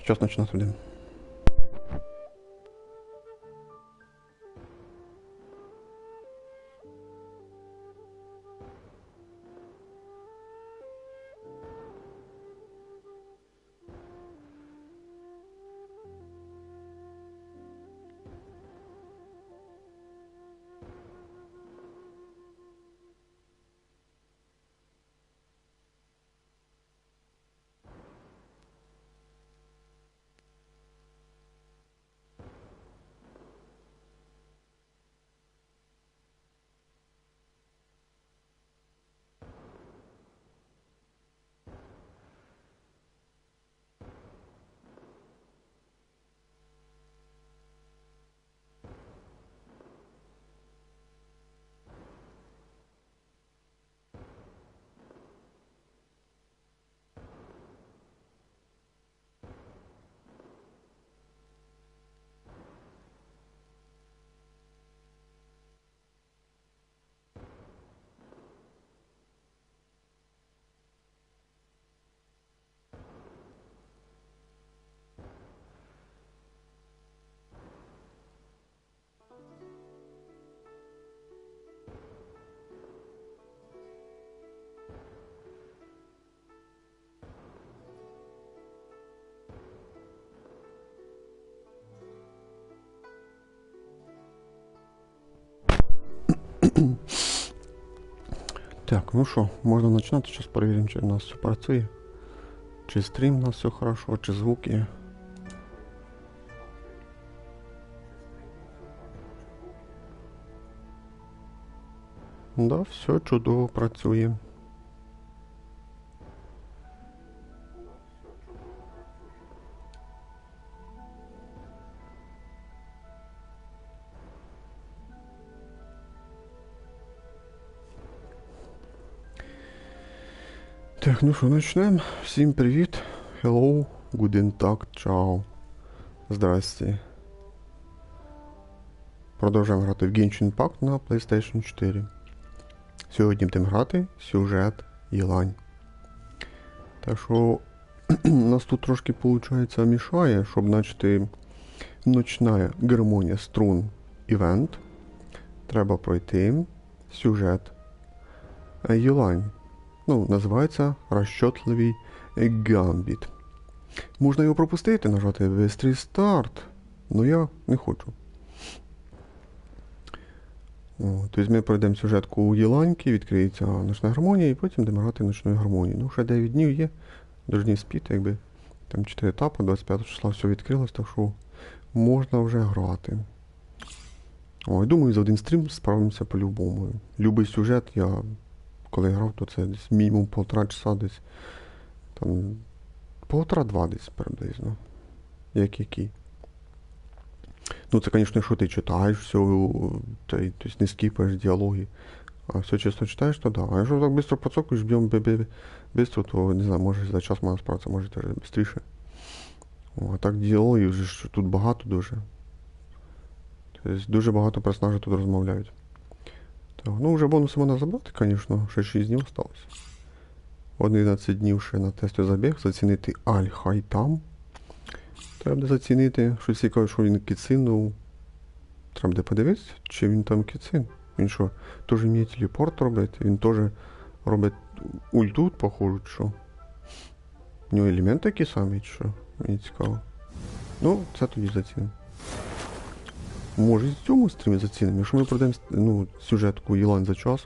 Сейчас починати будемо. Так, ну що, можна починати, зараз перевіримо, чи у нас все працює. Чи стрім у нас все хорошо, чи звук є. Да, все чудово працює. Так, ну що, почнемо. Всім привіт. Hello, guten Tag, ciao. Здрасте. Продовжуємо грати в Genshin Impact на PlayStation 4. Сьогодні будемо грати Сюжет і Лань. Так що у нас тут трошки, виходить, мішає, щоб почати ночна гармонія струн івент. Треба пройти сюжет і Лань. Ну, називається розчетливий гамбіт. Можна його пропустити, нажати «Бистрий старт», але я не хочу. Тобто ми пройдемо сюжетку у Єланьки, відкриється ночна гармонія і потім будемо грати ночною гармонією. Ну, ще 9 днів є, повинні спіти, якби. Там 4 етапи, 25 числа все відкрилось, так що можна вже грати. Ой, думаю, за один стрім справимося по-любому. Любий сюжет я... Коли грав, то це десь мінімум 1,5 часа десь. Там 1,5-2 десь приблизно. Який. Ну це, звісно, що ти читаєш все, тобто не скіпаєш діалоги. А все чесно читаєш, то да. А якщо так швидко поцокуєш, б'єм швидко, то не знаю, може за час можна справитися, може теж швидше. А так діалогів вже тут багато дуже. Тобто дуже багато персонажів тут розмовляють. Так, ну вже бонуси можна забрати, звісно, ще 6 днів залишилось. 11 днів ще на тесті забіг, зацінити Аль-Хайтам. Треба буде зацінити, щось цікаве, що він кіцинув. Треба буде подивитися, чи він там кіцин. Він що, теж вміє телепорт робити, він теж робить ульту, похоже, що. У нього елементи такі самі, чи що? Мені цікаво. Ну, це тоді зацінимо. Може і в цьому стрімі зацінимо. Якщо ми пройдемо сюжетку Єлань за час,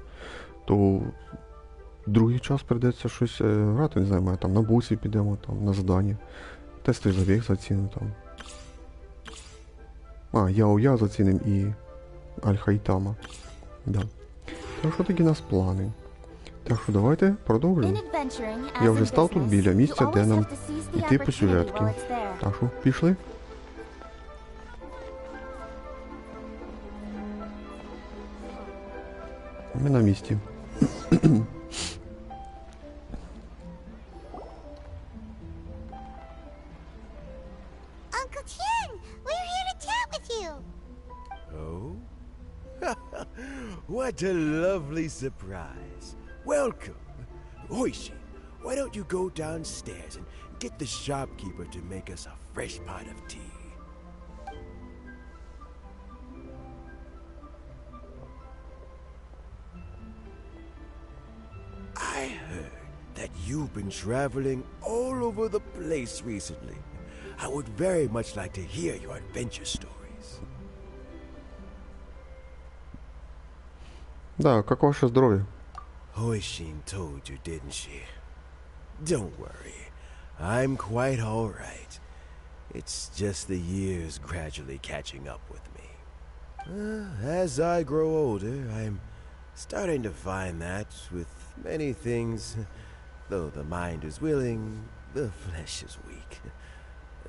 то другий час прийдеться щось грати, не знаю, ми там на бусі підемо, там, на задання. Тестовий забіг зацінимо там. Я зацінимо і Аль-Хайтама. Да. Так що такі у нас плани. Так що давайте продовжуємо. Я вже став тут біля місця, де нам йти по сюжетки. Так що, пішли? Ми на місці. What a lovely surprise. Welcome. Hoishi, why don't you go downstairs and get the shopkeeper to make us a fresh pot of tea. I heard that you've been traveling all over the place recently. I would very much like to hear your adventure stories. Да, как ваше здоровье? Hoishin told you, didn't she? Don't worry. I'm quite all right. It's just the years gradually catching up with me. As I grow older, I'm starting to find that with many things, though the mind is willing, the flesh is weak.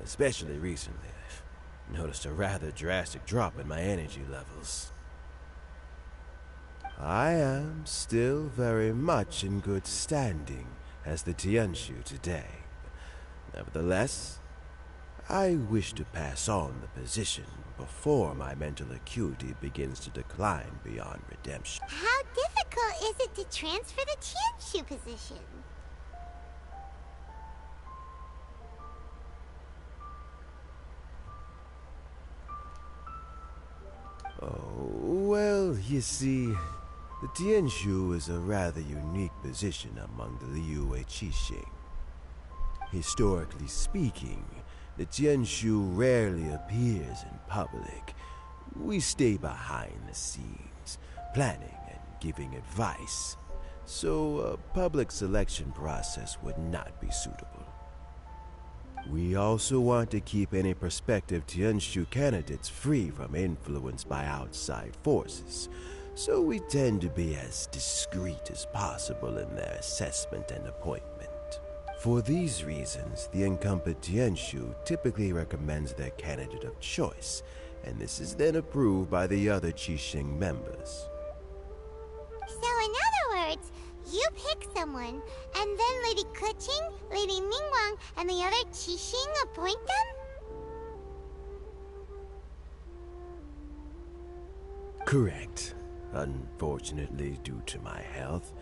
Especially recently, I've noticed a rather drastic drop in my energy levels. I am still very much in good standing as the Tianshu today. Nevertheless, I wish to pass on the position before my mental acuity begins to decline beyond redemption. How difficult is it to transfer the Tianshu position? Oh, well, you see, the Tianshu is a rather unique position among the Liyue Qixing. Historically speaking, the Tianshu rarely appears in public. We stay behind the scenes, planning and giving advice, so a public selection process would not be suitable. We also want to keep any prospective Tianshu candidates free from influence by outside forces, so we tend to be as discreet as possible in their assessment and appointment. For these reasons, the incumbent Tianshu typically recommends their candidate of choice, and this is then approved by the other Qixing members. So in other words, you pick someone, and then Lady Keqing, Lady Ningguang, and the other Qixing appoint them? Correct. Unfortunately, due to my health,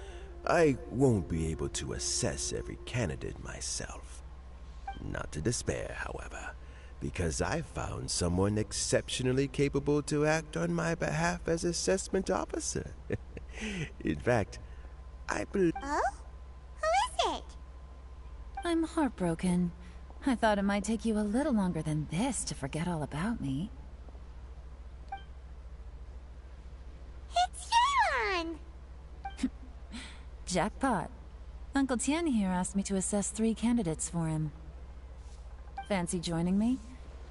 I won't be able to assess every candidate myself. Not to despair, however, because I found someone exceptionally capable to act on my behalf as assessment officer. In fact, I believe... Oh? Who is it? I'm heartbroken. I thought it might take you a little longer than this to forget all about me. It's Yelan! Jackpot. Uncle Tian here asked me to assess 3 candidates for him. Fancy joining me?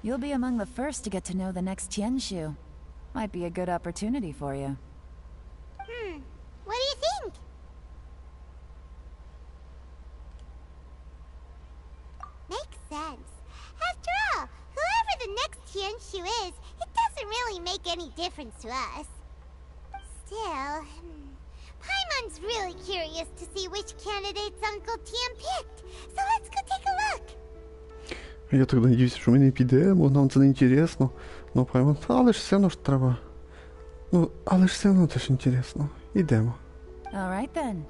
You'll be among the first to get to know the next Tianshu. Might be a good opportunity for you. What do you think? Makes sense. After all, whoever the next Tianshu is, it doesn't really make any difference to us. Still, Paimon's really curious to see which candidates Uncle Tian picked, so let's go take a look. Я так надіюсь, що ми не підемо, нам це не інтересно. Ну, поймемо, але ж все одно ж треба. Ну, але ж все одно це ж інтересно. Ідемо. All right then.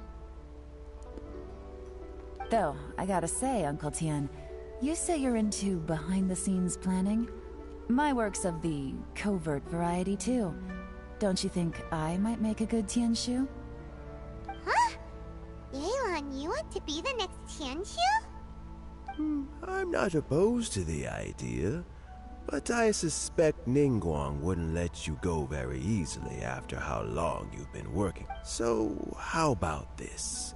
Though, I gotta say, Uncle Tian, you say you're into behind-the-scenes planning? My work's of the covert variety, too. Don't you think I might make a good Tianshu? Huh? Yelan, you want to be the next Tianshu? I'm not opposed to the idea, but I suspect Ningguang wouldn't let you go very easily after how long you've been working. So, how about this?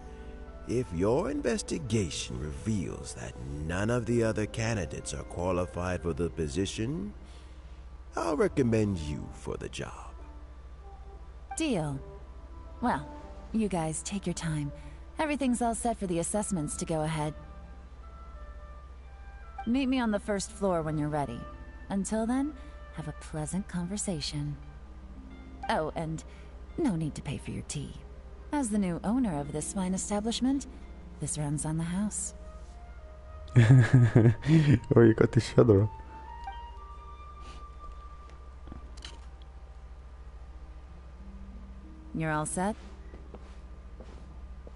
If your investigation reveals that none of the other candidates are qualified for the position, I'll recommend you for the job. Deal. Well, you guys take your time. Everything's all set for the assessments to go ahead. Meet me on the first floor when you're ready. Until then, have a pleasant conversation. Oh, and no need to pay for your tea. As the new owner of this fine establishment, this runs on the house. Ой, яка ти щедра. You're all set?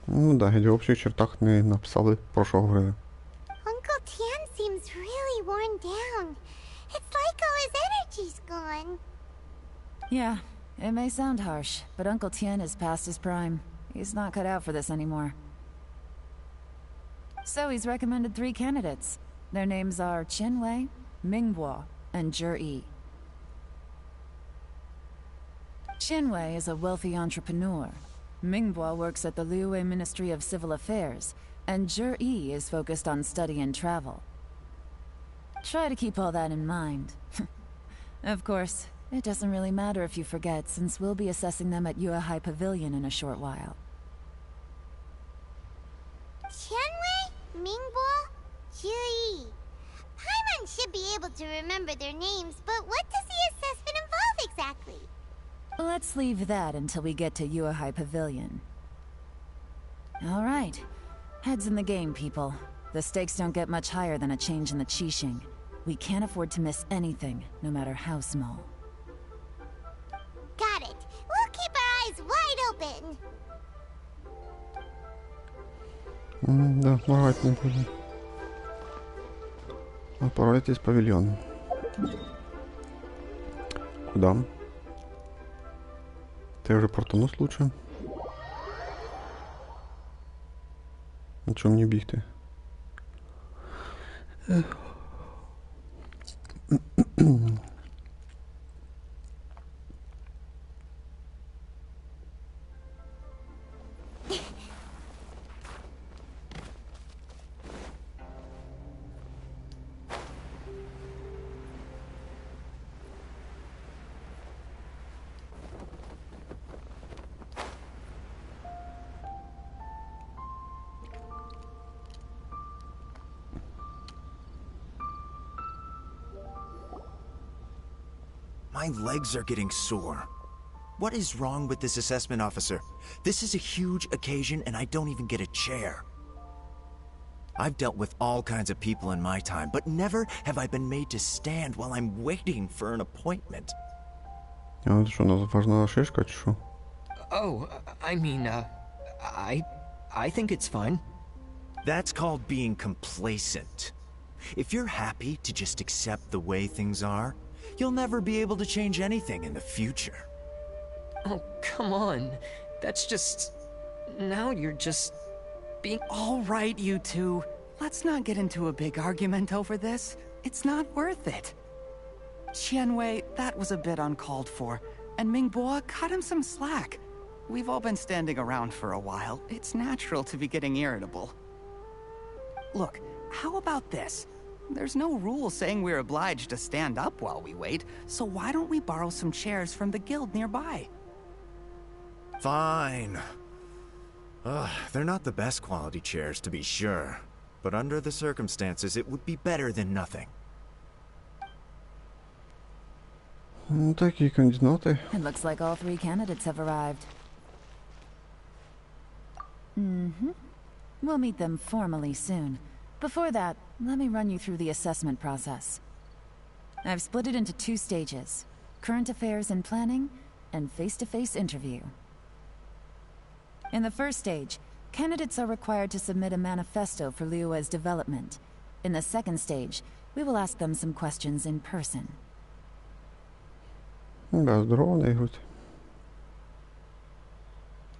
Ну да, геть в общих чертах не написали, про що говорили. Uncle really worn down. It's like all his energy's gone. Yeah, it may sound harsh, but Uncle Tien is past his prime. He's not cut out for this anymore. So he's recommended 3 candidates. Their names are Qianwei, Mingbo, and Zhi. Qianwei is a wealthy entrepreneur. Mingbo works at the Liyue Ministry of Civil Affairs, and Zhi is focused on study and travel. Try to keep all that in mind. Of course, it doesn't really matter if you forget, since we'll be assessing them at Yuehai Pavilion in a short while. Qianwei, Mingbo, Zhi. Paimon should be able to remember their names, but what does the assessment involve exactly? Let's leave that until we get to Yuehai Pavilion. All right. Heads in the game, people. The stakes don't get much higher than a change in the Qixing. We can't afford to miss anything, no matter how small. Got it. We'll keep our eyes wide open. Да, моргать не будем. Отправляйтесь в павильон. Куда? Ты уже портанус лучше. На чем не бігти? My legs are getting sore. What is wrong with this assessment officer? This is a huge occasion and I don't even get a chair. I've dealt with all kinds of people in my time, but never have I been made to stand while I'm waiting for an appointment. А это что, у нас важная шишка, чи що? Oh, I mean, I think it's fine. That's called being complacent. If you're happy to just accept the way things are, you'll never be able to change anything in the future. Oh, come on. That's just... Now you're just... being... All right, you two. Let's not get into a big argument over this. It's not worth it. Qianwei, that was a bit uncalled for. And Mingbo, cut him some slack. We've all been standing around for a while. It's natural to be getting irritable. Look, how about this? There's no rule saying we're obliged to stand up while we wait, so why don't we borrow some chairs from the guild nearby? Fine. They're not the best quality chairs, to be sure. But under the circumstances, it would be better than nothing. Такі кандидати. It looks like all 3 candidates have arrived. We'll meet them formally soon. Before that, let me run you through the assessment process. I've split it into 2 stages: current affairs and planning, and face-to-face interview. In the first stage, candidates are required to submit a manifesto for Liyue's development. In the second stage, we will ask them some questions in person. Да, здорово, Нейгут.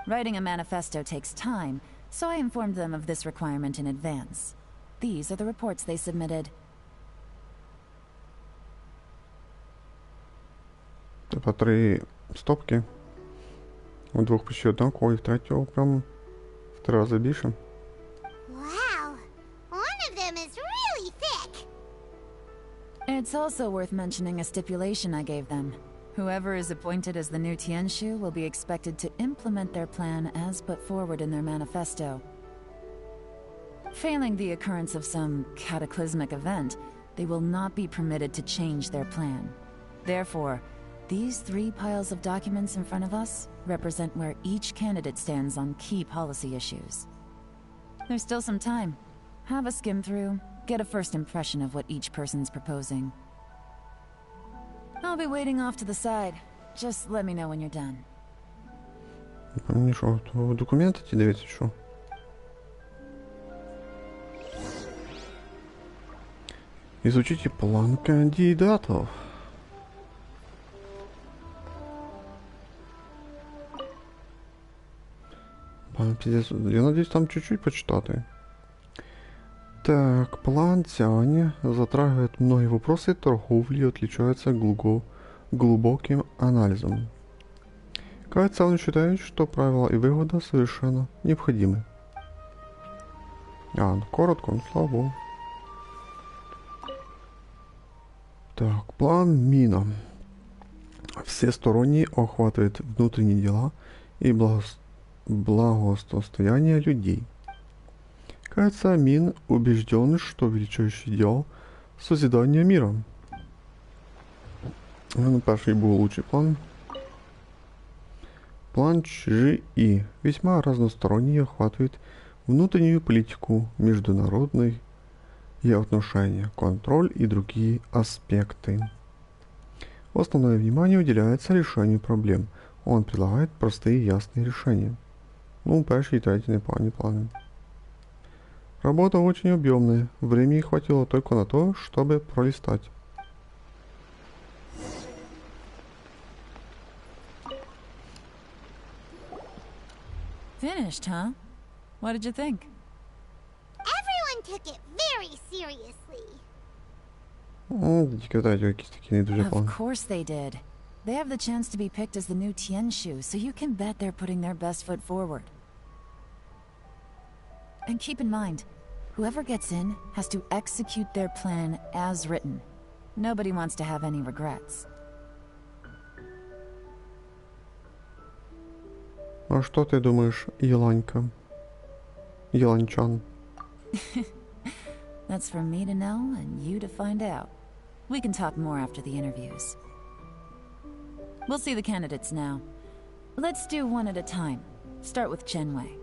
Writing a manifesto takes time, so I informed them of this requirement in advance. These are the reports they submitted. Типа 3 стопки. У 2 почти однаково, і в 3-го прям в 3 рази більше. Wow. One of them is really thick. It's also worth mentioning a stipulation I gave them. Whoever is appointed as the new Tianshu will be expected to implement their plan as put forward in their manifesto. Failing the occurrence of some cataclysmic event, they will not be permitted to change their plan. Therefore, these 3 piles of documents in front of us represent where each candidate stands on key policy issues. There's still some time. Have a skim through, get a first impression of what each person's proposing. I'll be waiting off to the side. Just let me know when you're done. Мені що, то документи ті дивіться, що? Изучите план кандидатов. Я надеюсь, там чуть-чуть почитати. Так, план Тяни затрагивает многие вопросы торговли и отличается глубоким анализом. Кажется, он считает, что правила и выгода совершенно необходимы. Ну коротко, слава богу. Так, план Мина. Всесторонне охватывает внутренние дела и благосостояние людей. Кажется, Мин убежден, что величайший идеал созидания мира. Перший был лучший план. План Чжи весьма разносторонне охватывает внутреннюю политику, международные отношения, контроль и другие аспекты. Основное внимание уделяется решению проблем. Он предлагает простые и ясные решения. Перший и третий непогані планы. Работа очень объемная. Времени хватило только на то, чтобы пролистать. Finished, huh? What did you think? Everyone took it very seriously. Якісь такі не дуже плани. Of course they did. They have the chance to be picked as the new Tianshu, so you can bet they're putting their best foot forward. And keep in mind, whoever gets in has to execute their plan as written. Nobody wants to have any regrets. А что ты думаешь, Еланька? Еланчан? That's for me to know and you to find out. We can talk more after the interviews. We'll see the candidates now. Let's do one at a time. Start with Chenwei.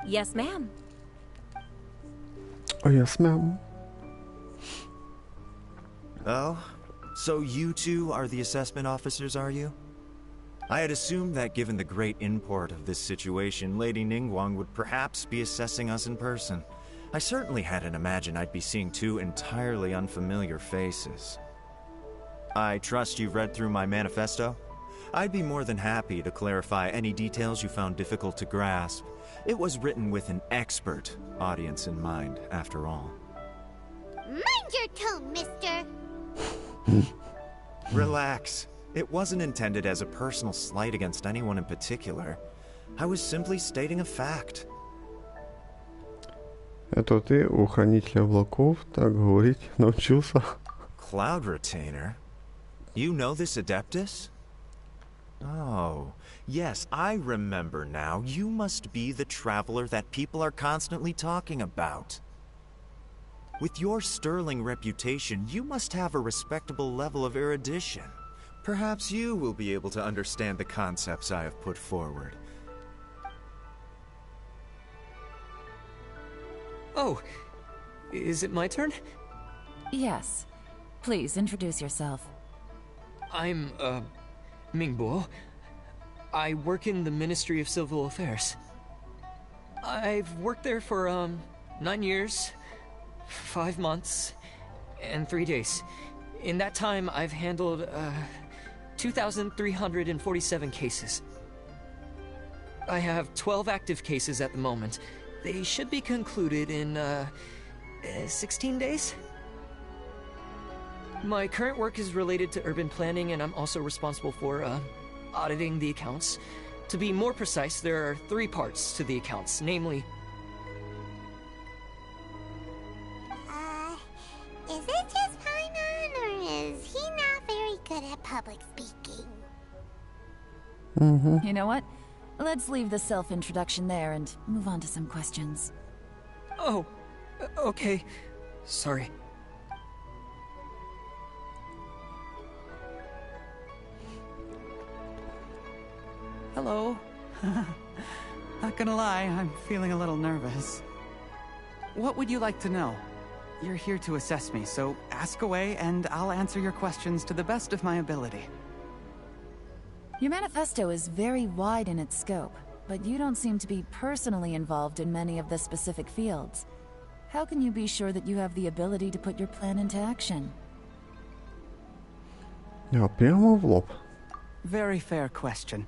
Yes, ma'am. Oh, yes, ma'am. Oh, so you two are the assessment officers, are you? I had assumed that given the great import of this situation, Lady Ningguang would perhaps be assessing us in person. I certainly hadn't imagined I'd be seeing two entirely unfamiliar faces. I trust you've read through my manifesto? I'd be more than happy to clarify any details you found difficult to grasp. It was written with an expert audience in mind, after all. Mind your tone, mister. Relax. It wasn't intended as a personal slight against anyone in particular. I was simply stating a fact. Это ты у хранителя облаков так говорить научился? Cloud Retainer? You know this Adeptus? Oh, yes, I remember now. You must be the traveler that people are constantly talking about. With your sterling reputation, you must have a respectable level of erudition. Perhaps you will be able to understand the concepts I have put forward. Oh, is it my turn? Yes. Please introduce yourself. I'm, Mingbo. I work in the Ministry of Civil Affairs. I've worked there for, 9 years, 5 months, and 3 days. In that time, I've handled, 2,347 cases. I have 12 active cases at the moment. They should be concluded in, 16 days? My current work is related to urban planning, and I'm also responsible for, auditing the accounts. To be more precise, there are 3 parts to the accounts, namely... Is it just Paimon, or is he not very good at public speaking? You know what? Let's leave the self-introduction there and move on to some questions. Oh, okay. Sorry. Hello. Not gonna lie, I'm feeling a little nervous. What would you like to know? You're here to assess me, so ask away and I'll answer your questions to the best of my ability. Your manifesto is very wide in its scope, but you don't seem to be personally involved in many of the specific fields. how can you be sure that you have the ability to put your plan into action? Ja, прямо в лоб. Very fair question.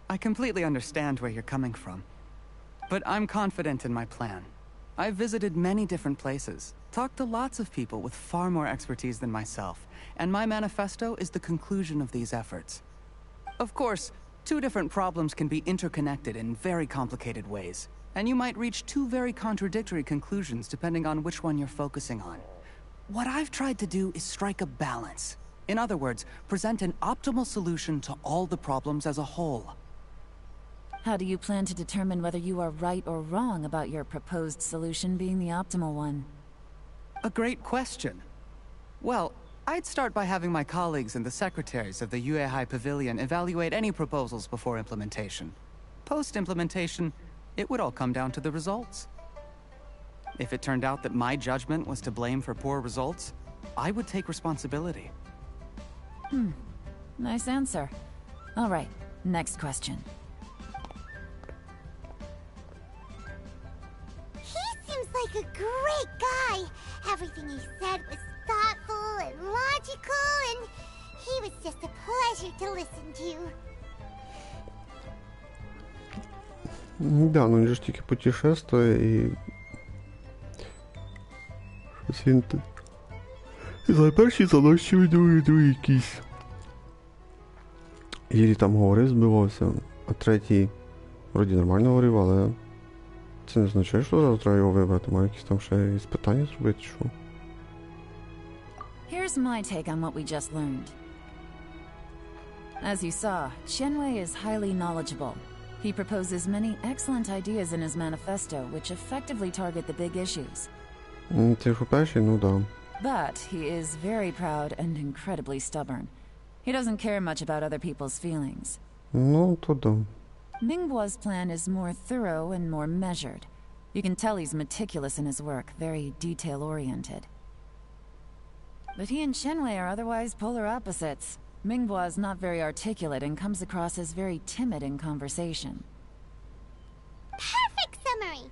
I completely understand where you're coming from. But I'm confident in my plan. I've visited many different places, talked to lots of people with far more expertise than myself, and my manifesto is the conclusion of these efforts. Of course, two different problems can be interconnected in very complicated ways, and you might reach two very contradictory conclusions depending on which one you're focusing on. What I've tried to do is strike a balance. In other words, present an optimal solution to all the problems as a whole. How do you plan to determine whether you are right or wrong about your proposed solution being the optimal one? A great question. Well, I'd start by having my colleagues and the secretaries of the Yuehai Pavilion evaluate any proposals before implementation. Post-implementation, it would all come down to the results. If it turned out that my judgment was to blame for poor results, I would take responsibility. Nice answer. All right, next question. He seems like a great guy. Everything he said was thoughtful and logical, and he was just a pleasure to listen to. Да, ну він же ж тільки путешествує і... Щось він тут... За перший заносчивий, другий якийсь. Єлі там говорив, збивався, а третій вроді нормально говорив, але... Це не означає, що зараз треба його вибрати, має якісь там ще іспитання зробити, що? Here's my take on what we just learned. As you saw, Qianwei is highly knowledgeable. He proposes many excellent ideas in his manifesto, which effectively target the big issues. Це що перший, ну да. But he is very proud and incredibly stubborn. He doesn't care much about other people's feelings. Ну, то да. Mingguo's plan is more thorough and more measured. You can tell he's meticulous in his work, very detail-oriented. But he and Qianwei are otherwise polar opposites. Mingguo is not very articulate and comes across as very timid in conversation. Perfect summary.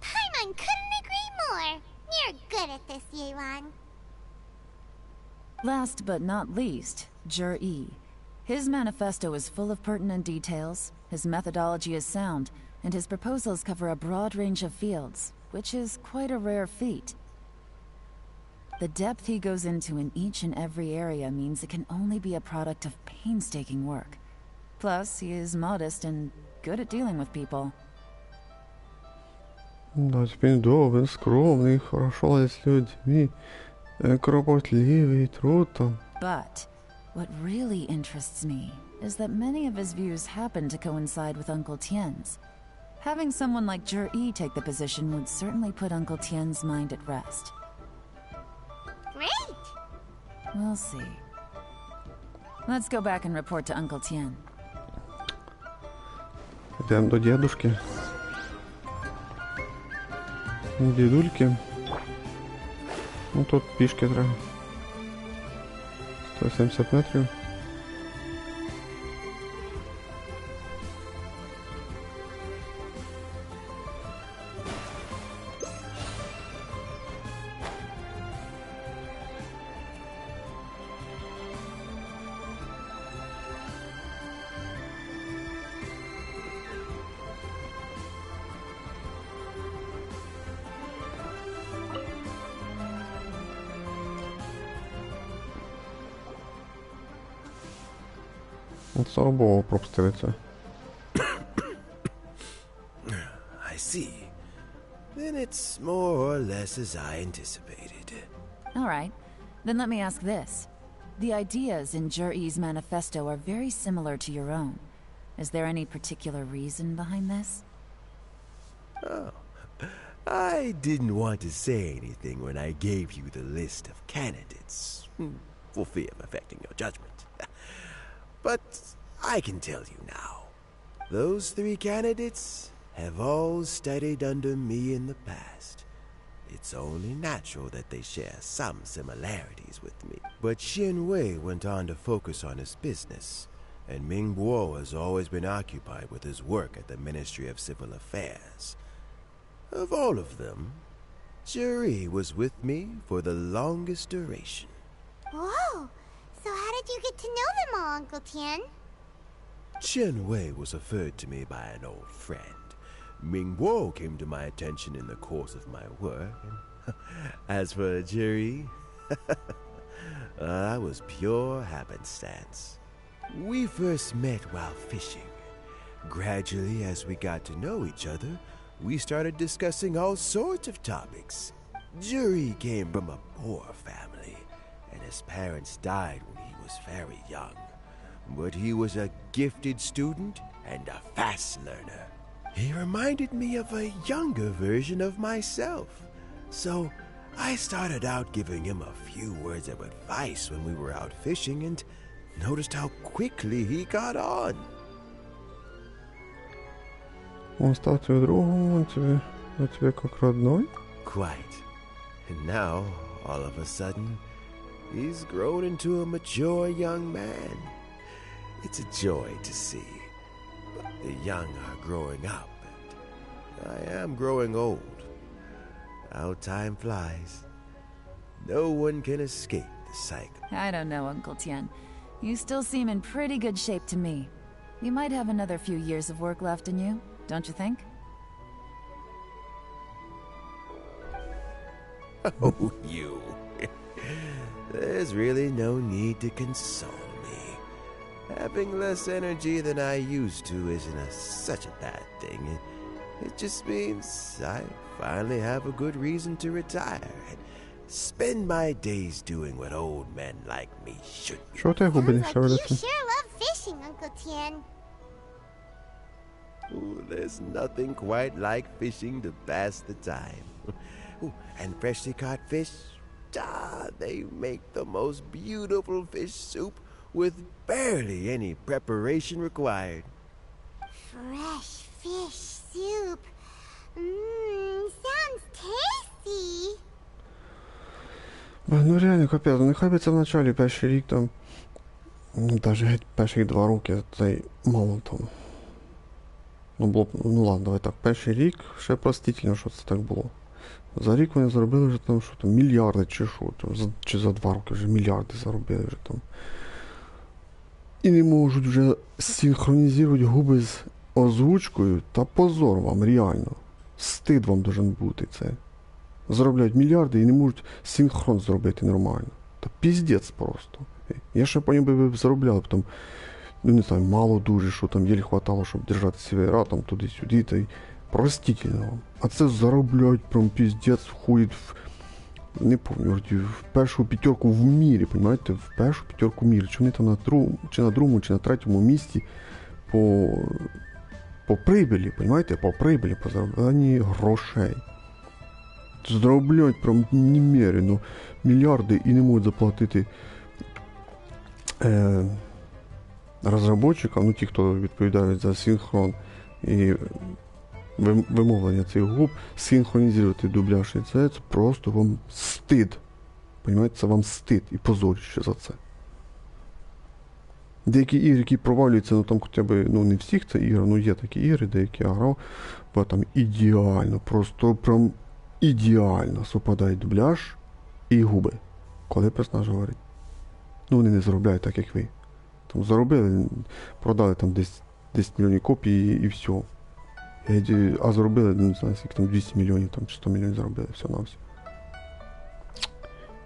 Paimon couldn't agree more. You're good at this, Yuan. Last but not least, Zhi. His manifesto is full of pertinent details, his methodology is sound, and his proposals cover a broad range of fields, which is quite a rare feat. The depth he goes into in each and every area means it can only be a product of painstaking work. Plus, he is modest and good at dealing with people. Да, він добрий, скромний, хорошо з людьми, кропотливий, труд там. But what really interests me is that many of his views happen to coincide with Uncle Tien's. Having someone like Zhi take the position would certainly put Uncle Tien's mind at rest. Great. We'll see. Let's go back and report to Uncle Tien. Йдемо до дідушки. Дідульки. Ну тут пішки треба. 170 метрів. Слава Богу, пропустили це. I see. Then it's more or less as I anticipated. All right. Then let me ask this. The ideas in Zhi's manifesto are very similar to your own. Is there any particular reason behind this? Oh, I didn't want to say anything when I gave you the list of candidates, for fear of affecting your judgment. But I can tell you now. Those three candidates have all studied under me in the past. It's only natural that they share some similarities with me. But Xin Wei went on to focus on his business, and Ming Guo has always been occupied with his work at the Ministry of Civil Affairs. Of all of them, Juri was with me for the longest duration. Whoa! So how did you get to know them all, Uncle Tian? Chen Wei was referred to me by an old friend. Ming Wo came to my attention in the course of my work. As for Juri, I was pure happenstance. We first met while fishing. Gradually, as we got to know each other, we started discussing all sorts of topics. Juri came from a poor family, and his parents died when he was very young. But he was a gifted student and a fast learner. He reminded me of a younger version of myself. So I started out giving him a few words of advice when we were out fishing and noticed how quickly he got on. Он стал тебе другом, он тебе как родной? Quite. And now, all of a sudden, he's grown into a mature young man. It's a joy to see. But the young are growing up, and I am growing old. How time flies. No one can escape the cycle. I don't know, Uncle Tian. You still seem in pretty good shape to me. You might have another few years of work left in you, don't you think? Oh, you. There's really no need to console me. Having less energy than I used to isn't such a bad thing. It just means I finally have a good reason to retire and spend my days doing what old men like me should do. Що ти губи не Sounds like you шевелиться? sure love fishing, Uncle Tian. Ooh, there's nothing quite like fishing to pass the time. Ooh, and freshly caught fish, they make the most beautiful fish soup with barely any preparation required. Fresh fish soup. Sounds tasty. Ну реально капець, ну нехай би це в началі перший рік там, ну навіть геть перші 2 роки, це й мало там. Ну було б, ну ладно, давай так, перший рік ще простительно, що це так було. За рік вони заробили вже там, що там, мільярди чи що, чи за 2 роки вже мільярди заробили вже там. І не можуть вже синхронізувати губи з озвучкою, та позор вам, реально. Стид вам должен бути це. Заробляють мільярди і не можуть синхрон зробити нормально. Та піздець просто. Я ще по ним би заробляв, там, ну не знаю, мало дуже, що там єлі хватало, щоб держати сівера, там туди-сюди, та й простительно вам. А це заробляють прям піздець, входять в, не пам'ятаю, в першу п'ятерку в мірі, понимаєте, в першу п'ятерку в мірі. Чи вони там на другому, чи на другому, чи на третьому місці по прибилі, понимаєте, по прибилі, по заробленні грошей. Заробляють прям немерено мільярди і не можуть заплатити розробникам, ну ті, хто відповідають за синхрон і вимовлення цих губ, синхронізувати дубляж, і це просто вам стид. Понимаєте, це вам стид і позоріще за це. Деякі ігри, які провалюються, ну там хоча б, ну не всіх це ігри, ну є такі ігри, деякі я грав, бо там ідеально, просто прям ідеально совпадають дубляж і губи, коли персонаж говорить. Ну вони не заробляють так, як ви. Там заробили, продали там десь 10 мільйонів копій і все. А заробили, не знаю, скільки там 200 мільйонів, там 100 мільйонів заробили, все на все.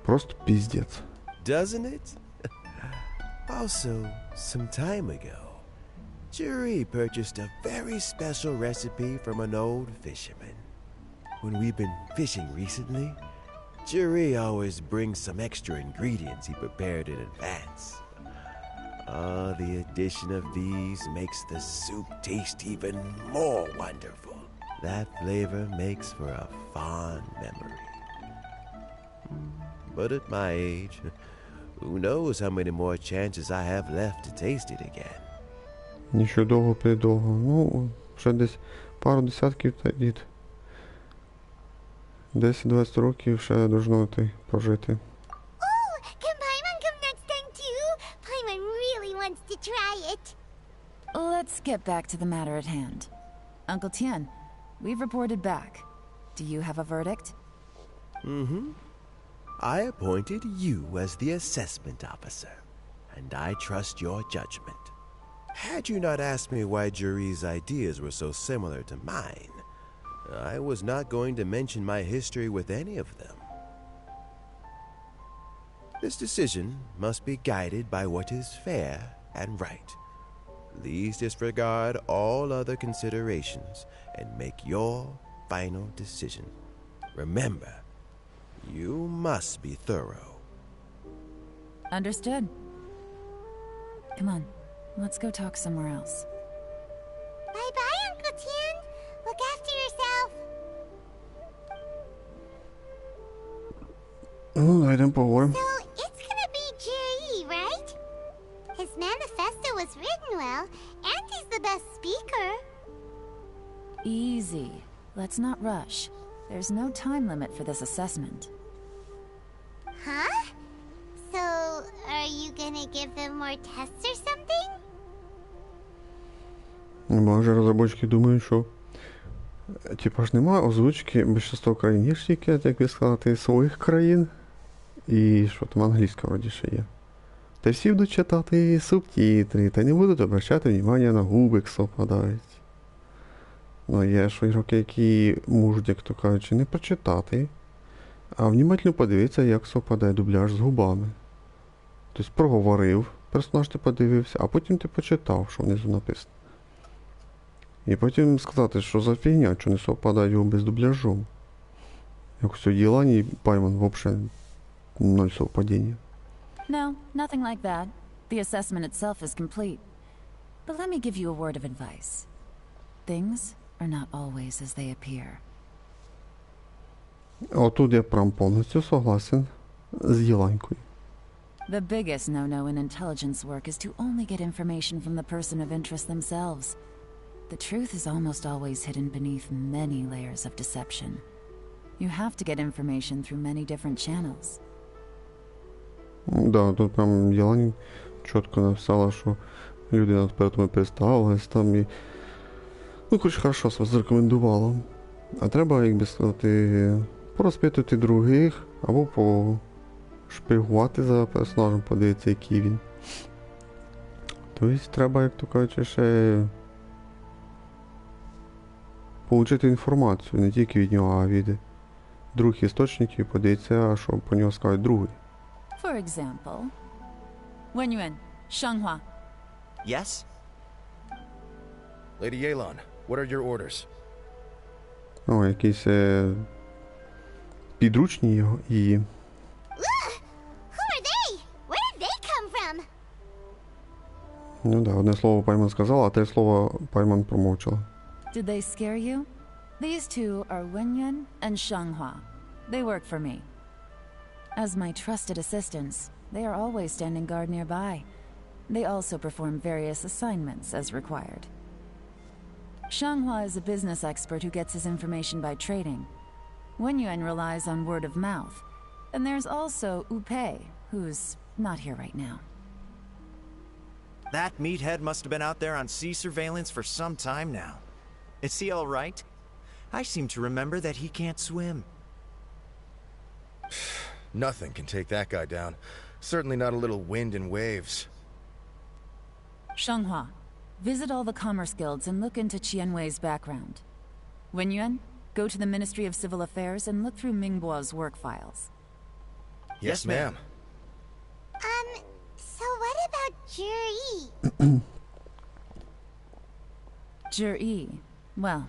Просто піздець. Doesn't it? Also, some time ago, Juri purchased a very special recipe from an old fisherman. When we've been fishing recently, Juri always brings some extra ingredients he prepared in advance. The addition of these makes the soup taste even more wonderful. That flavor makes for a fond memory. But at my age, who knows how many more chances I have left to taste it again. Нічого довго-придовго. Ну, вже десь пару десятків та дід. 10-20 років ще должно ти прожити. Oh, can Paimon come next time too? Paimon really wants to try it. Let's get back to the matter at hand. Uncle Tian, we've reported back. Do you have a verdict? Mm-hmm. I appointed you as the assessment officer, and I trust your judgment. Had you not asked me why Juri's ideas were so similar to mine, I was not going to mention my history with any of them. This decision must be guided by what is fair and right. Please disregard all other considerations and make your final decision. Remember, you must be thorough. Understood. Come on, let's go talk somewhere else. Bye-bye, Uncle Tian. Look after yourself. Ну, дайдемо поговоримо. So, it's gonna be Jiri, right? His manifesto was written well, and he's the best speaker. Easy. Let's not rush. There's no time limit for this assessment. Huh? So, are you gonna give them more tests or something? Може, розробники думають, що типа ж немає озвучки більшості країн, є ж тільки, як би сказати, своїх країн. І що там англійська вроді ще є. Та всі будуть читати субтитри, та не будуть обращати увагу на губи, як совпадають. Ну, є ж ігроки, які можуть, як то кажучи, не прочитати, а внимательно подивитися, як совпадає дубляж з губами. Тобто проговорив, персонаж ти подивився, а потім ти почитав, що внизу написано. І потім сказати, що за фігня, що не совпадають губи з дубляжом. Як у Лань і Пайман взагалі ноль совпадіння. No, nothing like that. The assessment itself is complete. But let me give you a word of advice. Things are not always as they appear. Отут я прям повністю согласен з Єланькою. The biggest no-no in intelligence work is to only get information from the person of interest themselves. The truth is almost always hidden beneath many layers of deception. You have to get information through many different channels. Да, тут прям Єлань чітко написала, що людина перед мною представилась там і... Ну, хоч хорошо себе зарекомендувала. А треба, як би сказати, порозпитувати других, або пошпигувати за персонажем, подивитися, який він. Тобто треба, як то кажучи, ще отримати інформацію, не тільки від нього, а від других істочників, подивитися, що про нього скажуть другі. For example, Wenyuan, Shanghua. Yes? Lady Yelan, what are your orders? О, якісь підручні його і... Who are they? Where did they come from? Ну да, одне слово Пайман сказала, а те слово Пайман промовчала. Did they scare you? These two are Wenyuan and Shanghua. They work for me. As my trusted assistants, they are always standing guard nearby. They also perform various assignments as required. Shanghua is a business expert who gets his information by trading. Wenyuan relies on word of mouth. And there's also Upei, who's not here right now. That meathead must have been out there on sea surveillance for some time now. Is he all right? I seem to remember that he can't swim. Nothing can take that guy down. Certainly not a little wind and waves. Shanghua, visit all the commerce guilds and look into Qianwei's background. Wenyuan, go to the Ministry of Civil Affairs and look through Mingbo's work files. Yes, ma'am. So what about Juri? Juri, well,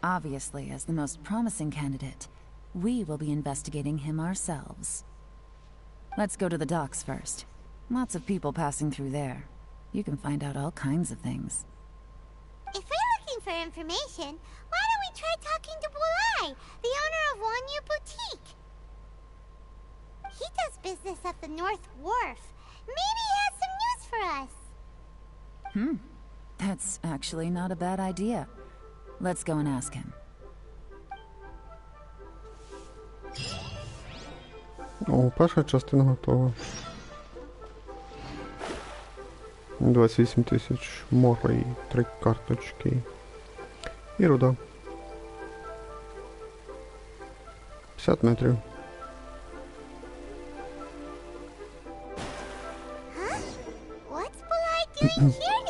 obviously as the most promising candidate, we will be investigating him ourselves. Let's go to the docks first. Lots of people passing through there. You can find out all kinds of things. If we're looking for information, why don't we try talking to Bulai, the owner of Wanyu Boutique? He does business at the North Wharf. Maybe he has some news for us. That's actually not a bad idea. Let's go and ask him. О, перша частина готова. 28 тисяч морей, 3 карточки. І руда. 50 метрів. I'm here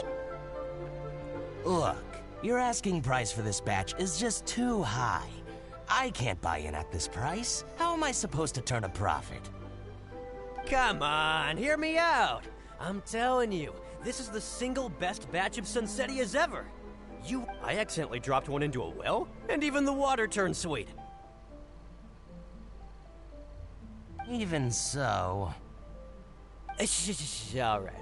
to... Look, your asking price for this batch is just too high. I can't buy in at this price. How am I supposed to turn a profit? Come on, hear me out. I'm telling you, this is the single best batch of Sunsettias ever. I accidentally dropped one into a well, and even the water turned sweet. Even so... All right.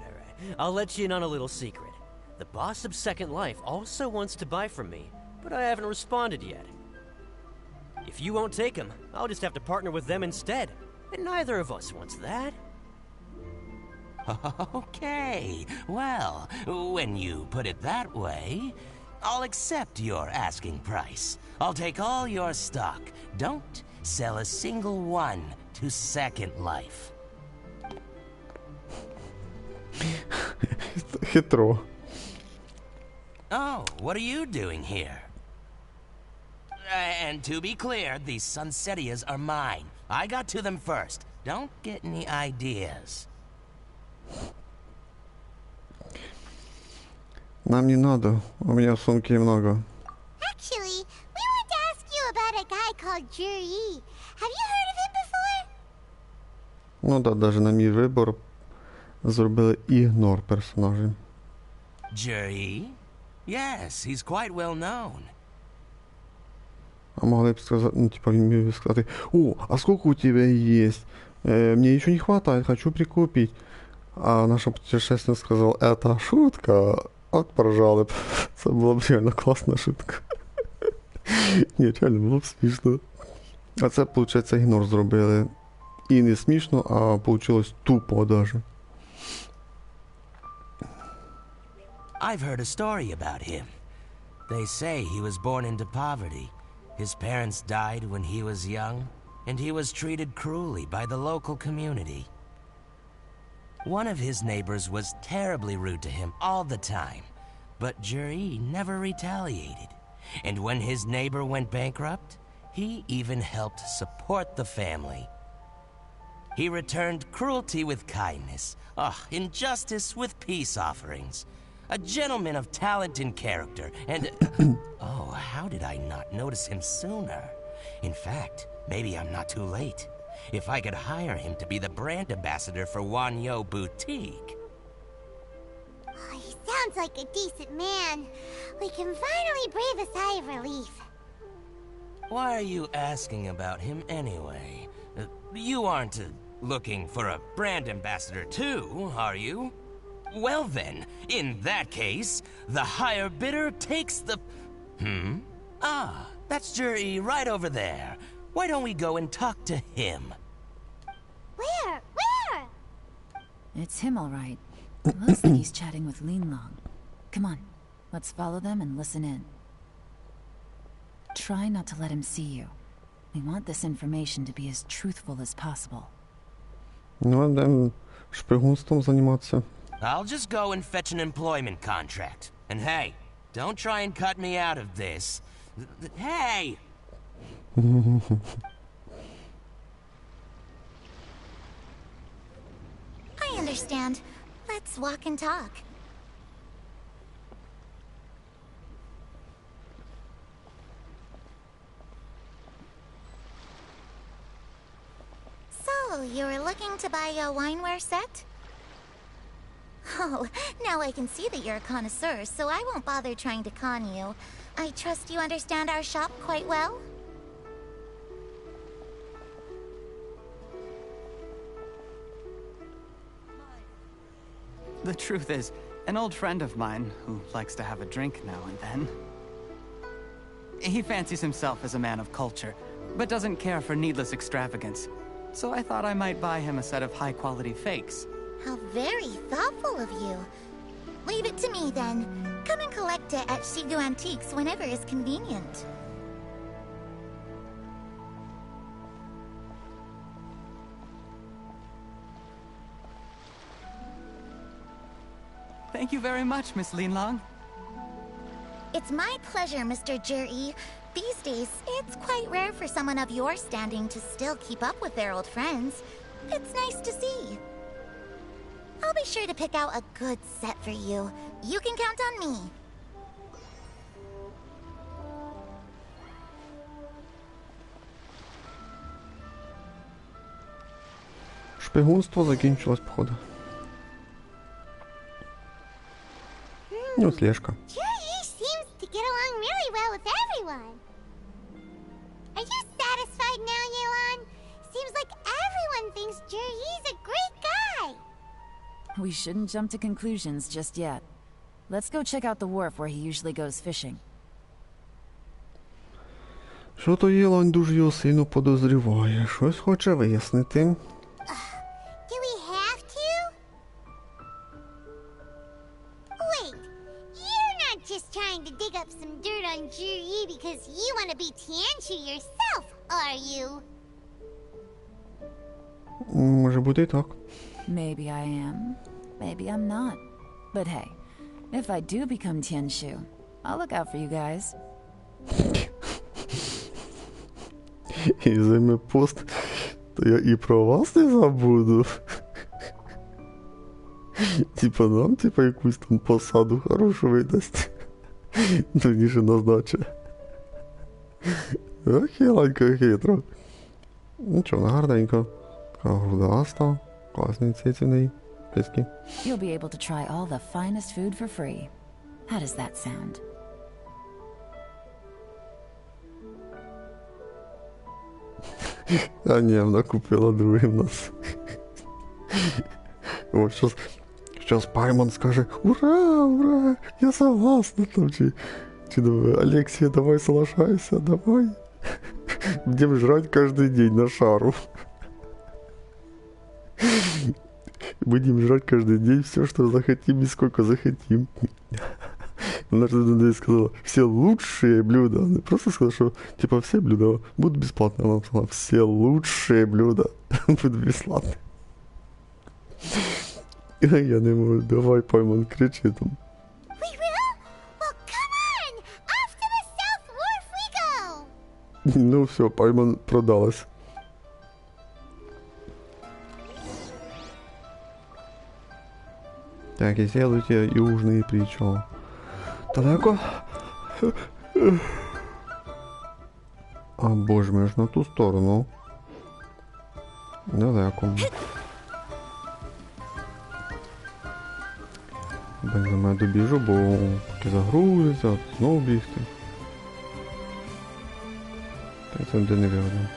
I'll let you in on a little secret. The boss of Second Life also wants to buy from me, but I haven't responded yet. If you won't take him, I'll just have to partner with them instead. And neither of us wants that. Okay, well, when you put it that way, I'll accept your asking price. I'll take all your stock. Don't sell a single one to Second Life. Хитро. Oh, what are you doing here? And to be clear, these Sunsettias are mine. I got to them first. Don't get any ideas. Нам не надо. У меня в сумке много. Actually, we want to ask you about a guy called Juri. Have you heard of him before? Ну да, даже на мій вибор зробили ігнор персонажів. Juri? Yes, he's quite well known. А могли б сказать, ну типа він міг би сказати: «О, а сколько у тебя есть? Мне еще не хватает, хочу прикупить». А наш путешественник сказал: «Это шутка». От поржали б. Це була б реально класна шутка. Ні, реально було б смішно. А це, виходить, ігнор зробили. І не смішно, а вийшло тупо даже. I've heard a story about him. They say he was born into poverty. His parents died when he was young, and he was treated cruelly by the local community. One of his neighbors was terribly rude to him all the time, but Juri never retaliated. And when his neighbor went bankrupt, he even helped support the family. He returned cruelty with kindness, injustice with peace offerings. A gentleman of talent and character, and... oh, how did I not notice him sooner? In fact, maybe I'm not too late. If I could hire him to be the brand ambassador for Wanyo Boutique. Oh, he sounds like a decent man. We can finally breathe a sigh of relief. Why are you asking about him anyway? You aren't looking for a brand ambassador too, are you? Well then, in that case, the higher bidder takes the... Ah, that's Juri right over there. Why don't we go and talk to him? Where? It's him, all right. It looks like he's chatting with Linlong. Come on, let's follow them and listen in. Try not to let him see you. We want this information to be as truthful as possible. Ну, будемо шпигунством займатися. I'll just go and fetch an employment contract. And hey, don't try and cut me out of this. Hey! I understand. Let's walk and talk. So, you were looking to buy a wineware set? Oh, now I can see that you're a connoisseur, so I won't bother trying to con you. I trust you understand our shop quite well? The truth is, an old friend of mine, who likes to have a drink now and then, he fancies himself as a man of culture, but doesn't care for needless extravagance. So I thought I might buy him a set of high-quality fakes. How very thoughtful of you. Leave it to me, then. Come and collect it at Shigu Antiques whenever is convenient. Thank you very much, Miss Linlong. It's my pleasure, Mr. Juri. These days, it's quite rare for someone of your standing to still keep up with their old friends. It's nice to see. I'll be sure to pick out a good set for you. You can count on me. Шпигунство закінчилось, походу. Ну, слежка. Jerry seems to get along really well with everyone. Are you satisfied now, Yelan? Seems like everyone thinks Jerry's a great guy. We shouldn't jump to conclusions just yet. Let's go check out the wharf where he usually goes fishing. Що то Єлань дуже його сильно подозріває. Щось хоче вияснити. Do we have to? Wait, you're not just trying to dig up some dirt on Jerry because you want to be Tianshu yourself, are you? Може бути і так. Maybe I am, maybe I'm not. But hey, if I do become Tianshu, I'll look out for you guys. І займе пост, то я і про вас не забуду. Типа нам, якусь там посаду хорошу видасть. Тоніше назначить. Ох, Єланька хитро. Нічого, вона гарненько. Така грудаста. Класний цець в неї. Писки. You'll be able to try all the finest food for free. How does that sound? А ні, вона купила другий в нас. О, щас Паймон скаже: ура, ура, я согласна там, чи давай, Алексія, давай соглашайся, давай. Будем жрать каждый день на шару. Будем жрать каждый день все, что захотим и сколько захотим. Она же сказала, все лучшие блюда. Она просто сказала, что типа все блюда будут бесплатные. Она сказала, все лучшие блюда будут бесплатные. Я не могу, давай, Паймон, кричи там. We will? Well, come on! Off to the South Wharf we go! Ну все, Паймон продалась. Так, исследуйте южный причал. Далеко? А, боже мой, аж на ту сторону. Далеко. Блин, я добіжу, бо поки загрузиться, знову бігти. Та це де невірно.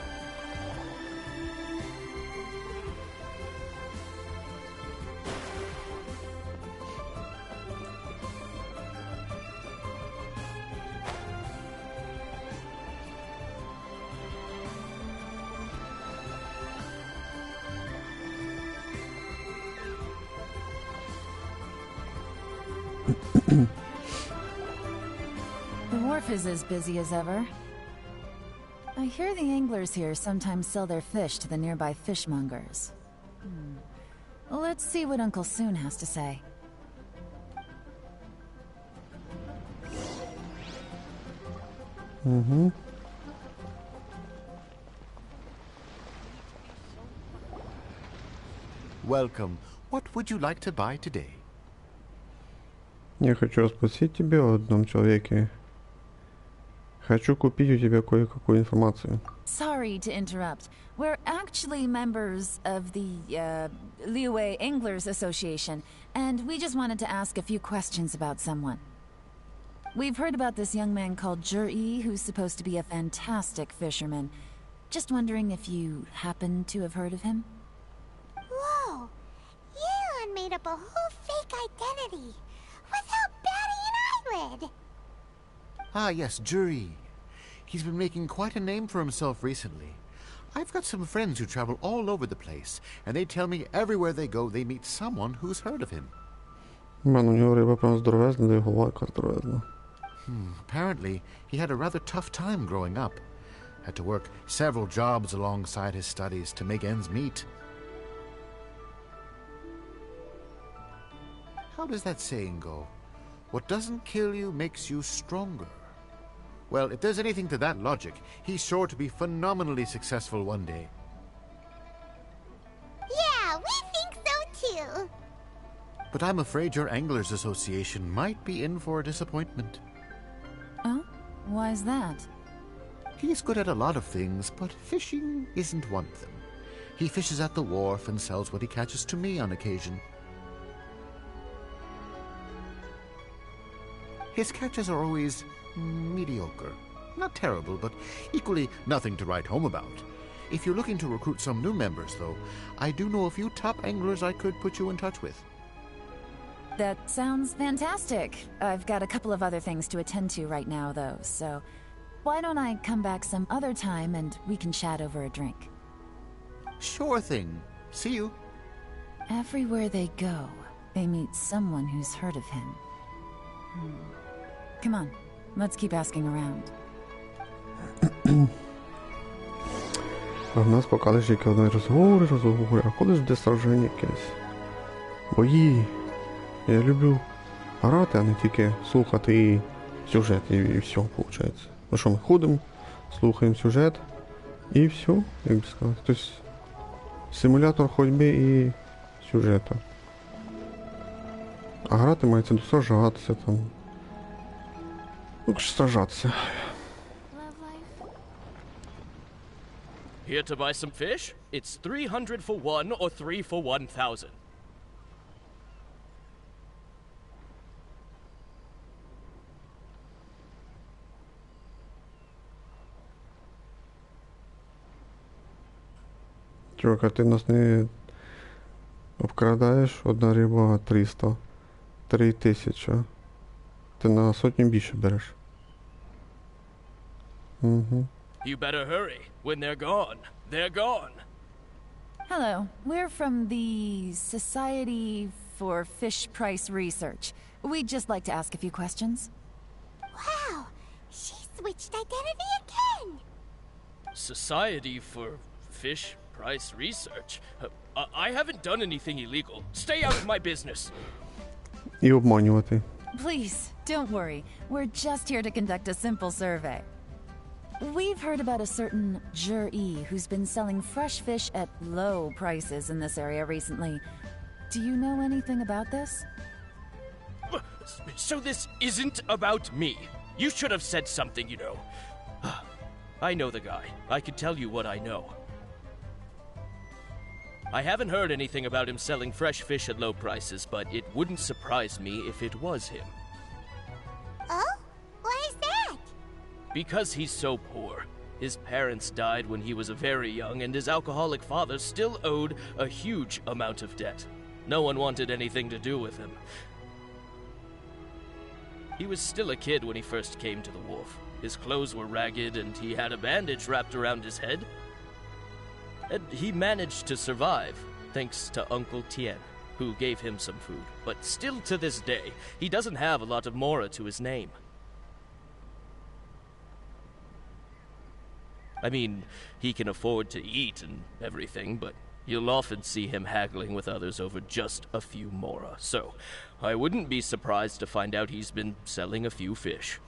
The wharf is as busy as ever. I hear the anglers here sometimes sell their fish to the nearby fishmongers. Let's see what Uncle Soon has to say. Welcome. What would you like to buy today? Я хочу спросить тебя о одном человеке. Хочу купить у тебя кое-какую информацию. Sorry to interrupt. We're actually members of the Liyue Anglers Association, and we just wanted to ask a few questions about someone. We've heard about this young man called Zhi, who's supposed to be a fantastic fisherman. Just wondering if you happen to have heard of him? Whoa! Yelan made up a whole fake identity without batting an eyelid! Ah, yes, Zhi. He's been making quite a name for himself recently. I've got some friends who travel all over the place, and they tell me everywhere they go they meet someone who's heard of him. Man, у нього риба прям здоровезна, да й голова яка здоровезна. Apparently, he had a rather tough time growing up. Had to work several jobs alongside his studies to make ends meet. How does that saying go? What doesn't kill you makes you stronger. Well, if there's anything to that logic, he's sure to be phenomenally successful one day. Yeah, we think so too! but I'm afraid your Anglers Association might be in for a disappointment. Oh? Why's that? He's good at a lot of things, but fishing isn't one of them. He fishes at the wharf and sells what he catches to me on occasion. His catches are always mediocre. Not terrible, but equally nothing to write home about. If you're looking to recruit some new members, though, I do know a few top anglers I could put you in touch with. That sounds fantastic. I've got a couple of other things to attend to right now, though, so why don't I come back some other time and we can chat over a drink? Sure thing. See you. Everywhere they go, they meet someone who's heard of him. Come on, let's keep asking around. А в нас поки лише одні розговори, а коли ж буде сраження якесь? Бої. Я люблю грати, а не тільки слухати і сюжет, і все, виходить. Ну що, ми ходимо, слухаємо сюжет, і все, як би сказати. Тобто, симулятор ходьби і сюжету. А грати мається до сражатися там. Ну, сражатися. Here to buy some fish? It's 300 for one or 3 for 1,000. Чувак, а ти нас не обкрадаєш? Одна риба 300. 3000. Ти на сотню більше береш. Угу. You better hurry. When they're gone, they're gone. Hello, we're from the Society for Fish Price Research. We'd just like to ask a few questions. Wow, she switched identity again. Society for Fish Price Research? I haven't done anything illegal. Stay out of my business. І обманювати. Please, don't worry. We're just here to conduct a simple survey. We've heard about a certain Jur-E who's been selling fresh fish at low prices in this area recently. Do you know anything about this? So this isn't about me. You should have said something, you know. I know the guy. I can tell you what I know. I haven't heard anything about him selling fresh fish at low prices, but it wouldn't surprise me if it was him. Oh? Why is that? Because he's so poor. His parents died when he was very young, and his alcoholic father still owed a huge amount of debt. No one wanted anything to do with him. He was still a kid when he first came to the wharf. His clothes were ragged, and he had a bandage wrapped around his head. And he managed to survive, thanks to Uncle Tien, who gave him some food. But still to this day, he doesn't have a lot of mora to his name. I mean, he can afford to eat and everything, but you'll often see him haggling with others over just a few mora. So, I wouldn't be surprised to find out he's been selling a few fish.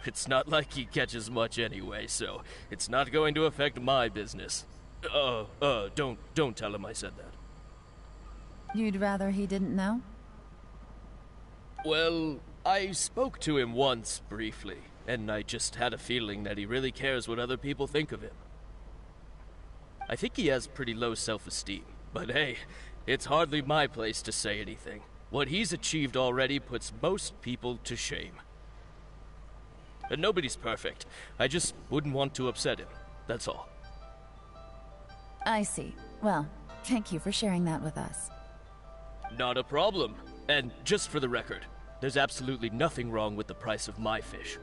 It's not like he catches much anyway, so it's not going to affect my business. Don't tell him I said that. You'd rather he didn't know? Well, I spoke to him once, briefly, and I just had a feeling that he really cares what other people think of him. I think he has pretty low self-esteem, but hey, it's hardly my place to say anything. What he's achieved already puts most people to shame. And nobody's perfect. I just wouldn't want to upset him, that's all. I see. Well, thank you for sharing that with us. Not a problem. And just for the record, there's absolutely nothing wrong with the price of my fish.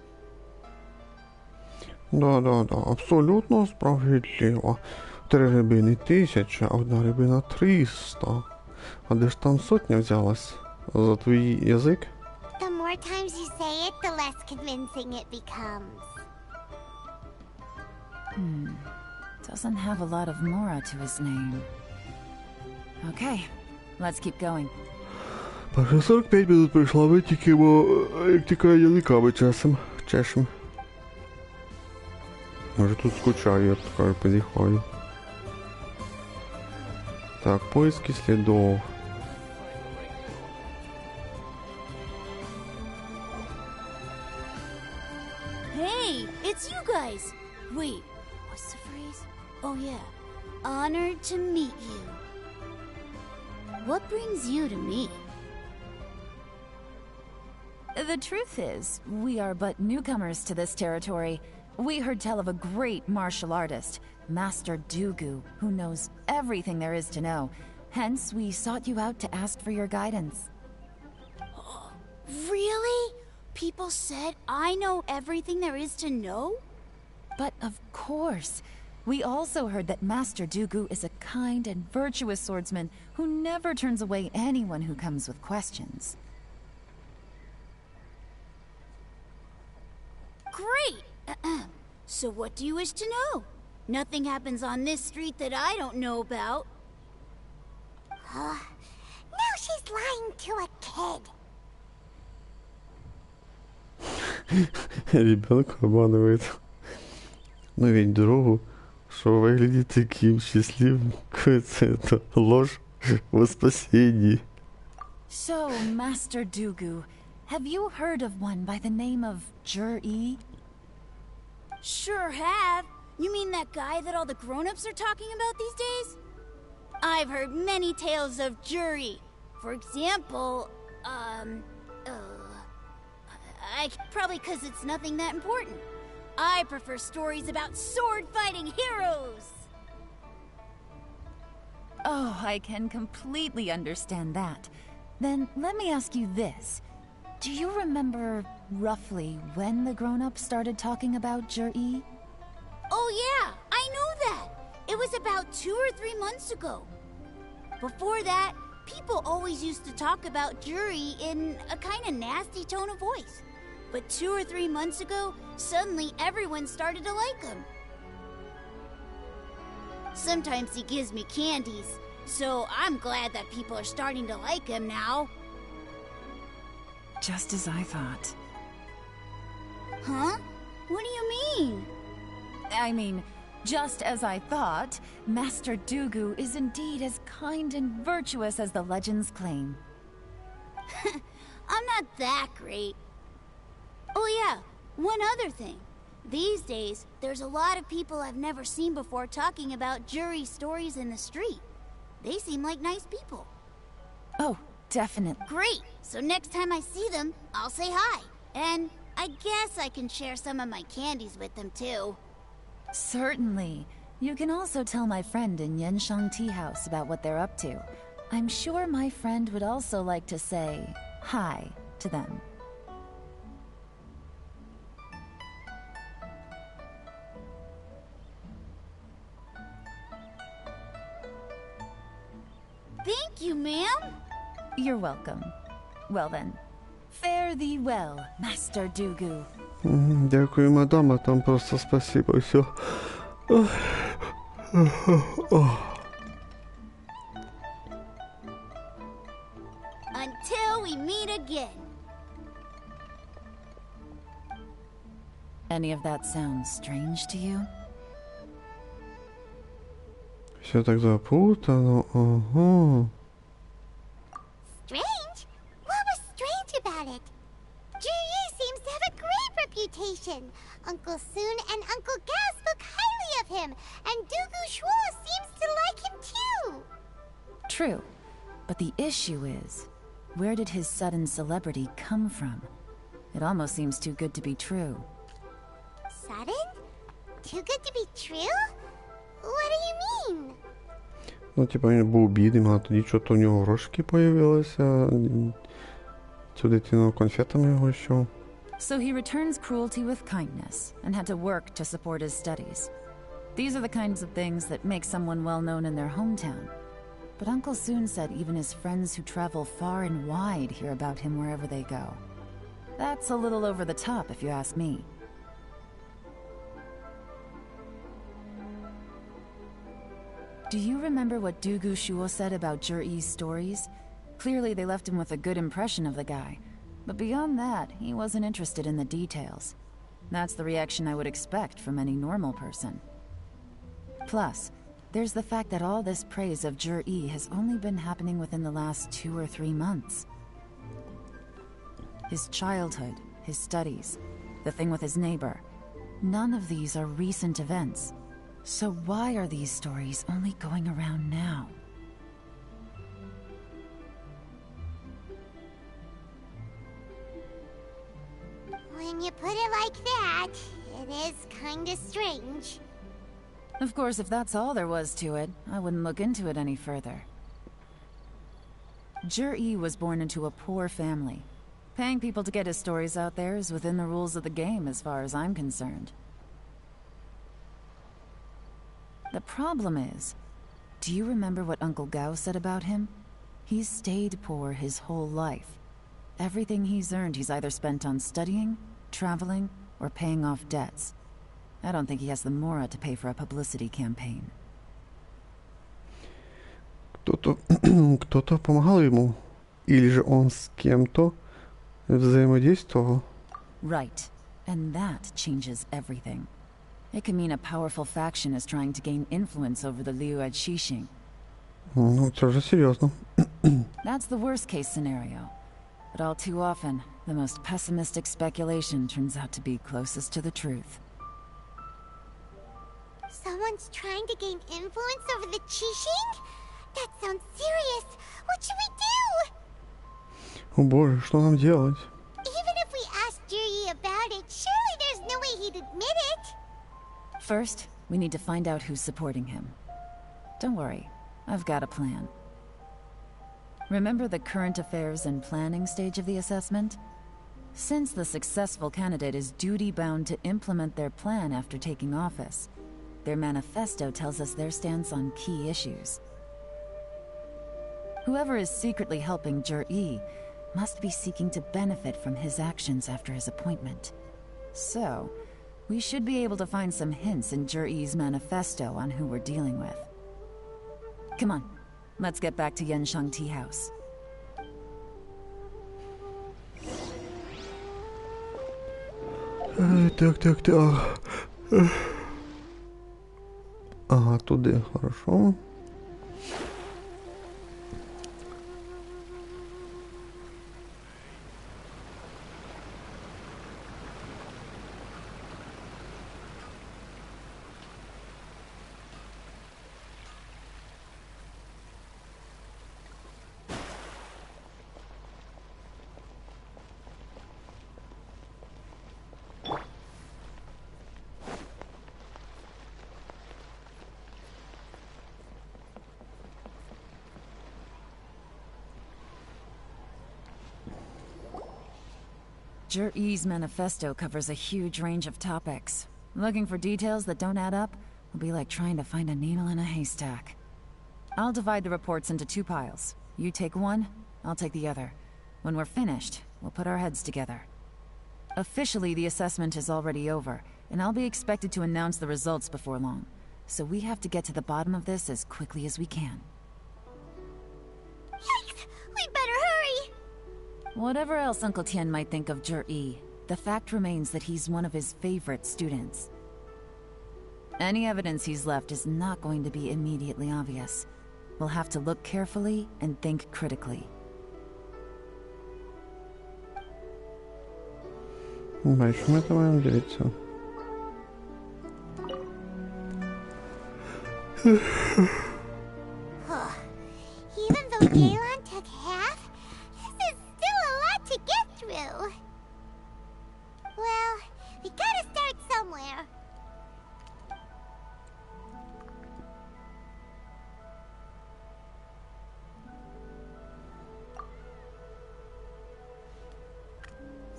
Да, абсолютно справедливо. 3 рибини 1000, а 1 рибина 300. А де ж там сотня взялась? За твій язик? The more times you say it, the less convincing it becomes. Doesn't have a lot of mora to his name. Okay, let's keep going. Перше 45 минут пройшла, ми тільки як тікає язиками чешем. Може тут скучаю, я така позіхаю. Так, поиски слідов. guys? Oh yeah, honored to meet you. What brings you to me? The truth is, we are but newcomers to this territory. We heard tell of a great martial artist, Master Dugu, who knows everything there is to know. Hence, we sought you out to ask for your guidance. Really? People said I know everything there is to know? But of course. We also heard that Master Dugu is a kind and virtuous swordsman who never turns away anyone who comes with questions. Great! So what do you wish to know? Nothing happens on this street that I don't know about. Now she's lying to a kid. Ребенок обманывает. Но ведь другу, что выглядит таким счастливым, кажется, это ложь во спасении. So, Master Dugu, have you heard of one by the name of Jur-E? Sure have. You mean that guy that all the grown-ups are talking about these days? I've heard many tales of Juri. For example, probably because it's nothing that important. I prefer stories about sword-fighting heroes! Oh, I can completely understand that. Then let me ask you this. Do you remember roughly when the grown-ups started talking about Jur-E? Oh yeah, I know that! It was about 2 or 3 months ago. Before that, people always used to talk about Juri in a kind of nasty tone of voice. But 2 or 3 months ago, suddenly everyone started to like him. Sometimes he gives me candies, so I'm glad that people are starting to like him now. Just as I thought. Huh? What do you mean? I mean, just as I thought, Master Dugu is indeed as kind and virtuous as the legends claim. I'm not that great. Oh yeah, one other thing. These days, there's a lot of people I've never seen before talking about Juri stories in the street. They seem like nice people. Oh, definitely. Great! So next time I see them, I'll say hi. And I guess I can share some of my candies with them too. Certainly. You can also tell my friend in Yenshang Tea House about what they're up to. I'm sure my friend would also like to say hi to them. Thank you, ma'am. You're welcome. Well then, fare thee well, Master Dugu. Дякую, мадам, а там просто спасибо, все. Until we meet again. Any of that sound strange to you? Все так запутано, ага. Strange? What was strange about it? Juri seems to have a great reputation. Uncle Soon and Uncle Gas spoke highly of him, and Dugu Shuo seems to like him too. True. But the issue is, where did his sudden celebrity come from? It almost seems too good to be true. Sudden? Too good to be true? What do you mean? Ну, типа, він був бідним, а тоді що-то в нього грошики появилися. Цю дитину конфетами його що. So he returns cruelty with kindness, and had to work to support his studies. These are the kinds of things that make someone well known in their hometown. But Uncle Soon said even his friends who travel far and wide hear about him wherever they go. That's a little over the top, if you ask me. Do you remember what Dugu Shuo said about Jur-E's stories? Clearly they left him with a good impression of the guy. But beyond that, he wasn't interested in the details. That's the reaction I would expect from any normal person. Plus, there's the fact that all this praise of Jur-E has only been happening within the last 2 or 3 months. His childhood, his studies, the thing with his neighbor. None of these are recent events. So why are these stories only going around now? When you put it like that, it is kinda strange. Of course, if that's all there was to it, I wouldn't look into it any further. Jur-E was born into a poor family. Paying people to get his stories out there is within the rules of the game as far as I'm concerned. The problem is, do you remember what Uncle Gao said about him? He's stayed poor his whole life. Everything he's earned he's either spent on studying, traveling, or paying off debts. I don't think he has the mora to pay for a publicity campaign. Кто-то помогал ему, или же он с кем-то взаимодействовал. Right, and that changes everything. It can mean a powerful faction is trying to gain influence over the Liu at Xixing. Ну, это уже серьезно. That's the worst-case scenario. But all too often, the most pessimistic speculation turns out to be closest to the truth. Someone's trying to gain influence over the Qixing? That sounds serious. What should we do? О боже, что нам делать? Even if we asked Jur-E about it, surely there's no way he'd admit it. First, we need to find out who's supporting him. Don't worry, I've got a plan. Remember the current affairs and planning stage of the assessment? Since the successful candidate is duty-bound to implement their plan after taking office, their manifesto tells us their stance on key issues. Whoever is secretly helping Jur-E must be seeking to benefit from his actions after his appointment. So, we should be able to find some hints in Jur-E's manifesto on who we're dealing with. Come on, let's get back to Yanshang Tea House. Так. Ага, туди, хорошо. Jur-E's manifesto covers a huge range of topics. Looking for details that don't add up will be like trying to find a needle in a haystack. I'll divide the reports into 2 piles. You take one, I'll take the other. When we're finished, we'll put our heads together. Officially, the assessment is already over, and I'll be expected to announce the results before long. So we have to get to the bottom of this as quickly as we can. Yikes! We better hurry! Whatever else Uncle Tian might think of Jur-E, the fact remains that he's one of his favorite students. Any evidence he's left is not going to be immediately obvious. We'll have to look carefully and think critically. Бачу, ми там маємо дивитися. Even though Galen took half, this is still a lot to get through. Well, we gotta start somewhere.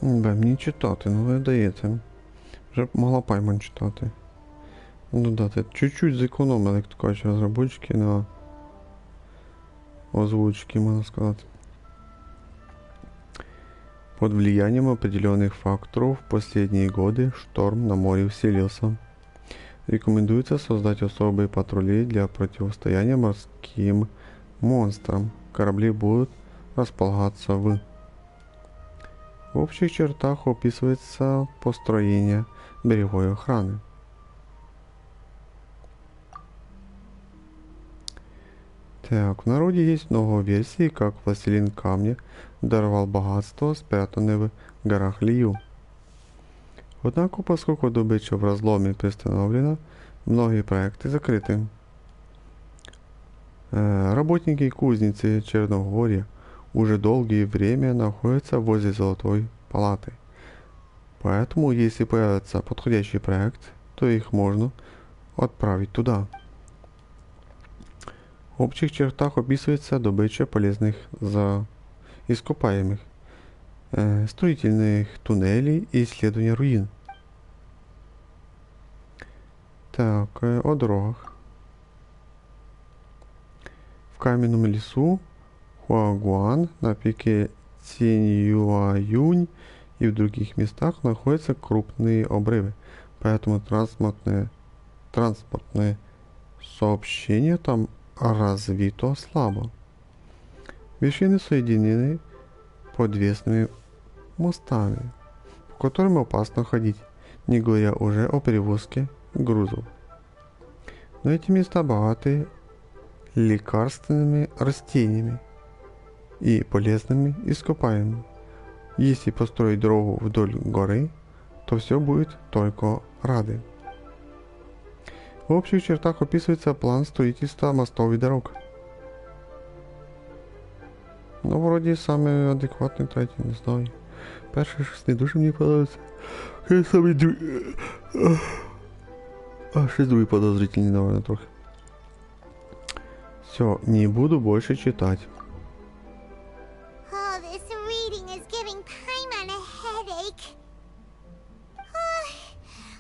Мені читати, ну ви даєте. Вже б могла Пайман читати. Ну да, ти чуть-чуть зекономили, як то кажуть, розробники на озвучки, можно сказать. Под влиянием определенных факторов в последние годы шторм на море усилился. Рекомендуется создать особые патрули для противостояния морским монстрам. Корабли будут располагаться в общих чертах описывается построение береговой охраны. Так, в народе есть много версий, как властелин камня даровал богатство, спрятанное в горах Лию. Однако, поскольку добыча в разломе приостановлена, Многие проекты закрыты. Работники кузницы Черногория уже долгое время находятся возле Золотой палаты. Поэтому, если появится подходящий проект, то их можно отправить туда. В общих чертах описывается добыча полезных ископаемых, строительных туннелей и исследование руин. Так, о дорогах. В каменном лесу Хуагуан, на пике Циньюаюнь и в других местах находятся крупные обрывы, поэтому транспортное сообщение там развито слабо. Вершины соединены подвесными мостами, по которым опасно ходить, не говоря уже о перевозке грузов. Но эти места богаты лекарственными растениями и полезными ископаемыми. Если построить дорогу вдоль горы, то все будет только рады. В общих чертах описывается план строительства мостов и дорог. Ну, вроде самый адекватный третій, не знаю. Перший щось не дуже мені подобається. Щось другий подозрительний, наверное, трохи. Все, не буду больше читать. All this reading is giving Paimon a headache.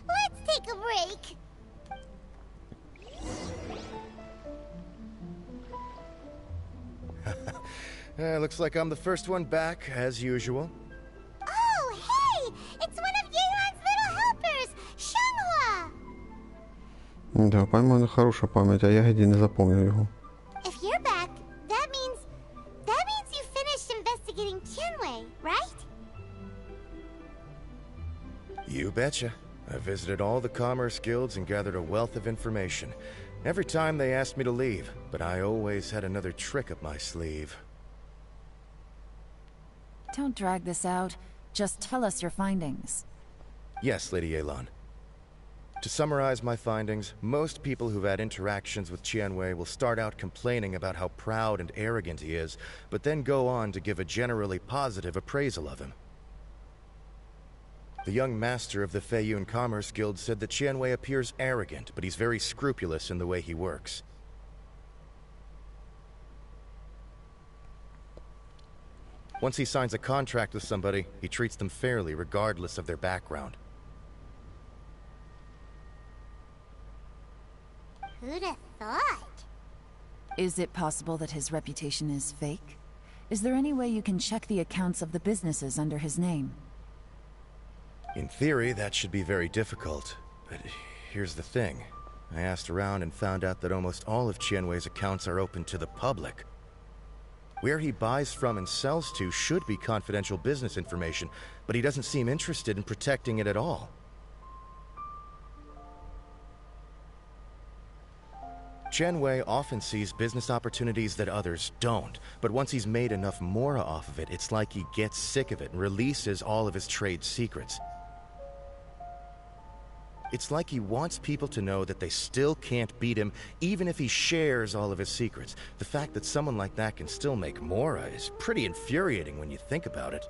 Let's take a break. Looks like I'm the first one back, as usual. Oh, hey! It's one of Yeon's little helpers, Shanghua! Да, Паймон хороша пам'ять, а я геді не запомнив його. If you're back, that means you finished investigating Tianwei, right? You betcha. I visited all the commerce guilds and gathered a wealth of information. Every time they asked me to leave, but I always had another trick up my sleeve. Don't drag this out. Just tell us your findings. Yes, Lady Yelan. To summarize my findings, most people who've had interactions with Tianwei will start out complaining about how proud and arrogant he is, but then go on to give a generally positive appraisal of him. The young master of the Feiyun Commerce Guild said that Tianwei appears arrogant, but he's very scrupulous in the way he works. Once he signs a contract with somebody, he treats them fairly regardless of their background. Who'd have thought? Is it possible that his reputation is fake? Is there any way you can check the accounts of the businesses under his name? In theory, that should be very difficult. But here's the thing. I asked around and found out that almost all of Tianwei's accounts are open to the public. Where he buys from and sells to should be confidential business information, but he doesn't seem interested in protecting it at all. Tianwei often sees business opportunities that others don't, but once he's made enough mora off of it, it's like he gets sick of it and releases all of his trade secrets. It's like he wants people to know that they still can't beat him, even if he shares all of his secrets. The fact that someone like that can still make mora is pretty infuriating when you think about it.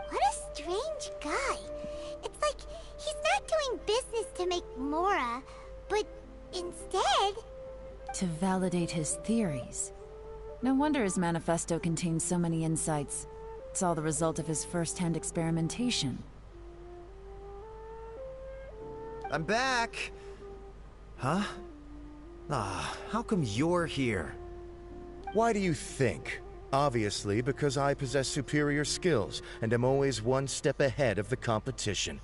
What a strange guy. It's like he's not doing business to make mora, but instead... To validate his theories. No wonder his manifesto contains so many insights. It's all the result of his first-hand experimentation. I'm back! Huh? How come you're here? Why do you think? Obviously, because I possess superior skills, and am always one step ahead of the competition.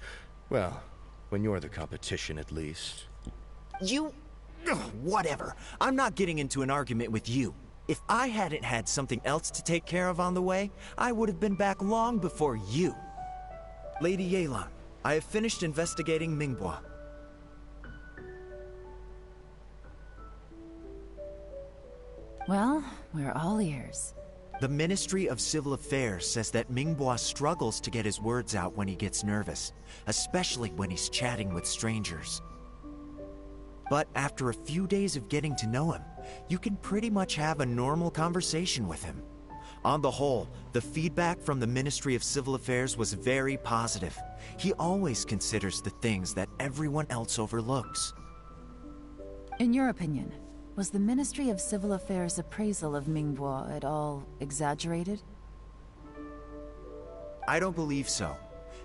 Well, when you're the competition, at least. You... whatever. I'm not getting into an argument with you. If I hadn't had something else to take care of on the way, I would have been back long before you. Lady Yelan, I have finished investigating Minghua. Well, we're all ears. The Ministry of Civil Affairs says that Mingbois struggles to get his words out when he gets nervous, especially when he's chatting with strangers. But after a few days of getting to know him, you can pretty much have a normal conversation with him. On the whole, the feedback from the Ministry of Civil Affairs was very positive. He always considers the things that everyone else overlooks. In your opinion, was the Ministry of Civil Affairs' appraisal of Mingbois at all exaggerated? I don't believe so.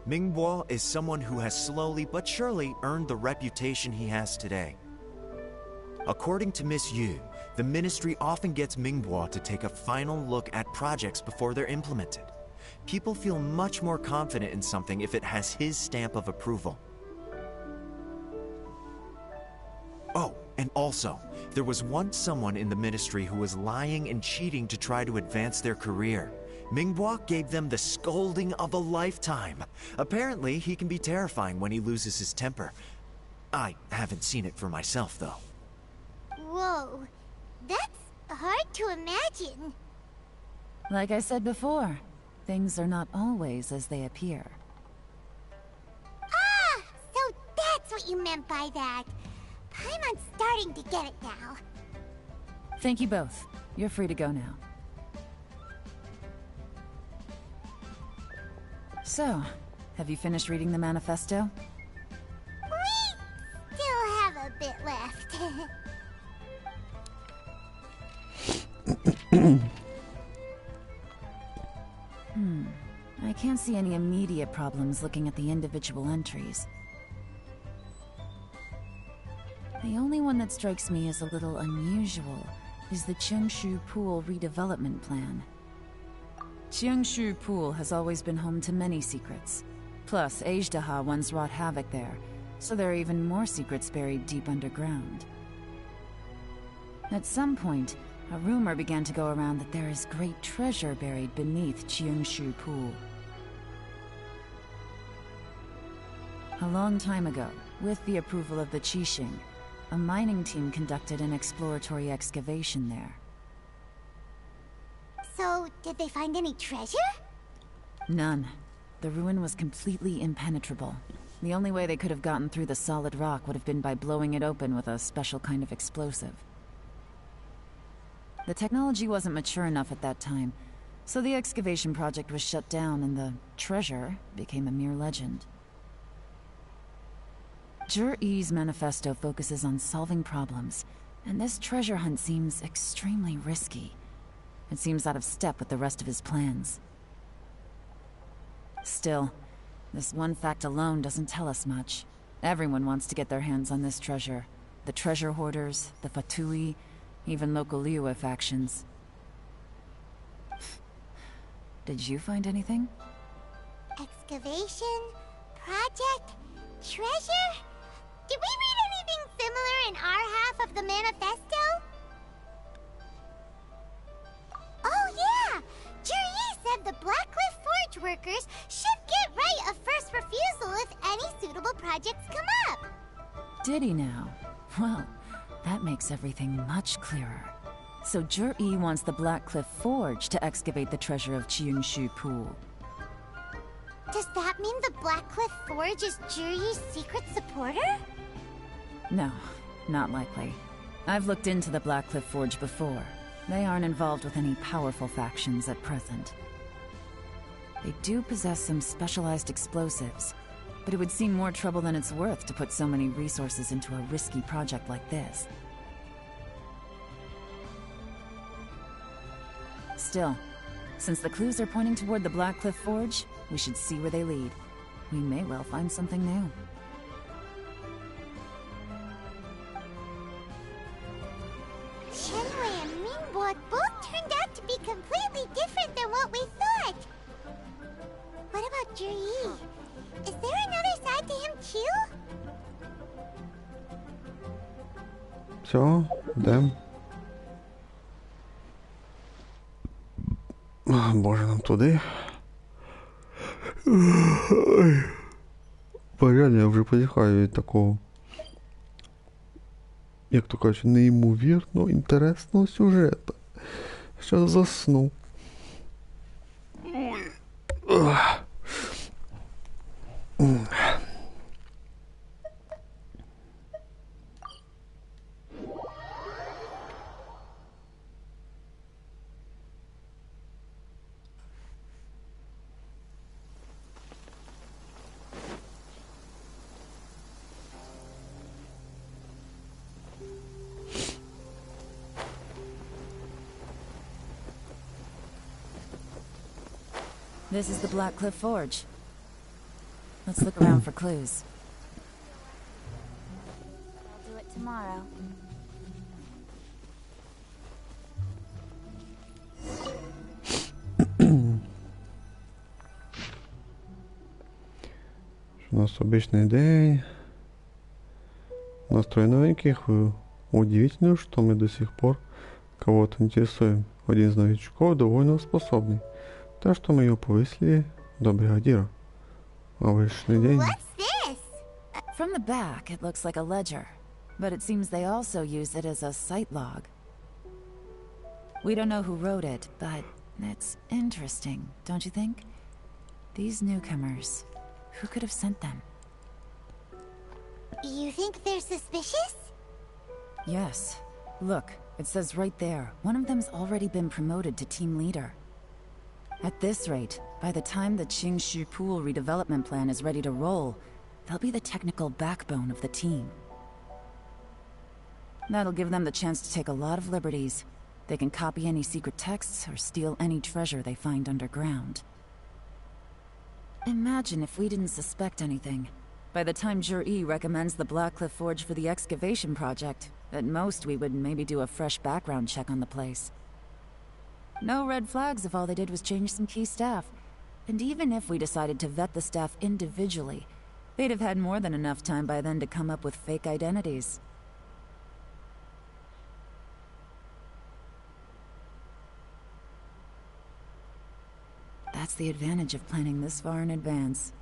Mingbois is someone who has slowly but surely earned the reputation he has today. According to Miss Yu, the Ministry often gets Mingbois to take a final look at projects before they're implemented. People feel much more confident in something if it has his stamp of approval. Oh, and also, there was once someone in the Ministry who was lying and cheating to try to advance their career. Mingbois gave them the scolding of a lifetime. Apparently, he can be terrifying when he loses his temper. I haven't seen it for myself, though. Whoa, that's hard to imagine. Like I said before, things are not always as they appear. Ah, so that's what you meant by that. Paimon's starting to get it now. Thank you both. You're free to go now. So, have you finished reading the manifesto? We still have a bit left. I can't see any immediate problems looking at the individual entries. The only one that strikes me as a little unusual is the Cheongshu Pool redevelopment plan. Cheongshu Pool has always been home to many secrets. Plus, Ajdaha once wrought havoc there, so there are even more secrets buried deep underground. At some point, a rumor began to go around that there is great treasure buried beneath Cheongshu Pool. A long time ago, with the approval of the Qixing, a mining team conducted an exploratory excavation there. So, did they find any treasure? None. The ruin was completely impenetrable. The only way they could have gotten through the solid rock would have been by blowing it open with a special kind of explosive. The technology wasn't mature enough at that time, so the excavation project was shut down and the treasure became a mere legend. Zhi-Yi's manifesto focuses on solving problems, and this treasure hunt seems extremely risky. It seems out of step with the rest of his plans. Still, this one fact alone doesn't tell us much. Everyone wants to get their hands on this treasure. The treasure hoarders, the Fatui, even local Liyue factions. Did you find anything? Excavation? Project? Treasure? Did we read anything similar in our half of the manifesto? Oh yeah! Zhi-Yi said the Blackcliff Forge workers should get right of first refusal if any suitable projects come up. Did he now? Well, that makes everything much clearer. So Zhi-Yi wants the Blackcliff Forge to excavate the treasure of Cheongshu Pool. Does that mean the Blackcliff Forge is Zhi-Yi's secret supporter? No, not likely. I've looked into the Blackcliff Forge before. They aren't involved with any powerful factions at present. They do possess some specialized explosives, but it would seem more trouble than it's worth to put so many resources into a risky project like this. Still, since the clues are pointing toward the Blackcliff Forge, we should see where they lead. We may well find something new. Shenwei and Mingbo both turned out to be completely different than what we thought. What about Zhi-Yi? Is there another side to him too? Все, йдем. Боже, нам туди. Реально, я вже позіхаю від такого, як то кажуть, неймовірно інтересного сюжету. Щас засну. This is the Black Cliff Forge. Let's look around for clues. I'll do it tomorrow. У нас обычный день. Настрой новеньких. Удивительно, что мы до сих пор кого-то интересуем. Один из новичков довольно способный. Так что мы ее повысили до бригадира. Обычный день. From the back, it looks like a ledger, but it seems they also use it as a site log. We don't know who wrote it, but it's interesting, don't you think? These newcomers, who could have sent them? You think they're suspicious? Yes. Look, it says right there, one of them's already been promoted to team leader. At this rate, by the time the Qingshu Pool redevelopment plan is ready to roll, they'll be the technical backbone of the team. That'll give them the chance to take a lot of liberties. They can copy any secret texts or steal any treasure they find underground. Imagine if we didn't suspect anything. By the time Jur-E recommends the Blackcliff Forge for the excavation project, at most we would maybe do a fresh background check on the place. No red flags if all they did was change some key staff. And even if we decided to vet the staff individually, they'd have had more than enough time by then to come up with fake identities. That's the advantage of planning this far in advance.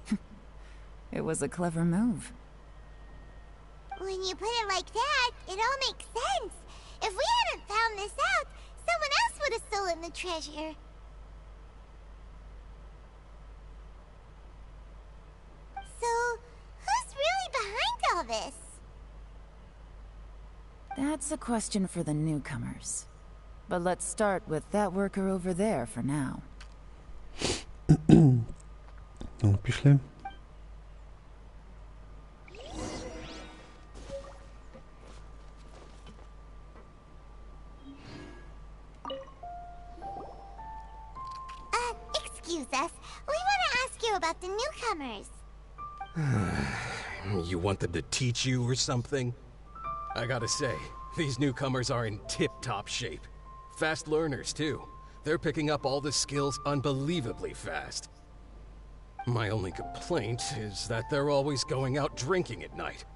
It was a clever move. When you put it like that, it all makes sense. If we hadn't found this out, someone else would have stolen the treasure. So, who's really behind all this? That's a question for the newcomers. But let's start with that worker over there for now. Ну, пішли. Excuse us. We want to ask you about the newcomers. You want them to teach you or something? I gotta say, these newcomers are in tip-top shape. Fast learners, too. They're picking up all the skills unbelievably fast. My only complaint is that they're always going out drinking at night.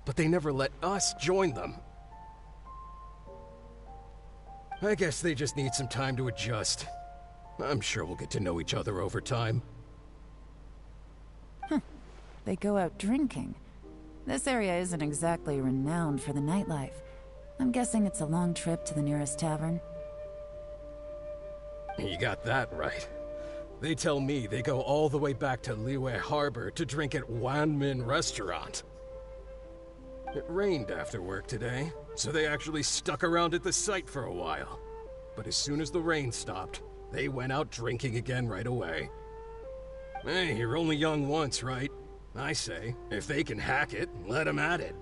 But they never let us join them. I guess they just need some time to adjust. I'm sure we'll get to know each other over time. They go out drinking. This area isn't exactly renowned for the nightlife. I'm guessing it's a long trip to the nearest tavern. You got that right. They tell me they go all the way back to Liyue Harbor to drink at Wanmin Restaurant. It rained after work today, so they actually stuck around at the site for a while. But as soon as the rain stopped, they went out drinking again right away. Hey, you're only young once, right? I say, if they can hack it, let them at it.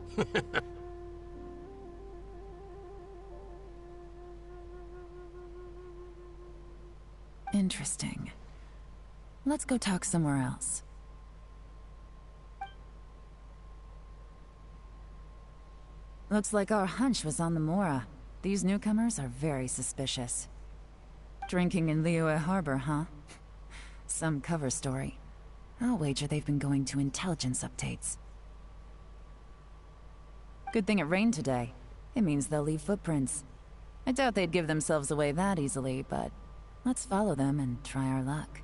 Interesting. Let's go talk somewhere else. Looks like our hunch was on the Mora. These newcomers are very suspicious. Drinking in Liyue Harbor, huh? Some cover story. I'll wager they've been going to intelligence updates. Good thing it rained today. It means they'll leave footprints. I doubt they'd give themselves away that easily, but let's follow them and try our luck.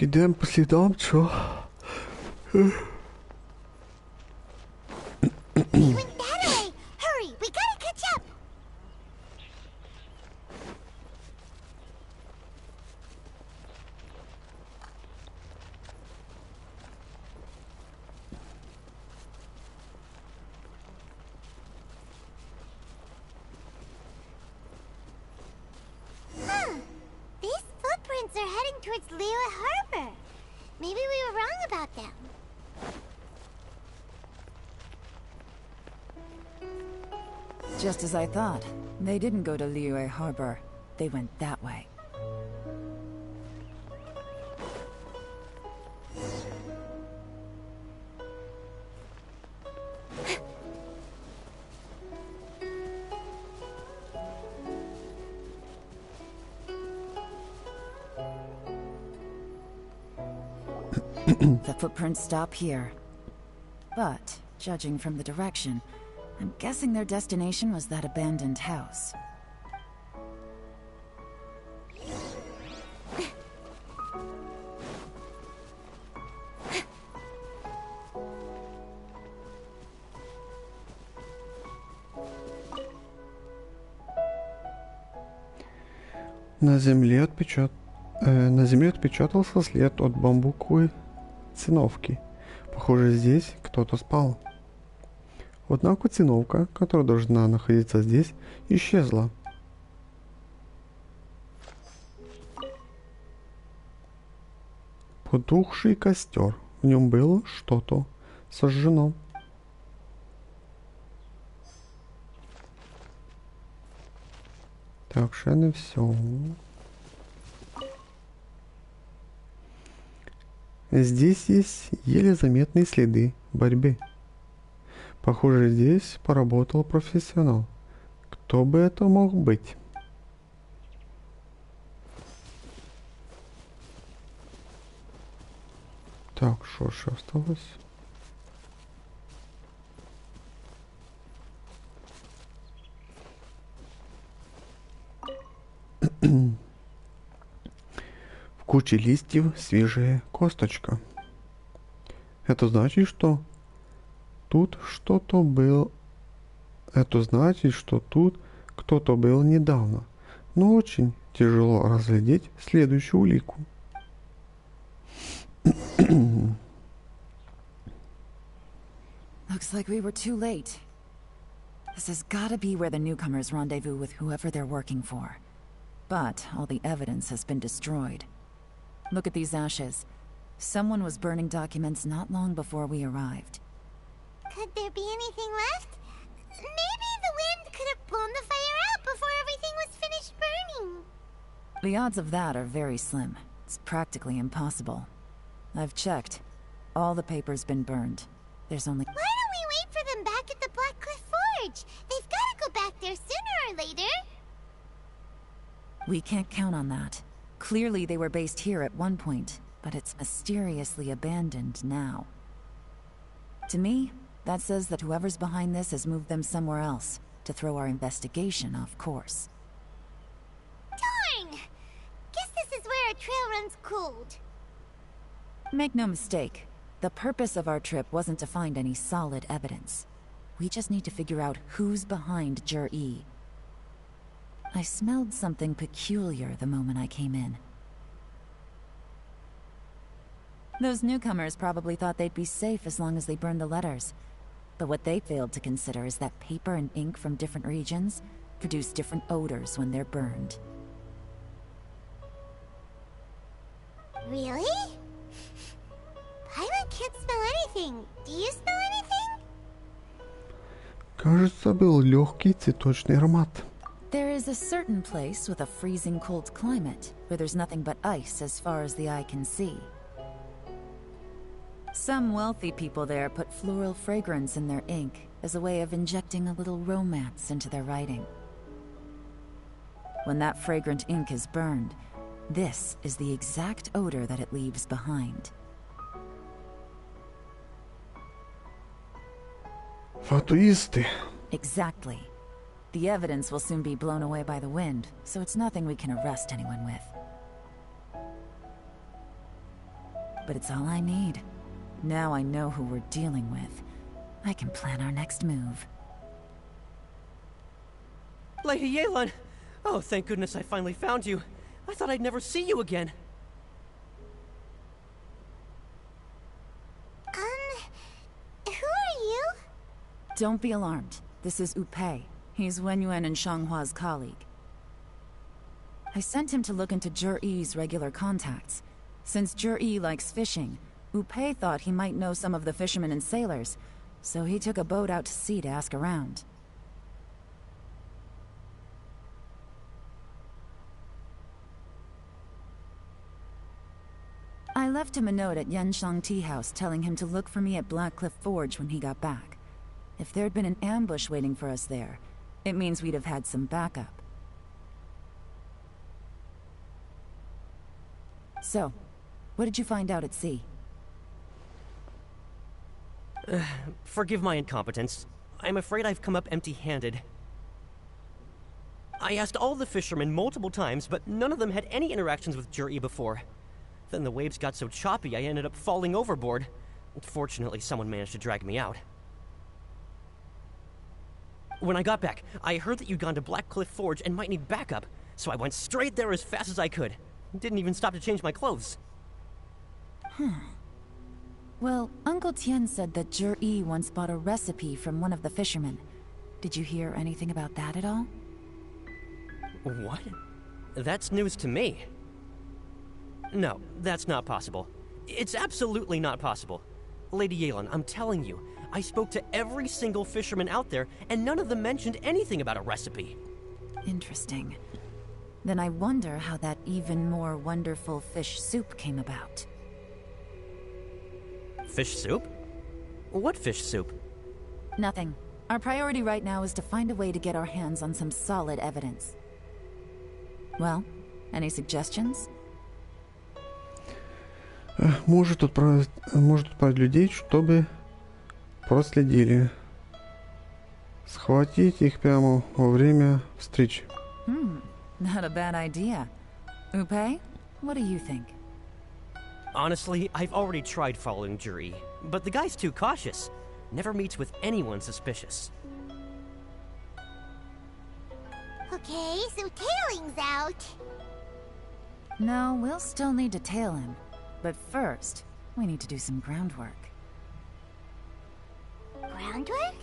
Ідемо по слідам, чо? He went that way! Hurry, we gotta catch towards Liyue Harbor. Maybe we were wrong about them. Just as I thought. They didn't go to Liyue Harbor. They went that way. The footprints stop here. But, judging from the direction, I'm guessing their destination was that abandoned house. На земле отпечатался след от бамбуковой циновки. Похоже, здесь кто-то спал. Однако циновка, которая должна находиться здесь, исчезла. Потухший костер. В нем было что-то сожжено. Так, ще не все. Здесь есть еле заметные следы борьбы. Похоже, здесь поработал профессионал. Кто бы это мог быть? Так, что еще осталось? В куче листьев свежая косточка. Это значит, что тут что-то был. Это значит, что тут кто-то был недавно. Но очень тяжело разглядеть следующую улику. Looks like we were too late. This has gotta be where the newcomers rendezvous with whoever they're working for. But all the evidence has been destroyed. Look at these ashes. Someone was burning documents not long before we arrived. Could there be anything left? Maybe the wind could have blown the fire out before everything was finished burning. The odds of that are very slim. It's practically impossible. I've checked. All the paper's been burned. There's only... Why don't we wait for them back at the Black Cliff Forge? They've got to go back there sooner or later. We can't count on that. Clearly they were based here at one point, but it's mysteriously abandoned now. To me, that says that whoever's behind this has moved them somewhere else, to throw our investigation off course. Darn! Guess this is where our trail runs cold. Make no mistake, the purpose of our trip wasn't to find any solid evidence. We just need to figure out who's behind Jur-E. I smelled something peculiar the moment I came in. Those newcomers probably thought they'd be safe as long as they burned the letters. But what they failed to consider is that paper and ink from different regions produce different odors when they're burned. Really? Paimon can't smell anything. Do you smell anything? Кажется, был легкий цветочный аромат. There is a certain place with a freezing cold climate, where there's nothing but ice as far as the eye can see. Some wealthy people there put floral fragrance in their ink as a way of injecting a little romance into their writing. When that fragrant ink is burned, this is the exact odor that it leaves behind. Фатуисты. Exactly. The evidence will soon be blown away by the wind, so it's nothing we can arrest anyone with. But it's all I need. Now I know who we're dealing with. I can plan our next move. Lady Yelan! Oh, thank goodness I finally found you. I thought I'd never see you again. Who are you? Don't be alarmed. This is Upei. He's Wenyuan and Shanghua's colleague. I sent him to look into Jur-E's regular contacts. Since Jur-E likes fishing, Upei thought he might know some of the fishermen and sailors, so he took a boat out to sea to ask around. I left him a note at Yanshang Tea House telling him to look for me at Blackcliff Forge when he got back. If there'd been an ambush waiting for us there, it means we'd have had some backup. So, what did you find out at sea? Forgive my incompetence. I'm afraid I've come up empty-handed. I asked all the fishermen multiple times, but none of them had any interactions with Jur-E before. Then the waves got so choppy I ended up falling overboard. Fortunately, someone managed to drag me out. When I got back, I heard that you'd gone to Blackcliff Forge and might need backup, so I went straight there as fast as I could. Didn't even stop to change my clothes. Well, Uncle Tien said that Jur-E once bought a recipe from one of the fishermen. Did you hear anything about that at all? What? That's news to me. No, that's not possible. It's absolutely not possible. Lady Yelan, I'm telling you, I spoke to every single fisherman out there, and none of them mentioned anything about a recipe. Interesting. Then I wonder how that even more wonderful fish soup came about. Fish soup? What fish soup? Nothing. Our priority right now is to find a way to get our hands on some solid evidence. Well, any suggestions? Может отправить людей, чтобы проследили. Схватить их прямо во время встречи. Not a bad idea. Upei, what do you think? Honestly, I've already tried following Jur-E, but the guy's too cautious. Never meets with anyone suspicious. Okay, so tailing's out. No, we'll still need to tail him. But first, we need to do some groundwork. Groundwork?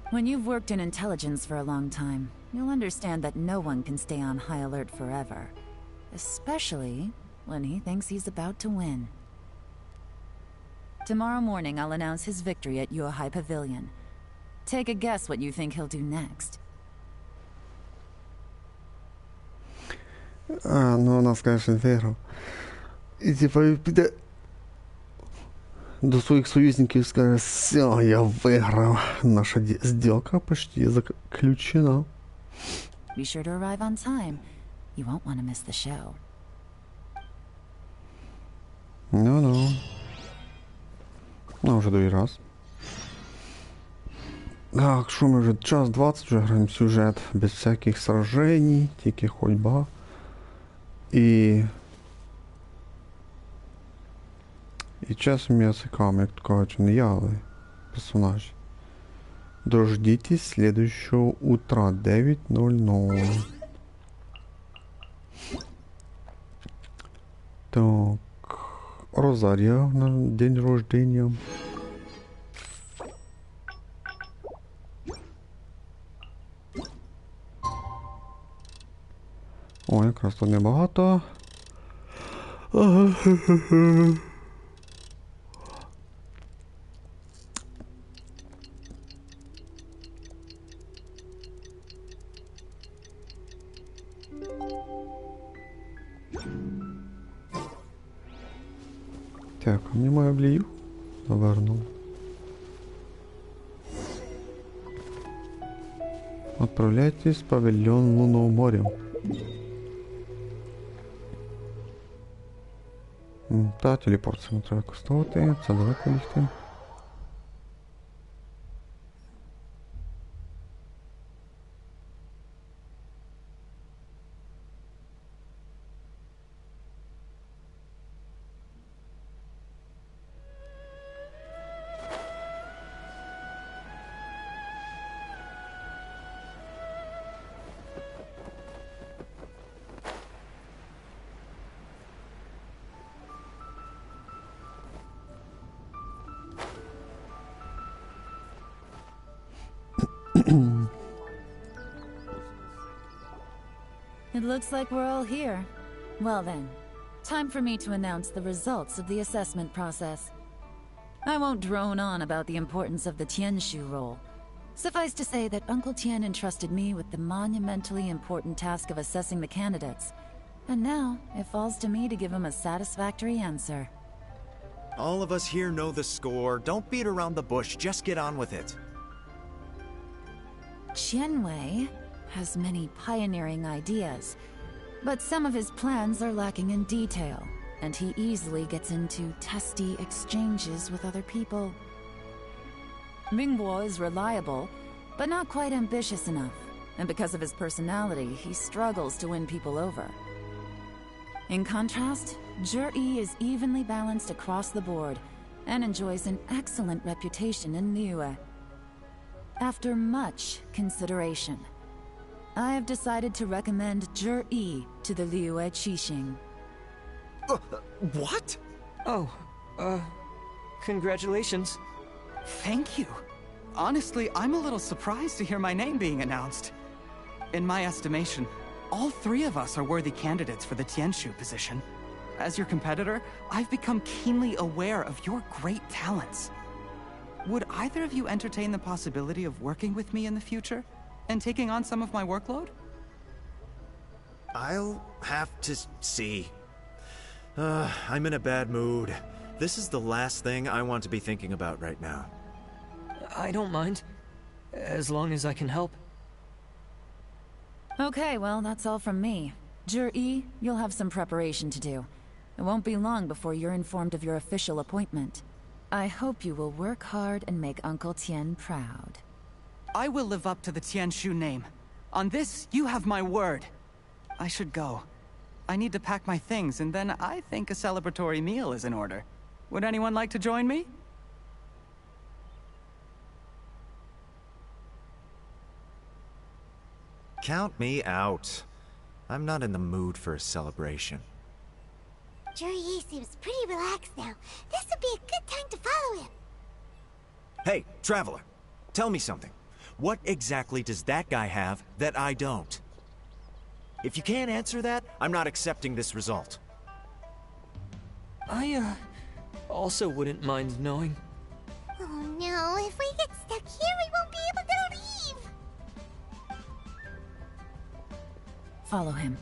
When you've worked in intelligence for a long time, you'll understand that no one can stay on high alert forever. Especially when he thinks he's about to win. Tomorrow morning, I'll announce his victory at Yuehai Pavilion. Take a guess what you think he'll do next. Ну, у нас, конечно, виграв. І типа піде до своїх союзників і скаже: все, я виграв. Наша сделка почти заключена. Be sure to arrive on time. You won't want to miss the show. Ну. Ну, вже другий раз. Так, що ми вже час 20 вже граємо сюжет без всяких сражений, тільки ходьба. І часом я цікавим, як то кажуть, не я, але персонажі. Дождитесь следующего утра 9:00. Так, Розария на день рождения. О, якраз тут небагато. Так, внимаю, влию. Навернул. Отправляйтесь в павильон Лунного моря. Та, телепорт не треба користувати. Це далеко бігти. It looks like we're all here. Well then, time for me to announce the results of the assessment process. I won't drone on about the importance of the Tianshu role. Suffice to say that Uncle Tian entrusted me with the monumentally important task of assessing the candidates. And now, it falls to me to give him a satisfactory answer. All of us here know the score. Don't beat around the bush, just get on with it. Qianwei has many pioneering ideas, but some of his plans are lacking in detail, and he easily gets into testy exchanges with other people. Mingguo is reliable, but not quite ambitious enough, and because of his personality, he struggles to win people over. In contrast, Zhi is evenly balanced across the board, and enjoys an excellent reputation in Liyue. After much consideration, I have decided to recommend Zhi to the Liyue Qixing. What? Oh, congratulations. Thank you. Honestly, I'm a little surprised to hear my name being announced. In my estimation, all three of us are worthy candidates for the Tianshu position. As your competitor, I've become keenly aware of your great talents. Would either of you entertain the possibility of working with me in the future? And taking on some of my workload? I'll have to see. I'm in a bad mood. This is the last thing I want to be thinking about right now. I don't mind, as long as I can help. Okay, well, that's all from me. Zhi, you'll have some preparation to do. It won't be long before you're informed of your official appointment. I hope you will work hard and make Uncle Tian proud. I will live up to the Tianshu name. On this, you have my word. I should go. I need to pack my things, and then I think a celebratory meal is in order. Would anyone like to join me? Count me out. I'm not in the mood for a celebration. Zhi seems pretty relaxed now. This would be a good time to follow him. Hey, Traveler, tell me something. What exactly does that guy have that I don't? If you can't answer that, I'm not accepting this result. I, also wouldn't mind knowing. Oh no, if we get stuck here, we won't be able to leave! Follow him.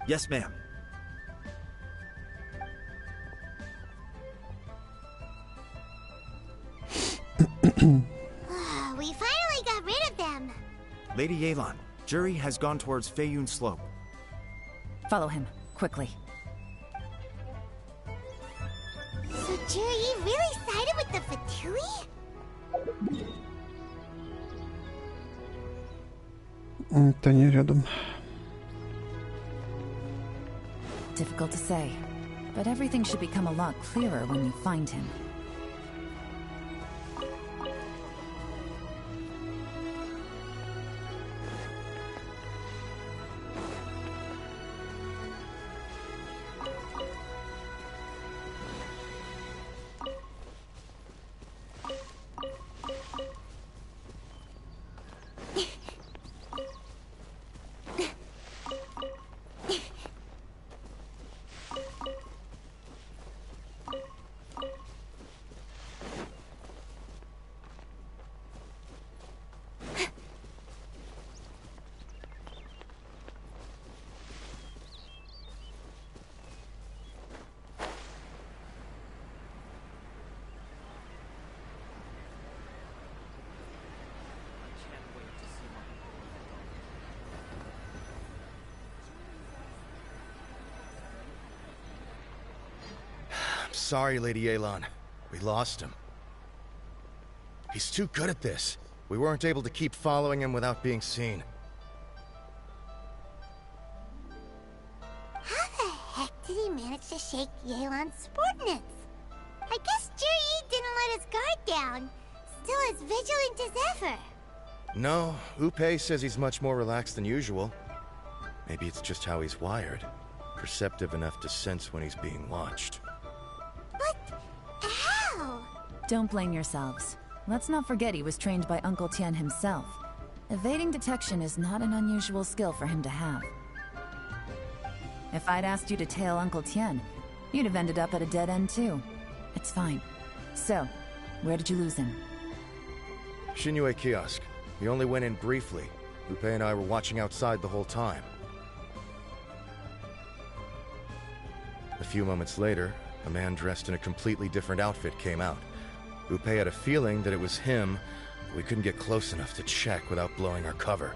Yes, ma'am. We finally got rid of them! Lady Yelan, Zhi has gone towards Feiyun Slope. Follow him, quickly. So Zhi really sided with the Fatui? Та не рядом. Difficult to say, but everything should become a lot clearer when you find him. Sorry, Lady Yelan. We lost him. He's too good at this. We weren't able to keep following him without being seen. How the heck did he manage to shake Yelan's subordinates? I guess Zhi didn't let his guard down. Still as vigilant as ever. No, Upe says he's much more relaxed than usual. Maybe it's just how he's wired. Perceptive enough to sense when he's being watched. But how? Don't blame yourselves. Let's not forget he was trained by Uncle Tian himself. Evading detection is not an unusual skill for him to have. If I'd asked you to tail Uncle Tien, you'd have ended up at a dead end too. It's fine. So, where did you lose him? Shinue kiosk. He only went in briefly. Lupe and I were watching outside the whole time. A few moments later, a man dressed in a completely different outfit came out. Lupe had a feeling that it was him, but we couldn't get close enough to check without blowing our cover.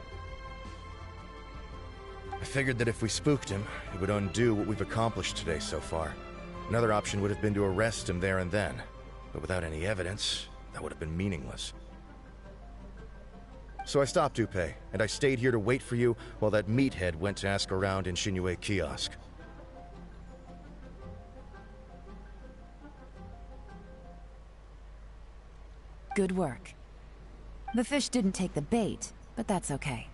I figured that if we spooked him, it would undo what we've accomplished today so far. Another option would have been to arrest him there and then, but without any evidence, that would have been meaningless. So I stopped Lupe, and I stayed here to wait for you while that meathead went to ask around in Shinue kiosk. Good work. The fish didn't take the bait, but that's okay.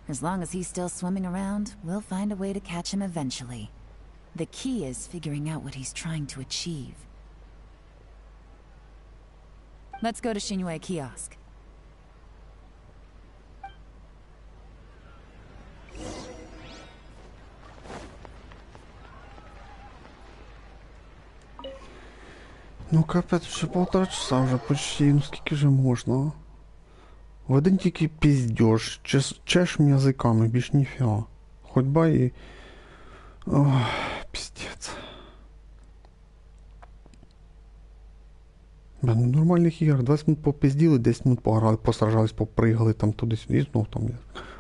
As long as he's still swimming around, we'll find a way to catch him eventually. The key is figuring out what he's trying to achieve. Let's go to Shinue kiosk. Ну капець, ще 1,5 часа вже почти, ну скільки же можна? В один тільки піздьош, чешем язиками, більш ніфіга. Ходьба і... Ох, піздець. Бля, ну нормальних ігор, 20 минут попизділи, 10 минут пограли, посражались, попригали там туди-сюди, і знов там.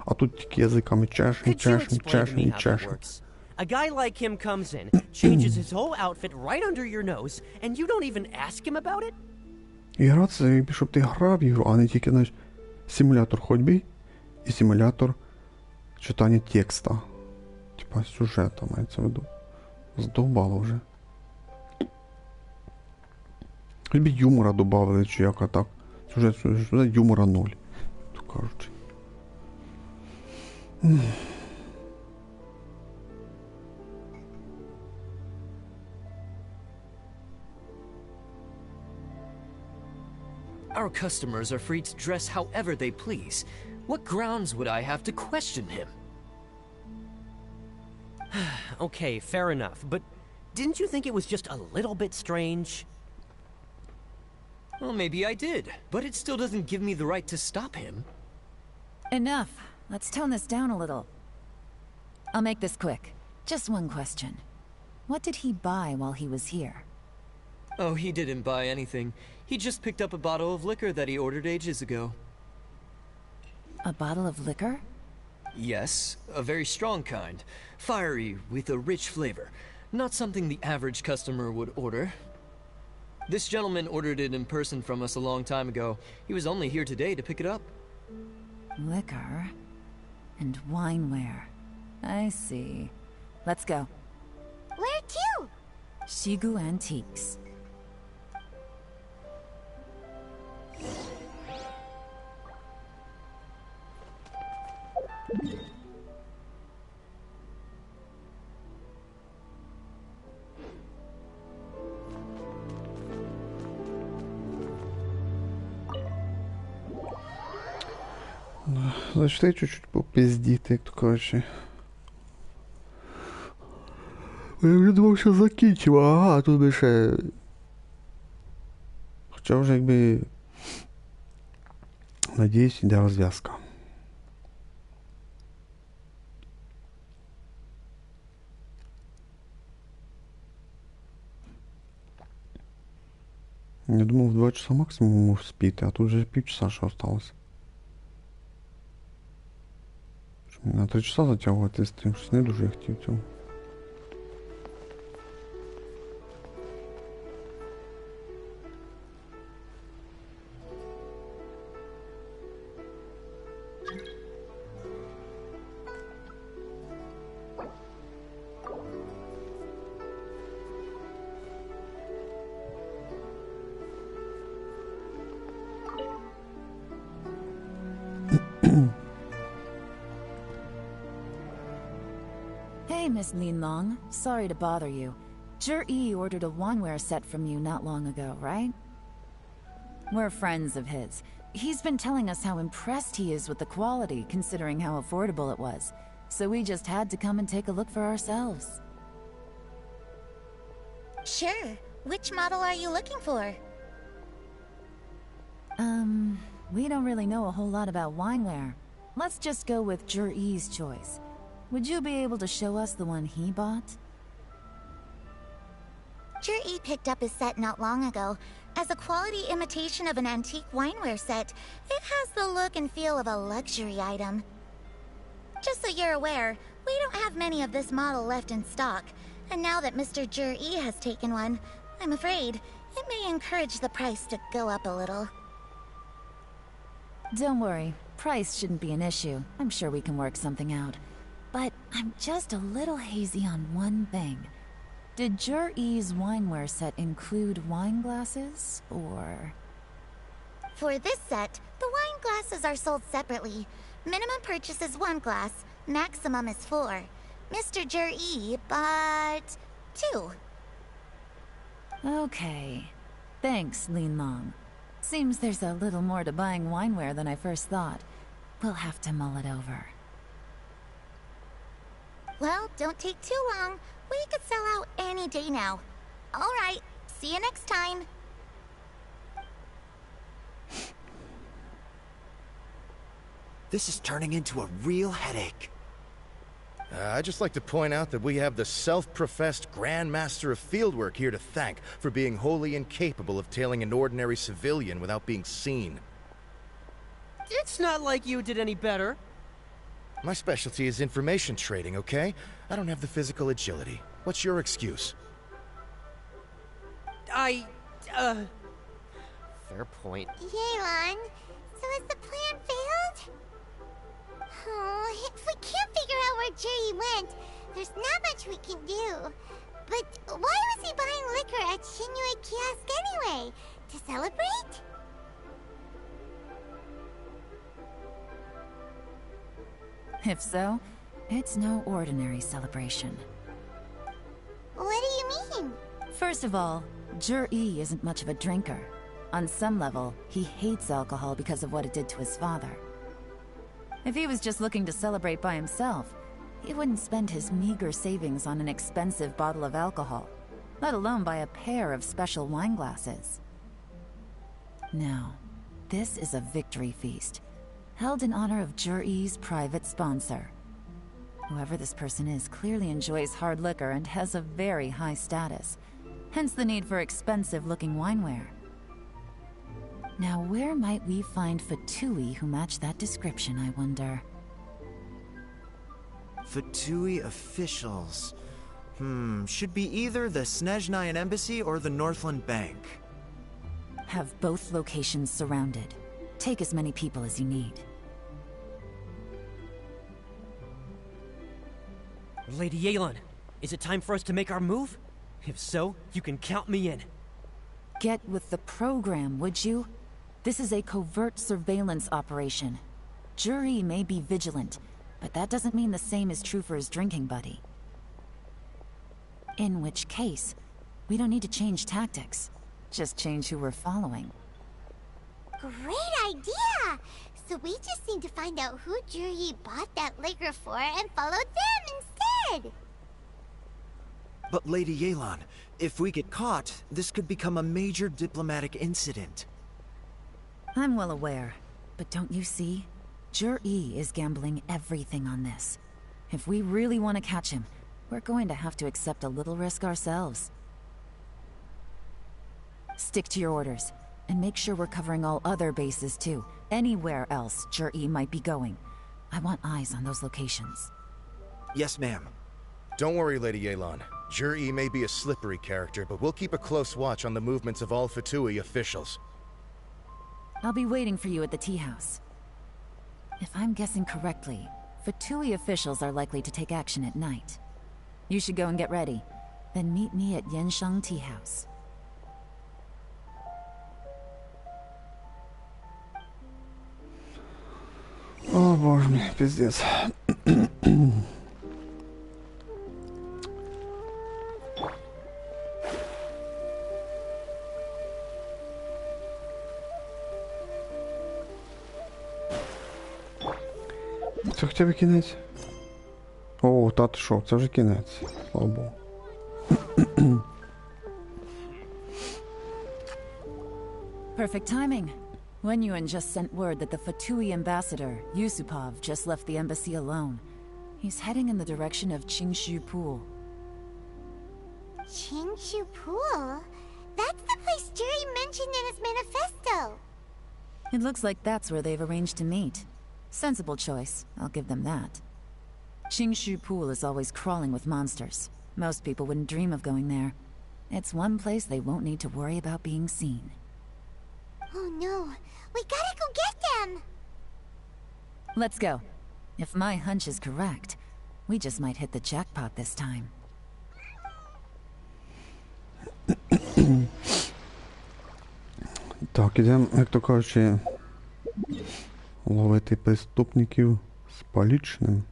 А тут тільки язиками чешем. A guy like him comes in, changes his whole outfit right under your nose, and you don't even ask him about it? Ігра це, щоб ти грав в ігру, а не тільки, знаєш, симулятор ходьби і симулятор читання текста. Типа сюжета, мається в виду. Здовбало вже. Любі юмора добавили, чи яка так. Сюжет, юмора 0, то кажучи. Our customers are free to dress however they please. What grounds would I have to question him? Okay, fair enough, but didn't you think it was just a little bit strange? Well, maybe I did, but it still doesn't give me the right to stop him. Enough. Let's tone this down a little. I'll make this quick. Just one question. What did he buy while he was here? Oh, he didn't buy anything. He just picked up a bottle of liquor that he ordered ages ago. A bottle of liquor? Yes, a very strong kind. Fiery, with a rich flavor. Not something the average customer would order. This gentleman ordered it in person from us a long time ago. He was only here today to pick it up. Liquor and wineware. I see. Let's go. Where to? Shigu Antiques. Зачти чуть-чуть попиздіти, як то кажучи. Я вже думав, що закінчив, ага, тут би ще... Хоча вже якби... Надіюсь, йде розв'язка. Я думав, в 2 часа максимум можу спіти, а тут вже півчаса ще осталось. На 3 часа затягувати стрім, щось не дуже я хотів цього. Hey, Miss Linlong. Sorry to bother you. Zhi ordered a wanware set from you not long ago, right? We're friends of his. He's been telling us how impressed he is with the quality, considering how affordable it was. So we just had to come and take a look for ourselves. Sure. Which model are you looking for? We don't really know a whole lot about wineware. Let's just go with Jur-E's choice. Would you be able to show us the one he bought? Jur-E picked up his set not long ago. As a quality imitation of an antique wineware set, it has the look and feel of a luxury item. Just so you're aware, we don't have many of this model left in stock, and now that Mr. Jur-E has taken one, I'm afraid it may encourage the price to go up a little. Don't worry, price shouldn't be an issue. I'm sure we can work something out. But I'm just a little hazy on one thing. Did Jur-E's wineware set include wine glasses, or...? For this set, the wine glasses are sold separately. Minimum purchase is 1 glass, maximum is 4. Mr. Jur-E bought 2. Okay. Thanks, Lin Long. Seems there's a little more to buying wineware than I first thought. We'll have to mull it over. Well, don't take too long. We could sell out any day now. Alright, see you next time. This is turning into a real headache. I'd just like to point out that we have the self-professed Grand Master of Fieldwork here to thank for being wholly incapable of tailing an ordinary civilian without being seen. It's not like you did any better. My specialty is information trading, okay? I don't have the physical agility. What's your excuse? Fair point. Yelan, so has the plan failed? Oh, if we can't figure out where Jur-E went, there's not much we can do. But why was he buying liquor at Shinue Kiosk anyway? To celebrate? If so, it's no ordinary celebration. What do you mean? First of all, Jur-E isn't much of a drinker. On some level, he hates alcohol because of what it did to his father. If he was just looking to celebrate by himself, he wouldn't spend his meager savings on an expensive bottle of alcohol, let alone buy a pair of special wine glasses. No, this is a victory feast, held in honor of Jur-E's private sponsor. Whoever this person is clearly enjoys hard liquor and has a very high status, hence the need for expensive-looking wineware. Now, where might we find Fatui who match that description, I wonder? Fatui officials. Should be either the Snezhnayan Embassy or the Northland Bank. Have both locations surrounded. Take as many people as you need. Lady Yelan, is it time for us to make our move? If so, you can count me in. Get with the program, would you? This is a covert surveillance operation. Jur-E may be vigilant, but that doesn't mean the same is true for his drinking buddy. In which case, we don't need to change tactics. Just change who we're following. Great idea! So we just need to find out who Jur-E bought that liquor for and follow them instead! But Lady Yelan, if we get caught, this could become a major diplomatic incident. I'm well aware, but don't you see? Jur-E is gambling everything on this. If we really want to catch him, we're going to have to accept a little risk ourselves. Stick to your orders, and make sure we're covering all other bases too. Anywhere else Jur-E might be going. I want eyes on those locations. Yes, ma'am. Don't worry, Lady Yelan. Jur-E may be a slippery character, but we'll keep a close watch on the movements of all Fatui officials. I'll be waiting for you at the tea house. If I'm guessing correctly, Fatui officials are likely to take action at night. You should go and get ready, then meet me at Yansheng Tea House. О, боже мой, пиздец. Це хоча б кінець. О, та ти що, це вже кінець. Слава Богу. Perfect timing. Wenyuan just sent word that the Fatui ambassador, Yusupov, just left the embassy alone. He's heading in the direction of Qingshu Pool. Qingshu Pool? That's the place Jerry mentioned in his manifesto. It looks like that's where they've arranged to meet. Sensible choice, I'll give them that. Qingshu Pool is always crawling with monsters. Most people wouldn't dream of going there. It's one place they won't need to worry about being seen. Oh no, we gotta go get them! Let's go. If my hunch is correct, we just might hit the jackpot this time. Так, ідемо, як то кажучи, ловити преступників з полічним.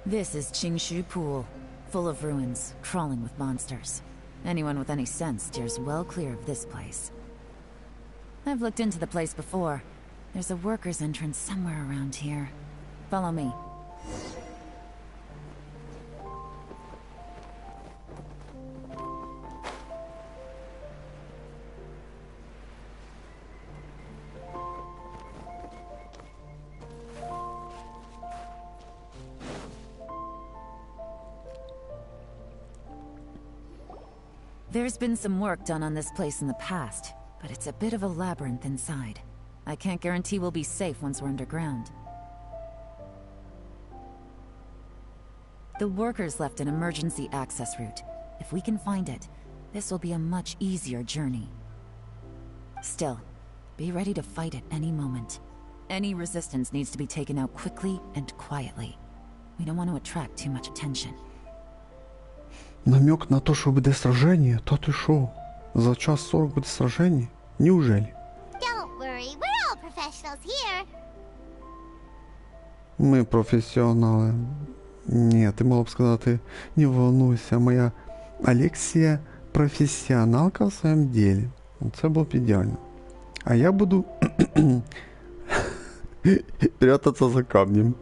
This is Qingshu Pool, full of ruins, crawling with monsters. Anyone with any sense steers well clear of this place. I've looked into the place before. There's a worker's entrance somewhere around here. Follow me. There's been some work done on this place in the past, but it's a bit of a labyrinth inside. I can't guarantee we'll be safe once we're underground. The workers left an emergency access route. If we can find it, this will be a much easier journey. Still, be ready to fight at any moment. Any resistance needs to be taken out quickly and quietly. We don't want to attract too much attention. Намек на то, що буде сраження? Та ти що? За час 40 буде сраження? Неужели? Don't worry, we're all professionals here. Ми професіонали. Ні, ти мала б сказати, не волнуйся, моя Алексія професіоналка в своєму ділі. Це було б ідеально. А я буду прятатися за камнем.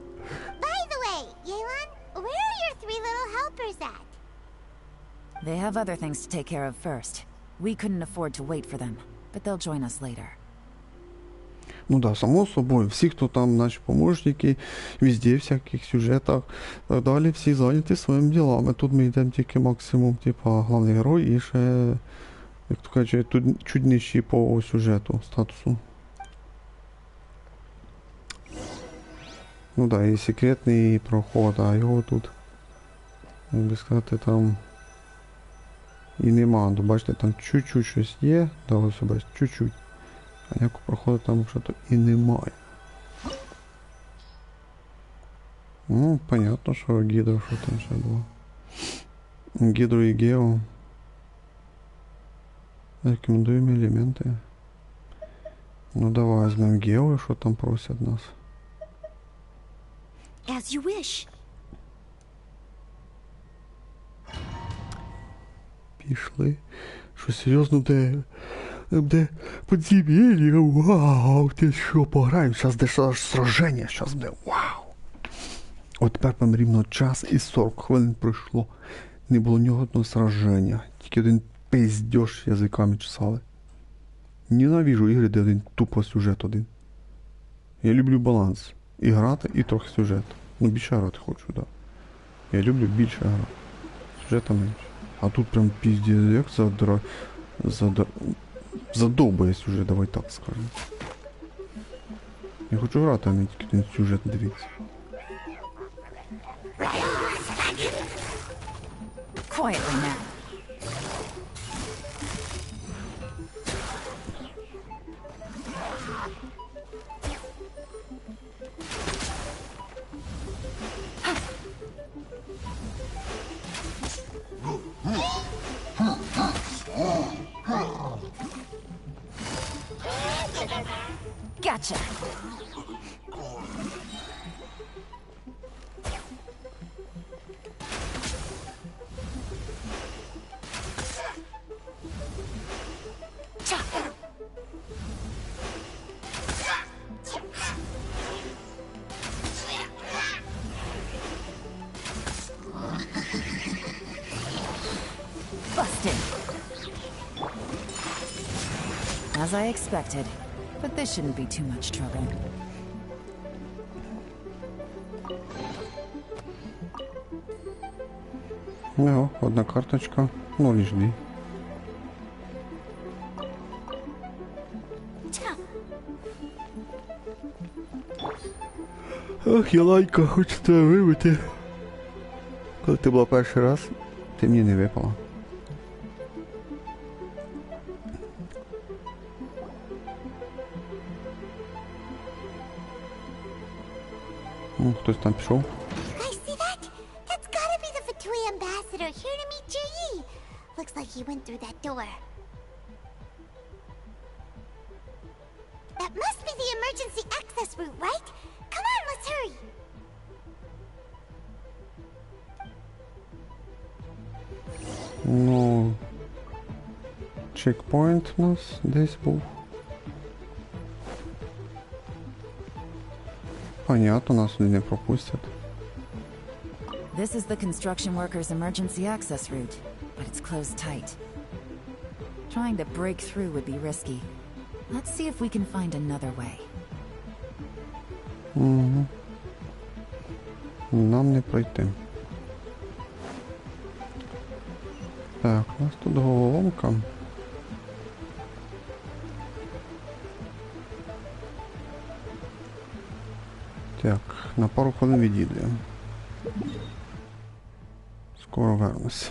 By the way, Yelan, where are your 3 little helpers at? They have other things to take care of first. We couldn't afford to wait for them, but they'll join us later. Ну да, само собою, всі, хто там наші помощники, везде, в всяких сюжетах, так далі, всі зайняті своїми ділами. Тут ми йдемо тільки максимум, типа, головний герой і ще, як то кажуть, тут чуть нижчі по сюжету, статусу. Ну да, і секретний проход, а його тут, як би сказати, там і нема. Бачите, там чуть-чуть щось є, да, ось бачите, чуть-чуть. А як проходить там що-то і немає. Ну, понятно, що гідро, що там ще було. Гідро і гео. Рекомендуємо елементи. Ну давай візьмемо гео, що там просять нас. As you wish. Пішли. Що серйозно, де подземелье, вау, ти що, пограємо, зараз де сраження, зараз буде, вау. От тепер там рівно час і 40 хвилин пройшло. Не було ні одного сраження, тільки один пиздьош язиками чесали. Ненавижу ігри, де один тупо сюжет один. Я люблю баланс. І грати, і трохи сюжет. Ну, більше грати хочу, да. Я люблю більше грати. Сюжета менше. А тут прям пиздец, як задовбає сюжет, давай так скажемо. Я хочу грати, а не тільки один сюжет дивитися. Quietly now. Gotcha. Busted. As I expected, but this shouldn't be too much trouble. No, одна карточка, 0 HD. Ах, Яланька, хочу тебе вибити. Коли ти була перший раз, ти мені не випала. Хтось там пішов. You guys see that? That's gotta be the Fatui ambassador here to meet Ji. Looks like he went through that door. That must be the emergency access route, right? Come on, let's hurry. Ну, чекпоінт у нас десь був. Понятно, нас сюди не пропустять. This is the construction workers' emergency access route, but it's closed tight. Trying to break through would be risky. Let's see if we can find another way. Угу. Нам не пройти. Так, у нас тут головоломка. Так, на пару хвилин відійдемо. Скоро вернусь.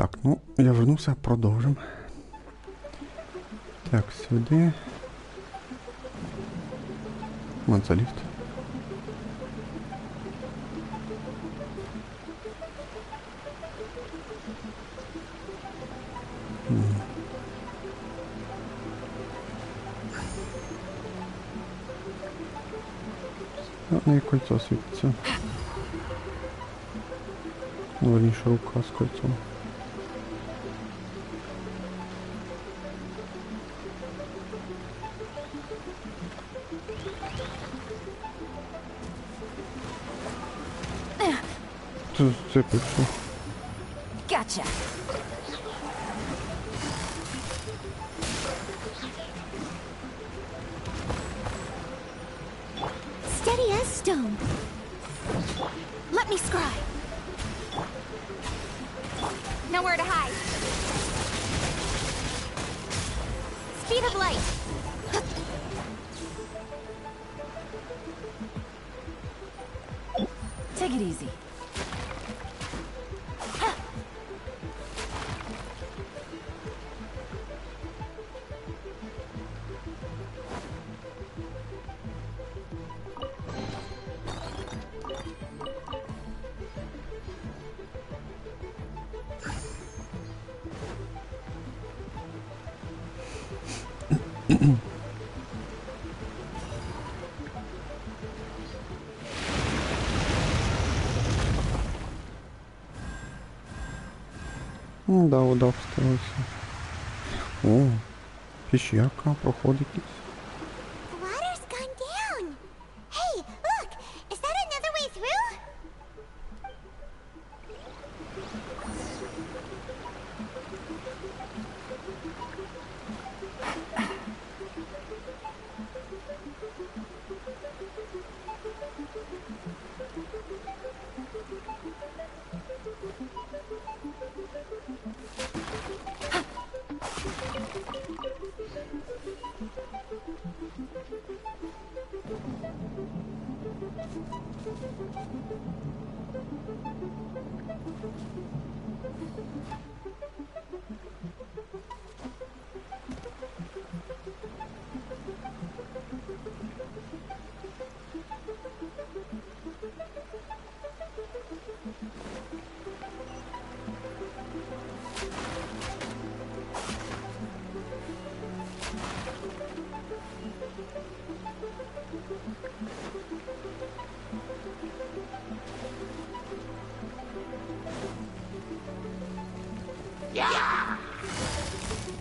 Так, ну, я вернувся, продовжимо. Так, сюди. Вон це ліфт. Ну, і кольцо світиться. Ну, верніше, рука з кольцом. Це пишу. Gotcha. Steady as stone. Let me scry. Nowhere to hide. Speed of light. Take it easy. Ну, да, вода всталася. О, піщерка, проход якийсь. The water's gone down. Hey, look! Is that another way through?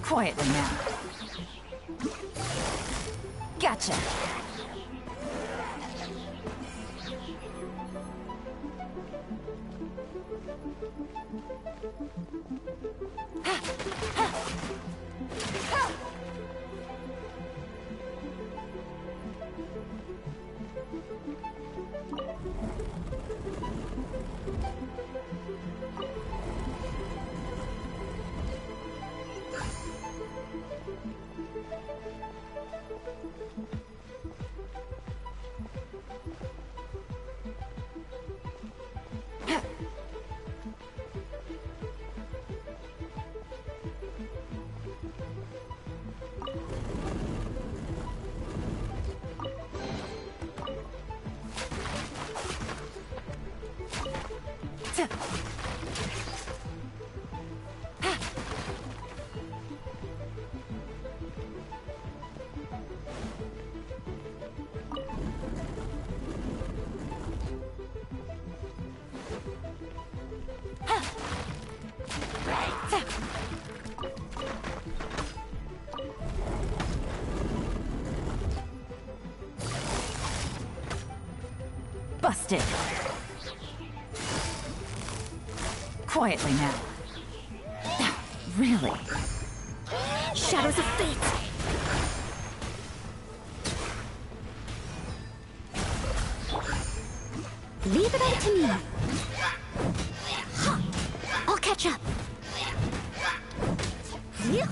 Quietly now. Gotcha. Busted. Quietly now. Really? Shadows of fate. Leave it up to me. Huh. I'll catch up. Yeah.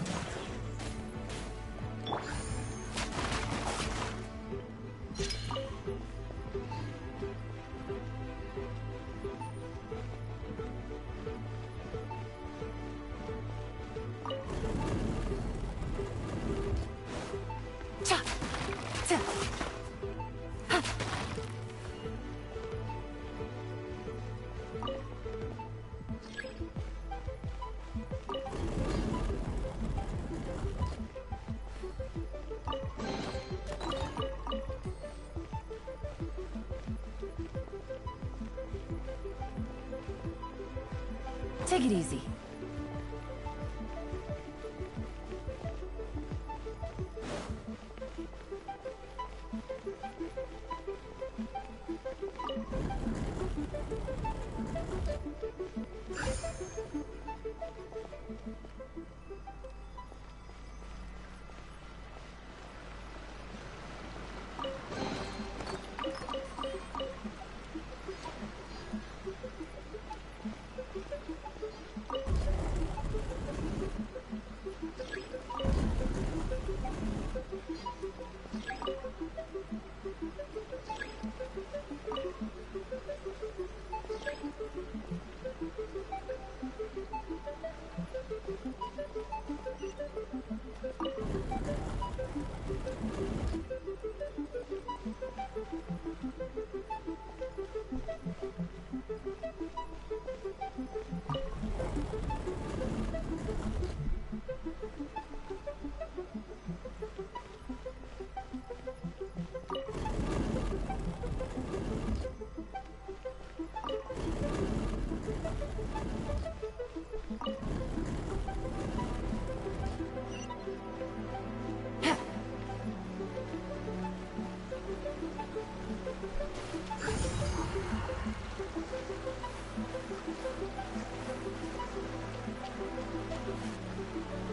Take it easy.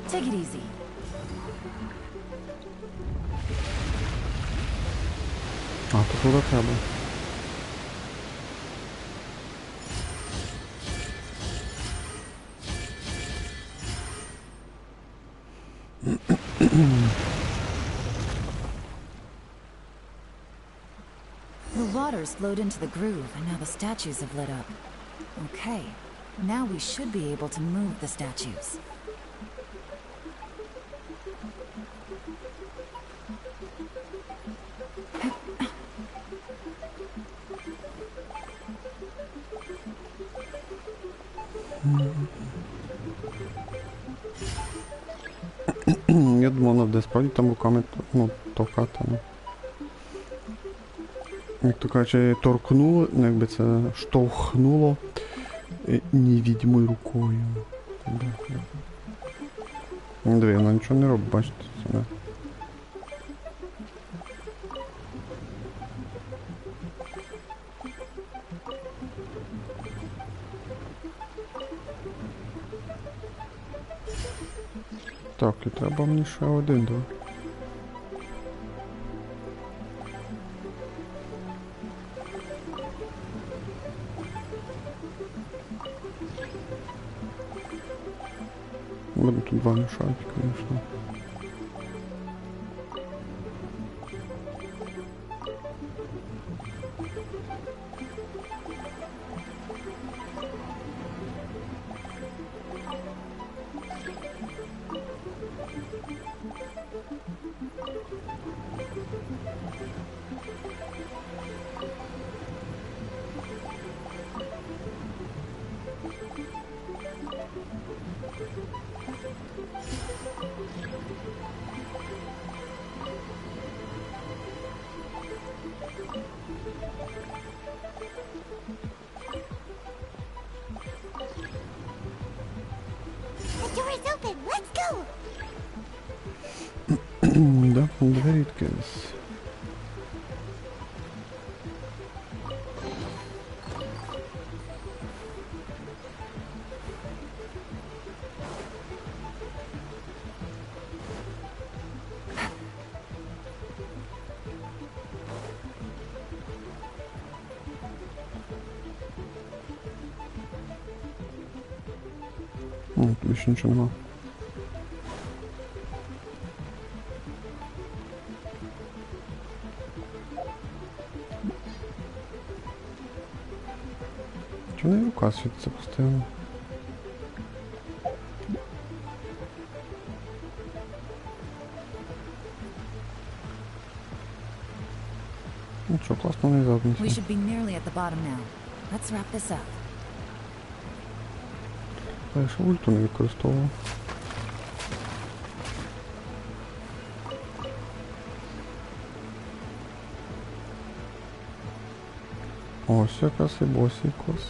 Take it easy. А, тут туди треба. The waters flowed into the groove, and now the statues have lit up. Okay, now we should be able to move the statues. Я думав, вона буде справді там руками, ну, товкати. Ну. Як то кажучи, торкнуло, ну, якби це штовхнуло невідомою рукою. Диви, вона нічого не робить, бачите, сюди. Так, і треба мені ще один, да? Буду тут два мешать, конечно. Да, двері відкрились. Тут більше нічого нема. Чого не рука світиться постійно? Нічого, класно не задумався. We should be nearly at the bottom now. Let's wrap this up. Я ще ульту не використовував. Ось якраз і босий курс.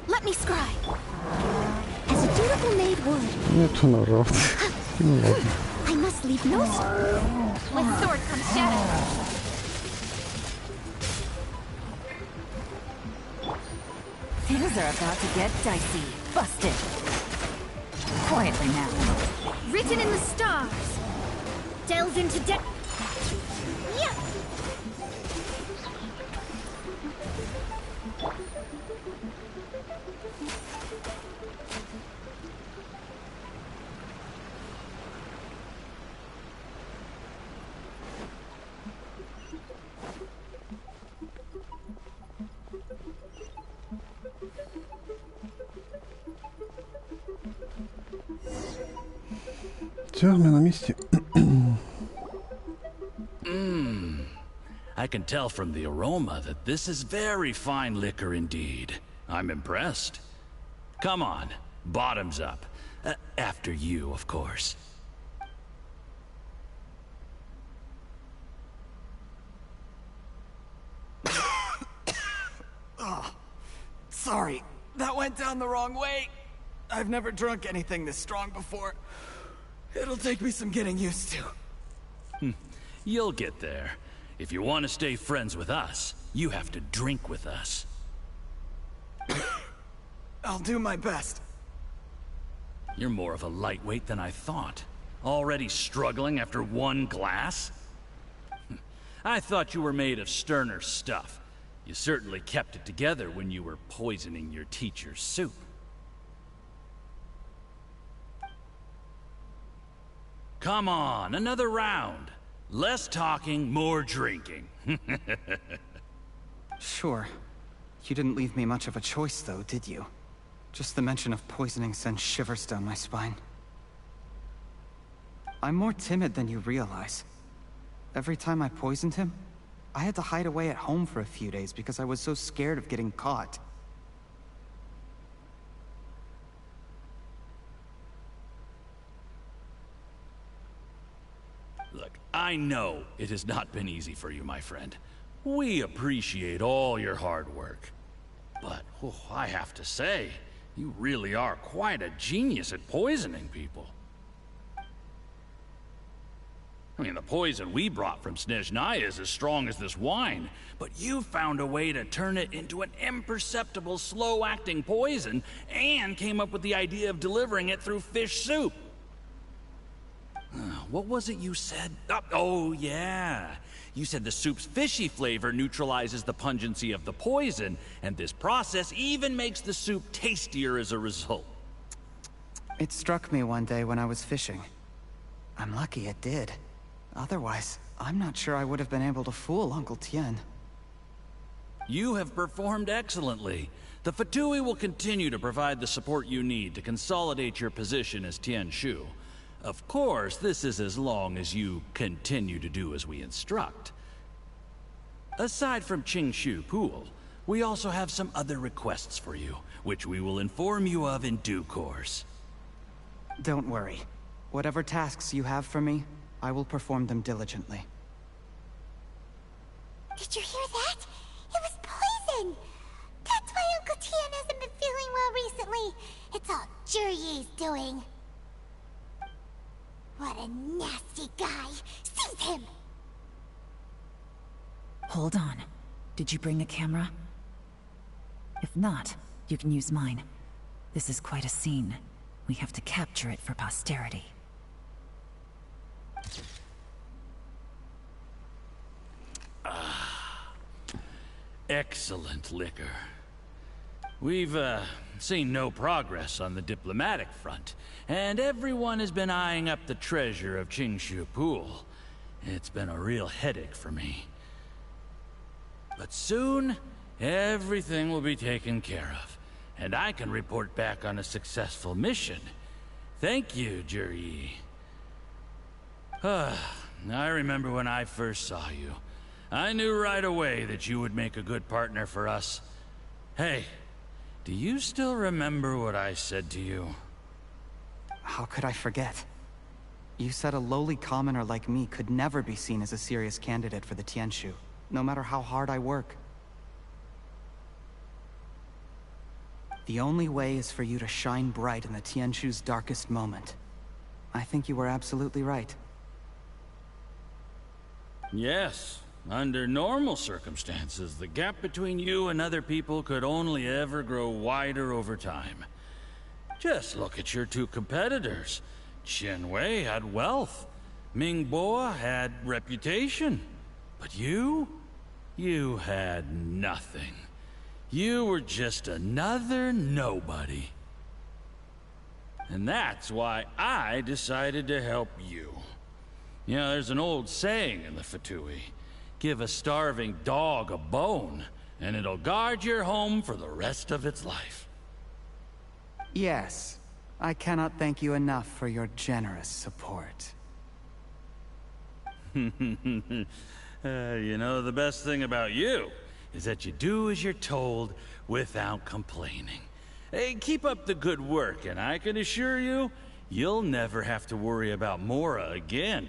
Let me scry. As a dutiful maid would. Nie, to naprawdę. No ładnie. I must leave no With sword comes shadow. Things are about to get dicey. Busted. Quietly now. Written in the stars. Delve into debt. Yeah. Все, ми на місці. I can tell from the aroma that this is very fine liquor indeed. I'm impressed. Come on, bottoms up. After you, of course. Oh, sorry, that went down the wrong way. I've never drunk anything this strong before. It'll take me some getting used to. You'll get there. If you want to stay friends with us, you have to drink with us. I'll do my best. You're more of a lightweight than I thought. Already struggling after one glass? I thought you were made of sterner stuff. You certainly kept it together when you were poisoning your teacher's soup. Come on, another round. Less talking, more drinking. Sure. You didn't leave me much of a choice, though, did you? Just the mention of poisoning sends shivers down my spine. I'm more timid than you realize. Every time I poisoned him, I had to hide away at home for a few days because I was so scared of getting caught. Look, I know it has not been easy for you, my friend. We appreciate all your hard work. But, I have to say, you really are quite a genius at poisoning people. I mean, the poison we brought from Snezhnaya is as strong as this wine, but you found a way to turn it into an imperceptible, slow-acting poison, and came up with the idea of delivering it through fish soup. What was it you said? Oh, yeah. You said the soup's fishy flavor neutralizes the pungency of the poison, and this process even makes the soup tastier as a result. It struck me one day when I was fishing. I'm lucky it did. Otherwise, I'm not sure I would have been able to fool Uncle Tien. You have performed excellently. The Fatui will continue to provide the support you need to consolidate your position as Tien Shu. Of course, this is as long as you continue to do as we instruct. Aside from Qingshu Pool, we also have some other requests for you, which we will inform you of in due course. Don't worry. Whatever tasks you have for me, I will perform them diligently. Did you hear that? It was poison! That's why Uncle Tien hasn't been feeling well recently. It's all Jurye's doing. What a nasty guy! Seize him! Hold on. Did you bring a camera? If not, you can use mine. This is quite a scene. We have to capture it for posterity. Excellent liquor. We've, seen no progress on the diplomatic front, and everyone has been eyeing up the treasure of Qingshu Pool. It's been a real headache for me. But soon, everything will be taken care of, and I can report back on a successful mission. Thank you, Juryi. I remember when I first saw you. I knew right away that you would make a good partner for us. Hey, do you still remember what I said to you? How could I forget? You said a lowly commoner like me could never be seen as a serious candidate for the Tianshu, no matter how hard I work. The only way is for you to shine bright in the Tianshu's darkest moment. I think you were absolutely right. Yes. Under normal circumstances, the gap between you and other people could only ever grow wider over time. Just look at your two competitors. Qianwei had wealth. Mingbo had reputation. But you had nothing. You were just another nobody. And that's why I decided to help you. You know, there's an old saying in the Fatui. Give a starving dog a bone, and it'll guard your home for the rest of its life. Yes. I cannot thank you enough for your generous support. You know, the best thing about you is that you do as you're told without complaining. Hey, keep up the good work, and I can assure you, you'll never have to worry about Mora again.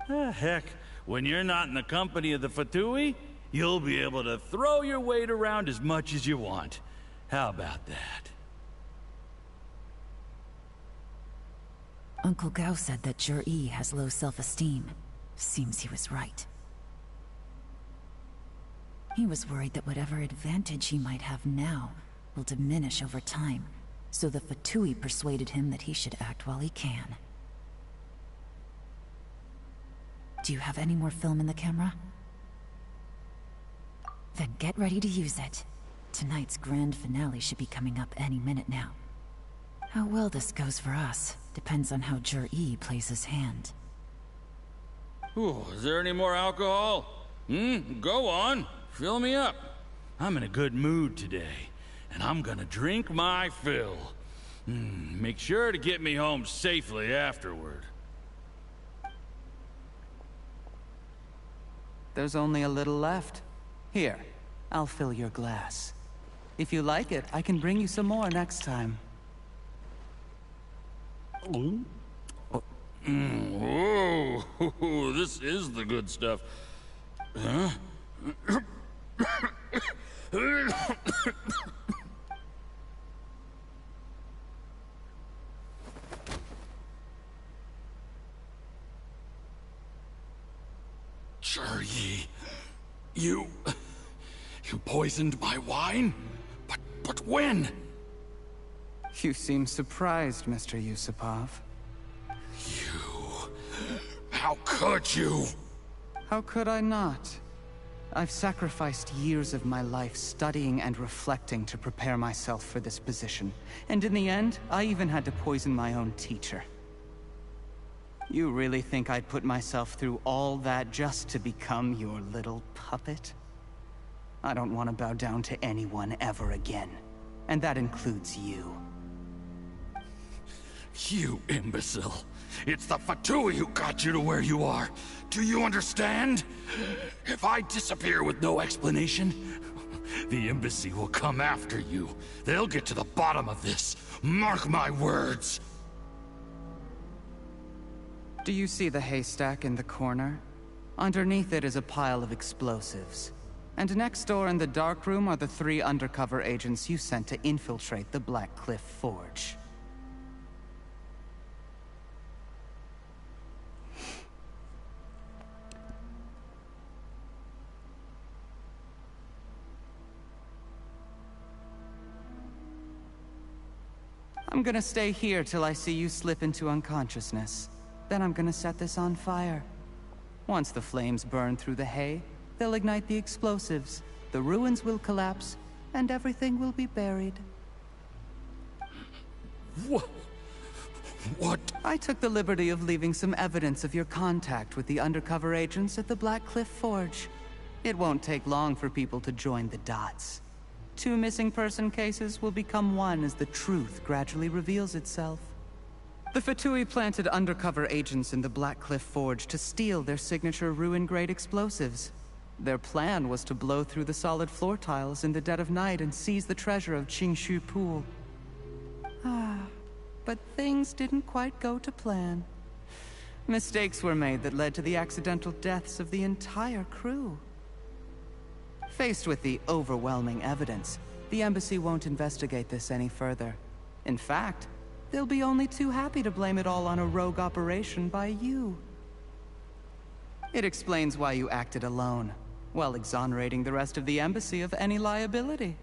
Heck, when you're not in the company of the Fatui, you'll be able to throw your weight around as much as you want. How about that? Uncle Gao said that Zhi has low self-esteem. Seems he was right. He was worried that whatever advantage he might have now will diminish over time, so the Fatui persuaded him that he should act while he can. Do you have any more film in the camera? Then get ready to use it. Tonight's grand finale should be coming up any minute now. How well this goes for us depends on how Zhi plays his hand. Ooh, is there any more alcohol? Go on. Fill me up. I'm in a good mood today, and I'm gonna drink my fill. Make sure to get me home safely afterward. There's only a little left. Here, I'll fill your glass. If you like it, I can bring you some more next time. Whoa, this is the good stuff. Huh? Zhi, you poisoned my wine? But when? You seem surprised, Mr. Yusupov. How could you? How could I not? I've sacrificed years of my life studying and reflecting to prepare myself for this position. And in the end, I even had to poison my own teacher. You really think I'd put myself through all that just to become your little puppet? I don't want to bow down to anyone ever again. And that includes you. You imbecile. It's the Fatui who got you to where you are. Do you understand? If I disappear with no explanation, the embassy will come after you. They'll get to the bottom of this. Mark my words. Do you see the haystack in the corner? Underneath it is a pile of explosives. And next door in the dark room are the 3 undercover agents you sent to infiltrate the Black Cliff Forge. I'm gonna stay here till I see you slip into unconsciousness. Then I'm gonna set this on fire. Once the flames burn through the hay, they'll ignite the explosives, the ruins will collapse, and everything will be buried. What? I took the liberty of leaving some evidence of your contact with the undercover agents at the Black Cliff Forge. It won't take long for people to join the dots. 2 missing person cases will become one as the truth gradually reveals itself. The Fatui planted undercover agents in the Black Cliff Forge to steal their signature ruin-grade explosives. Their plan was to blow through the solid floor tiles in the dead of night and seize the treasure of Qingshu Pool. But things didn't quite go to plan. Mistakes were made that led to the accidental deaths of the entire crew. Faced with the overwhelming evidence, the embassy won't investigate this any further. In fact, they'll be only too happy to blame it all on a rogue operation by you. It explains why you acted alone, while exonerating the rest of the embassy of any liability.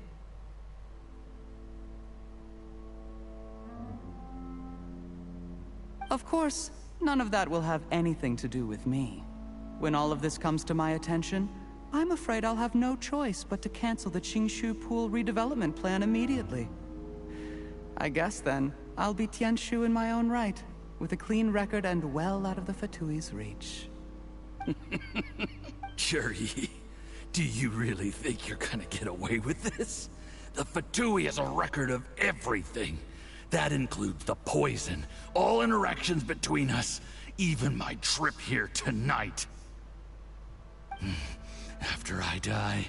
Of course, none of that will have anything to do with me. When all of this comes to my attention, I'm afraid I'll have no choice but to cancel the Qingshu Pool redevelopment plan immediately. I guess then, I'll be Tianshu in my own right, with a clean record and well out of the Fatui's reach. Juri, do you really think you're gonna get away with this? The Fatui has a record of everything. That includes the poison, all interactions between us, even my trip here tonight. After I die,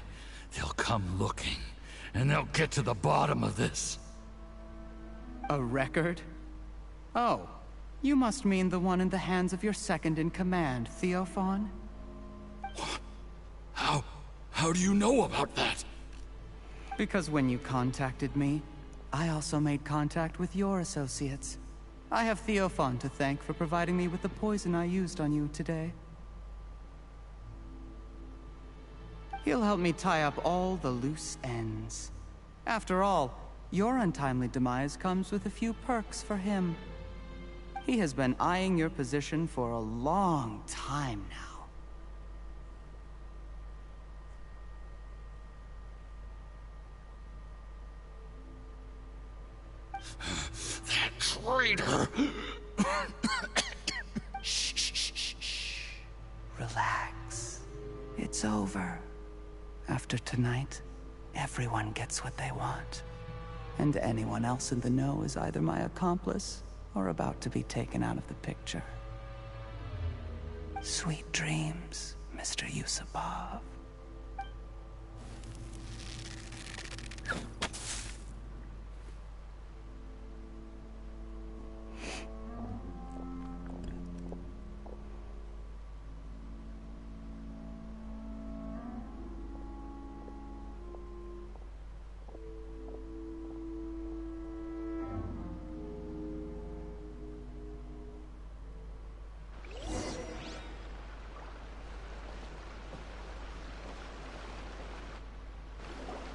they'll come looking, and they'll get to the bottom of this. A record? Oh, you must mean the one in the hands of your second-in-command, Theophon? How do you know about that? Because when you contacted me, I also made contact with your associates. I have Theophon to thank for providing me with the poison I used on you today. He'll help me tie up all the loose ends. After all, your untimely demise comes with a few perks for him. He has been eyeing your position for a long time now. That traitor! Shh. Relax. It's over. After tonight, everyone gets what they want. And anyone else in the know is either my accomplice or about to be taken out of the picture. Sweet dreams, Mr. Yusupov.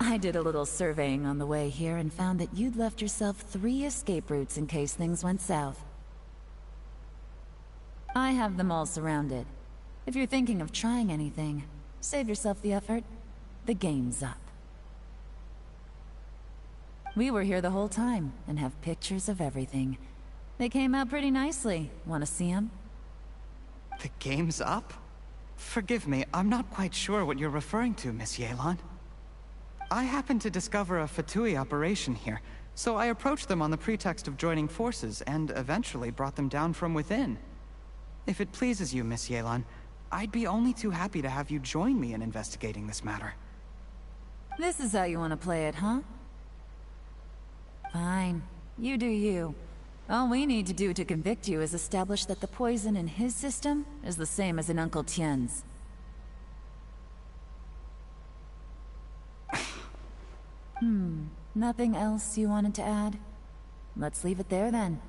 I did a little surveying on the way here and found that you'd left yourself 3 escape routes in case things went south. I have them all surrounded. If you're thinking of trying anything, save yourself the effort. The game's up. We were here the whole time and have pictures of everything. They came out pretty nicely. Want to see them? The game's up? Forgive me, I'm not quite sure what you're referring to, Miss Yelan. I happened to discover a Fatui operation here, so I approached them on the pretext of joining forces and eventually brought them down from within. If it pleases you, Miss Yelan, I'd be only too happy to have you join me in investigating this matter. This is how you want to play it, huh? Fine. You do you. All we need to do to convict you is establish that the poison in his system is the same as in Uncle Tien's. Nothing else you wanted to add? Let's leave it there then.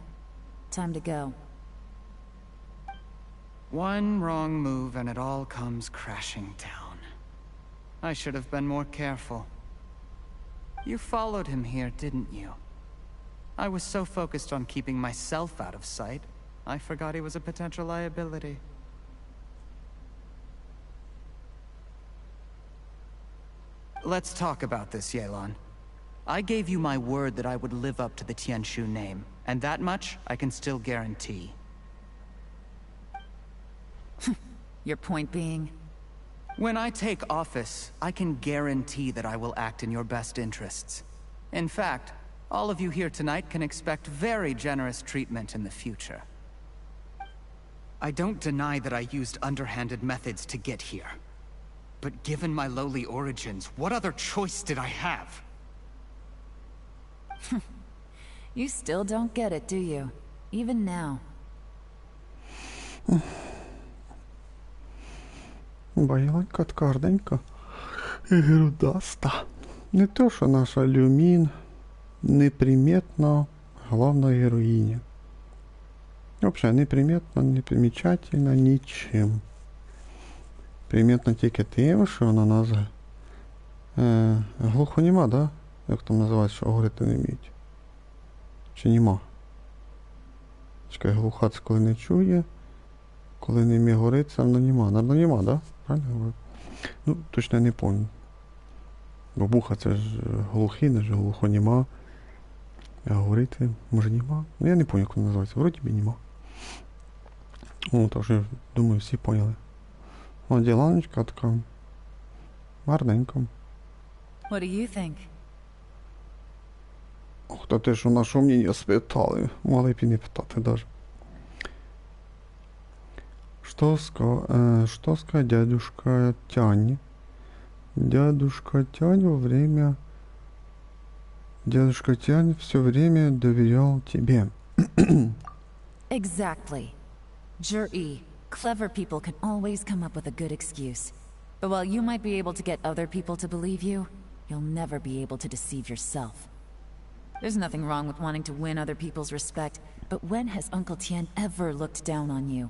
Time to go. One wrong move and it all comes crashing down. I should have been more careful. You followed him here, didn't you? I was so focused on keeping myself out of sight, I forgot he was a potential liability. Let's talk about this, Yelan. I gave you my word that I would live up to the Tianshu name, and that much I can still guarantee. Your point being? When I take office, I can guarantee that I will act in your best interests. In fact, All of you here tonight can expect very generous treatment in the future. I don't deny that I used underhanded methods to get here. But given my lowly origins, what other choice did I have? You still don't get it, do you? Even now. Байонька ткарденька і грудаста. Не то, що наша Люмін неприметна головна героїня. Взагалі, неприметна, непримічательна нічим. Приметна тільки тим, що вона нас глухоніма, да? Як там називається, що говорити не вміють? Чи німа? Чекай, глуха це коли не чує, коли не вміє говорити, це німа. Наверно, німа, да? Правильно говорю? Ну, точно я не пам'ятаю. Бо буха це ж глухий, не ж глухоніма. А говорити, може німа? Ну я не пам'ятаю, як вона називається. Вроді би німа. О, так що, думаю, всі поняли. О, діланочка така. Гарненька. What do you think? Ох, та те, що наше мнення спитали. Могли б і не питати даже. Что сказать дядюшка Тянь? Дядюшка Тянь Дядюшка Тянь все время доверял тебе. Exactly. Jur-E, clever people can always come up with a good excuse. But while you might be able to get other people to believe you, you'll never be able to deceive yourself. There's nothing wrong with wanting to win other people's respect, but when has Uncle Tien ever looked down on you?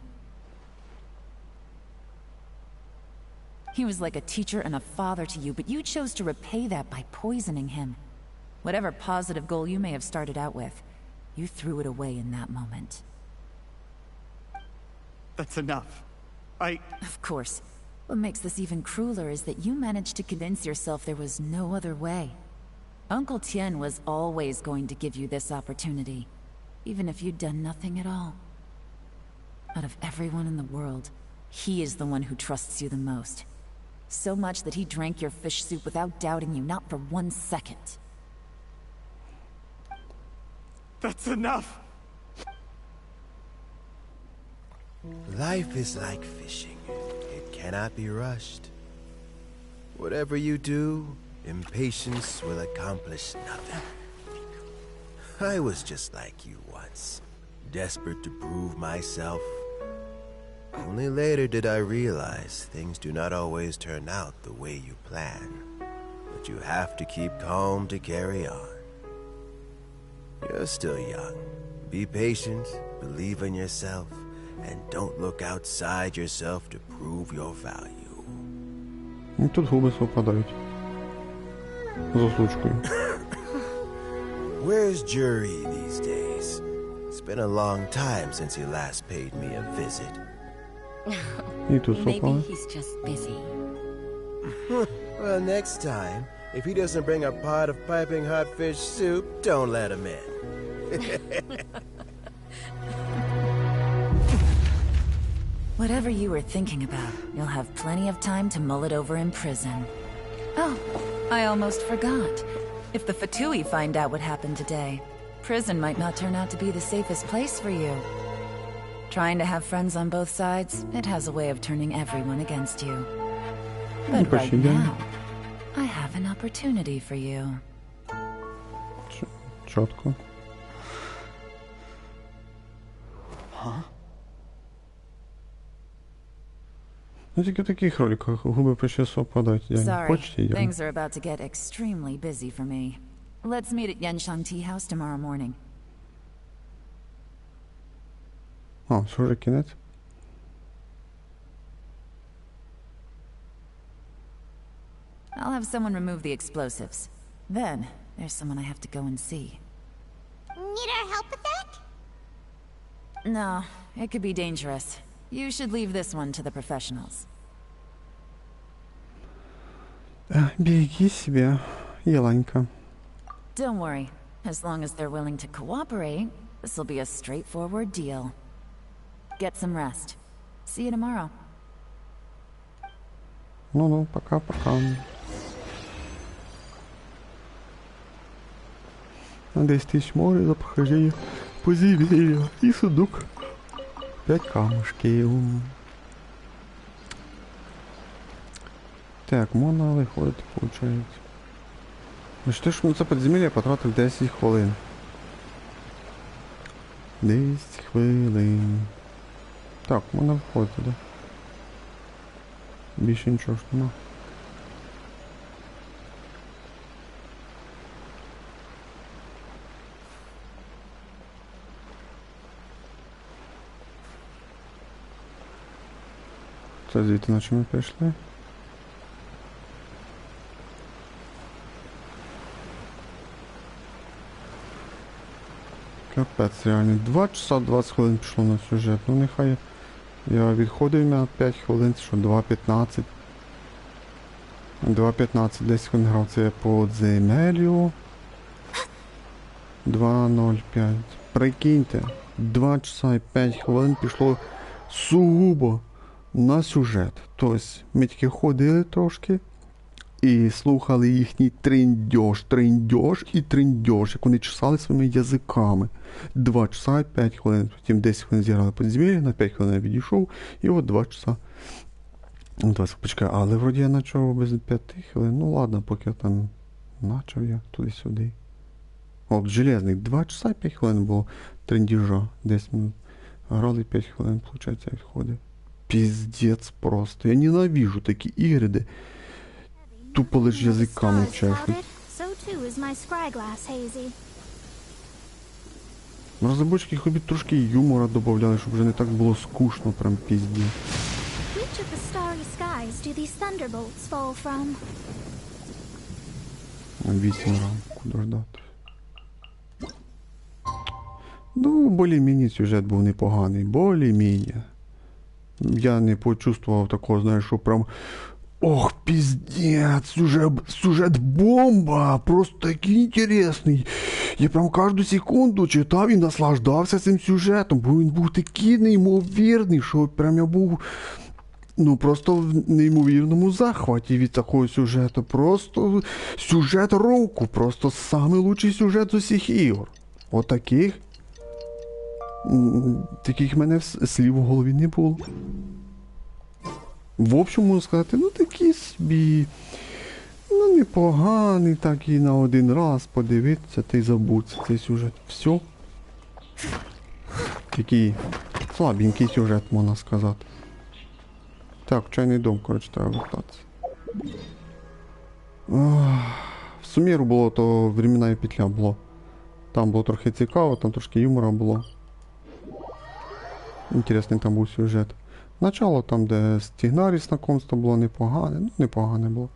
He was like a teacher and a father to you, but you chose to repay that by poisoning him. Whatever positive goal you may have started out with, you threw it away in that moment. That's enough. Of course. What makes this even crueler is that you managed to convince yourself there was no other way. Uncle Tien was always going to give you this opportunity, even if you'd done nothing at all. Out of everyone in the world, he is the one who trusts you the most. So much that he drank your fish soup without doubting you, not for 1 second. That's enough! Life is like fishing. It cannot be rushed. Whatever you do, impatience will accomplish nothing. I was just like you once, desperate to prove myself. Only later did I realize things do not always turn out the way you plan. But you have to keep calm to carry on. You're still young. Be patient, believe in yourself, and don't look outside yourself to prove your value. І тут губи совпадають. З озвучкою. Where's Jur-E these days? It's been a long time since he last paid me a visit. І тут совпали. Maybe he's just busy. Well, next time, if he doesn't bring a pot of piping hot fish soup, don't let him in. Whatever you were thinking about, you'll have plenty of time to mull it over in prison. Oh, I almost forgot. If the Fatui find out what happened today, prison might not turn out to be the safest place for you. Trying to have friends on both sides, it has a way of turning everyone against you. But right now, I have an opportunity for you. Чітко. Huh? Ну тільки в таких роликах губи почти совпадають. Sorry, Почти я. things are about to get extremely busy for me. Let's meet at Yanshang Tea House tomorrow morning. А, все вже кінець. I'll have someone remove the explosives. Then, there's someone I have to go and see. Need our help with that? No, it could be dangerous. You should leave this one to the professionals. Береги себя, Еланька. Don't worry. As long as they're willing to cooperate, this will be a straightforward deal. Get some rest. See you tomorrow. Ну-ну, пока-пока. 10 тысяч море за прохождение подземелья. И сундук. 5 камушків. Так, можна виходити, виходить. Бачите, що на це підземелля я потратив 10 хвилин. 10 хвилин. Так, можна виходити, да? Більше нічого ж нема. Це звідти на чому ми прийшли? Капець, реально. 2 часа 20 хвилин пішло на сюжет. Ну нехай я відходив на 5 хвилин, що 2.15. 2.15, 10 хвилин грав це по земелю. 2.05. Прикиньте, 2 часа і 5 хвилин пішло сугубо на сюжет. Тобто ми тільки ходили трошки і слухали їхній триндьош, як вони чесали своїми язиками. 2 часа і 5 хвилин, потім 10 хвилин зіграли подземелля, на 5 хвилин я відійшов, і от 2 часа. 20, почекай, але вроді я почав без 5 хвилин, ну ладно, поки я там почав я туди-сюди. От, железний, 2 часа і 5 хвилин було триндіжа, 10 минут. Грали 5 хвилин, виходить, відходи. Піздець просто. Я ненавижу такі ігри, де тупо лиш язиками чешуть. Розробники хобі трошки юмора додавали, щоб вже не так було скучно, прям пізді. На 8 ранку дождати. Ну, більш-менш сюжет був непоганий, більш-менш. Я не почувствував такого, знаєш, що прям... Ох, пиздец, сюжет бомба, просто такий інтересний. Я прям кожну секунду читав і наслаждався цим сюжетом, бо він був такий неймовірний, що прям я був, ну, просто в неймовірному захваті від такого сюжету. Просто сюжет року, просто самий лучший сюжет з усіх ігор. Отаких, таких в мене слів у голові не було. В общем, можу сказати, ну такий собі, ну непоганий, так і на один раз подивитися та й забутися цей сюжет. Все. Такий слабенький сюжет, можна сказати. Так, чайний дом, коротше, треба вертатися. В Суміру було, то временна петля було. Там було трохи цікаво, там трошки юмора було. Інтересний там був сюжет. Начало там, де з Тігнарі знакомство було непогане, ну непогане було.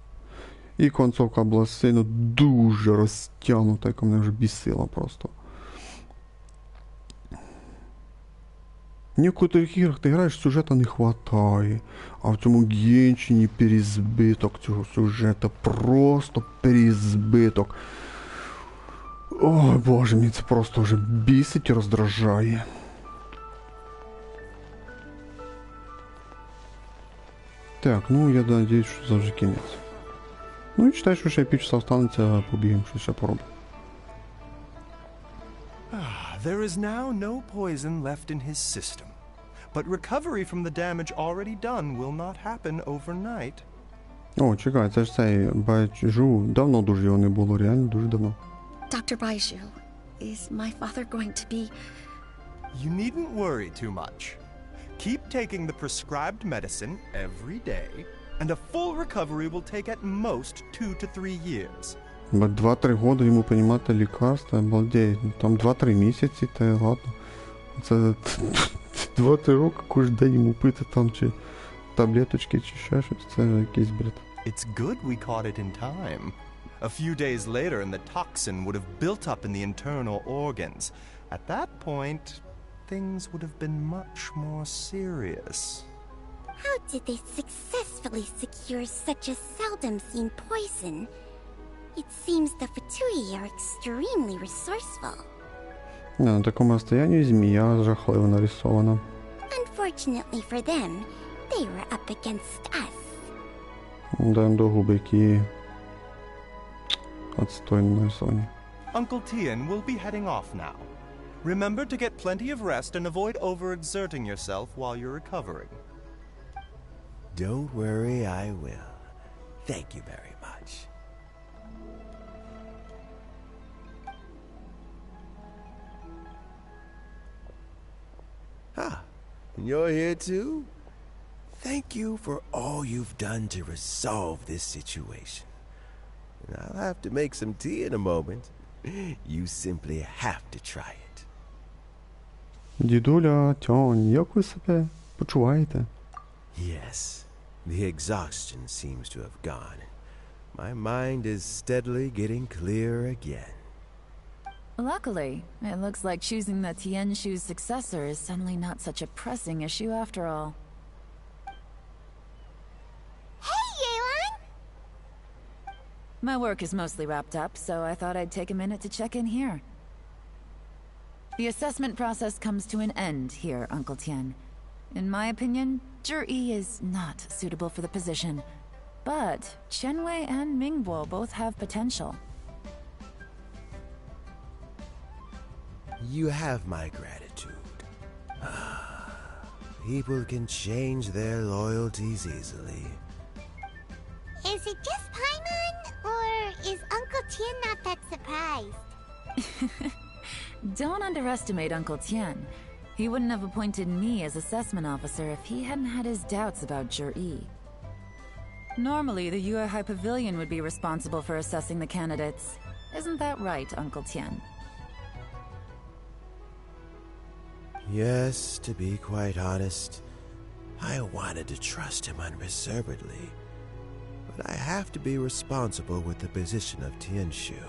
І концовка була сильно дуже розтягнута, яка мене вже бісила просто. В некоторих іграх ти граєш, сюжета не хватає, а в цьому Геншині перезбиток цього сюжета, просто перезбиток. Ой, боже мій, це просто вже бісить і роздражає. Так, ну я надіюсь, що завжди кінець. Ну і читаю, що ще півчаса останеться, побігаємо, що ще поробимо. There is now no poison left in his system, but recovery from the damage already done will not happen overnight. О, чекай, це ж цей Байджу. Давно дуже його не було, реально дуже давно. Dr. Baiju, is my father going to be... You needn't worry too much. Keep taking the prescribed medicine every day, and a full recovery will take at most 2 to 3 years. 2-3 года йому приймати лікарства, обалдеть. Там 2-3 місяці, та ладно. Це 2-3 роки кожен день йому пити там, чи таблеточки, чи ще щось. Це якийсь бред. It's good we caught it in time. A few days later and the toxin would have built up in the internal organs. At that point, things would have been much more serious. How did they successfully secure such a seldom-seen poison? It seems the Fatui are extremely resourceful. На такому розстоянні змія жахливо нарисована. Unfortunately for them, they were up against us. Да, до губи, які отстойно нарисовані. Uncle Tian will be heading off now. Remember to get plenty of rest and avoid overexerting yourself while you're recovering. Don't worry, I will. Thank you very much. Ah, you're here too? Thank you for all you've done to resolve this situation. I'll have to make some tea in a moment. You simply have to try it. Дідуля, тьонь, як ви себе почуваєте? Yes, the exhaustion seems to have gone. My mind is steadily getting clearer again. Luckily, it looks like choosing the Tianshu's successor is suddenly not such a pressing issue after all. My work is mostly wrapped up, so I thought I'd take a minute to check in here. The assessment process comes to an end here, Uncle Tian. In my opinion, Zhi is not suitable for the position. But Chenwei and Mingbo both have potential. You have my gratitude. People can change their loyalties easily. Is it just Paimon, or is Uncle Tian not that surprised? Don't underestimate Uncle Tian. He wouldn't have appointed me as assessment officer if he hadn't had his doubts about Zhi. Normally, the Yue High Pavilion would be responsible for assessing the candidates. Isn't that right, Uncle Tian? Yes, to be quite honest, I wanted to trust him unreservedly. But I have to be responsible with the position of Tianshu.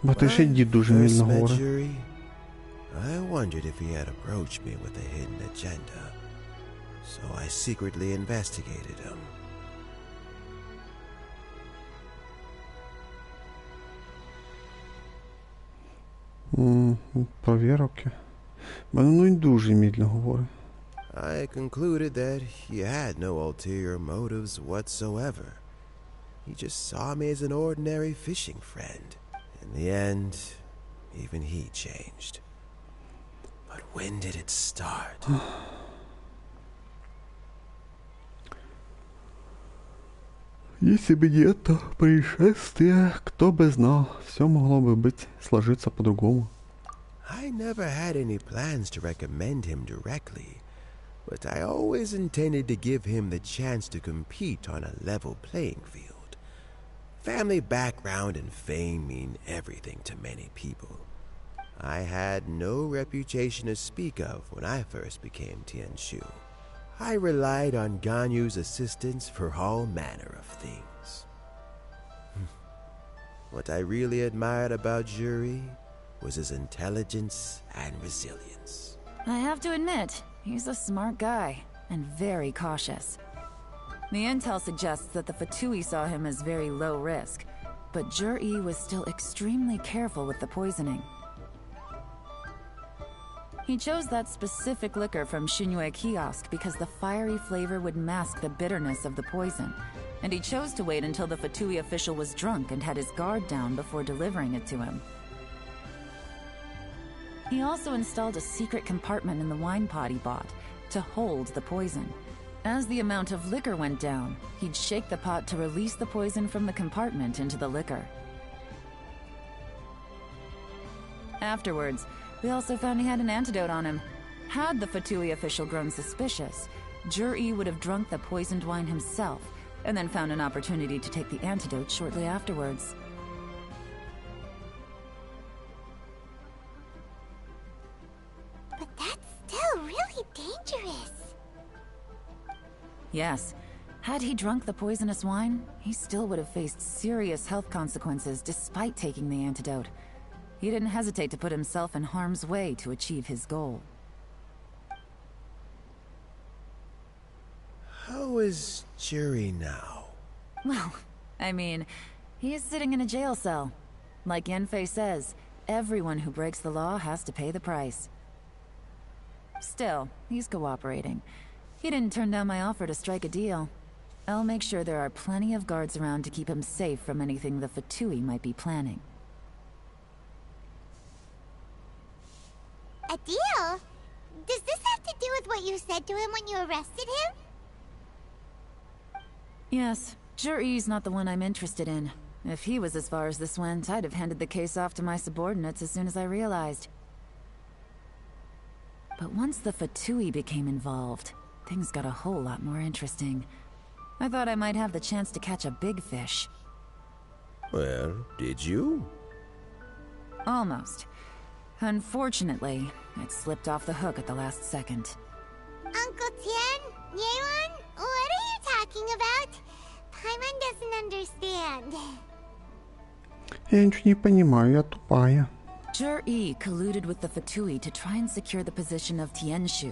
But ти ще дід дуже мільно говорить. I wondered if he had approached me with a hidden agenda. So I secretly investigated him. Провірки. Ну він дуже мільно говорить. I concluded that he had no ulterior motives whatsoever. He just saw me as an ordinary fishing friend. In the end, even he changed. But when did it start? Если бы не это происшествие, кто бы знал, все могло бы быть, сложиться по-другому. I never had any plans to recommend him directly, but I always intended to give him the chance to compete on a level playing field. Family background and fame mean everything to many people. I had no reputation to speak of when I first became Tianshu. I relied on Ganyu's assistance for all manner of things. What I really admired about Zhi was his intelligence and resilience. I have to admit, he's a smart guy, and very cautious. The intel suggests that the Fatui saw him as very low risk, but Zhi was still extremely careful with the poisoning. He chose that specific liquor from Xinyue Kiosk because the fiery flavor would mask the bitterness of the poison, and he chose to wait until the Fatui official was drunk and had his guard down before delivering it to him. He also installed a secret compartment in the wine pot he bought to hold the poison. As the amount of liquor went down, he'd shake the pot to release the poison from the compartment into the liquor. Afterwards, we also found he had an antidote on him. Had the Fatui official grown suspicious, Zhi would have drunk the poisoned wine himself, and then found an opportunity to take the antidote shortly afterwards. But that's still really dangerous. Yes. Had he drunk the poisonous wine, he still would have faced serious health consequences despite taking the antidote. He didn't hesitate to put himself in harm's way to achieve his goal. How is Zhi now? Well, I mean, he is sitting in a jail cell. Like Yanfei says, everyone who breaks the law has to pay the price. Still, he's cooperating. He didn't turn down my offer to strike a deal. I'll make sure there are plenty of guards around to keep him safe from anything the Fatui might be planning. that deal. Does this have to do with what you said to him when you arrested him? Yes, Zhiyi's not the one I'm interested in. If he was as far as this went, I'd have handed the case off to my subordinates as soon as I realized. But once the Fatui became involved, things got a whole lot more interesting. I thought I might have the chance to catch a big fish. Well, did you? Almost. Unfortunately, it slipped off the hook at the last second. Uncle Tian? Yelan? What are you talking about? Paimon doesn't understand. Я ничего не понимаю, я тупая. Zhiyi colluded with the Fatui to try and secure the position of Tianshu.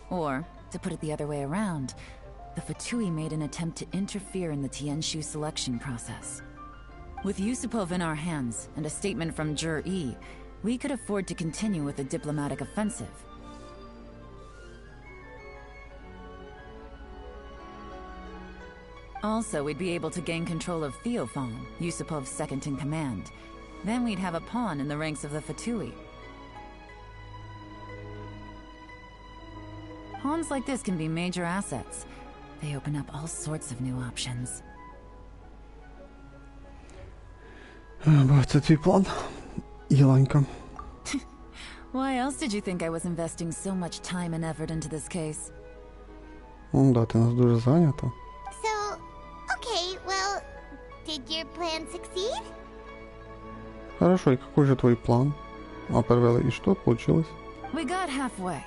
Or, to put it the other way around, the Fatui made an attempt to interfere in the Tianshu selection process. With Yusupov in our hands, and a statement from Zhiyi, we could afford to continue with a diplomatic offensive. Also, we'd be able to gain control of Theophan, Yusupov's second in command. Then we'd have a pawn in the ranks of the Fatui. Pawns like this can be major assets. They open up all sorts of new options. Це твій план, Єланька. Why else did you think I was investing so much time and effort into this case? Да, ти нас дуже зайнята. So, okay, well, did your plan succeed? Хорошо, и какой же твой план? А провела, и что получилось? We got halfway.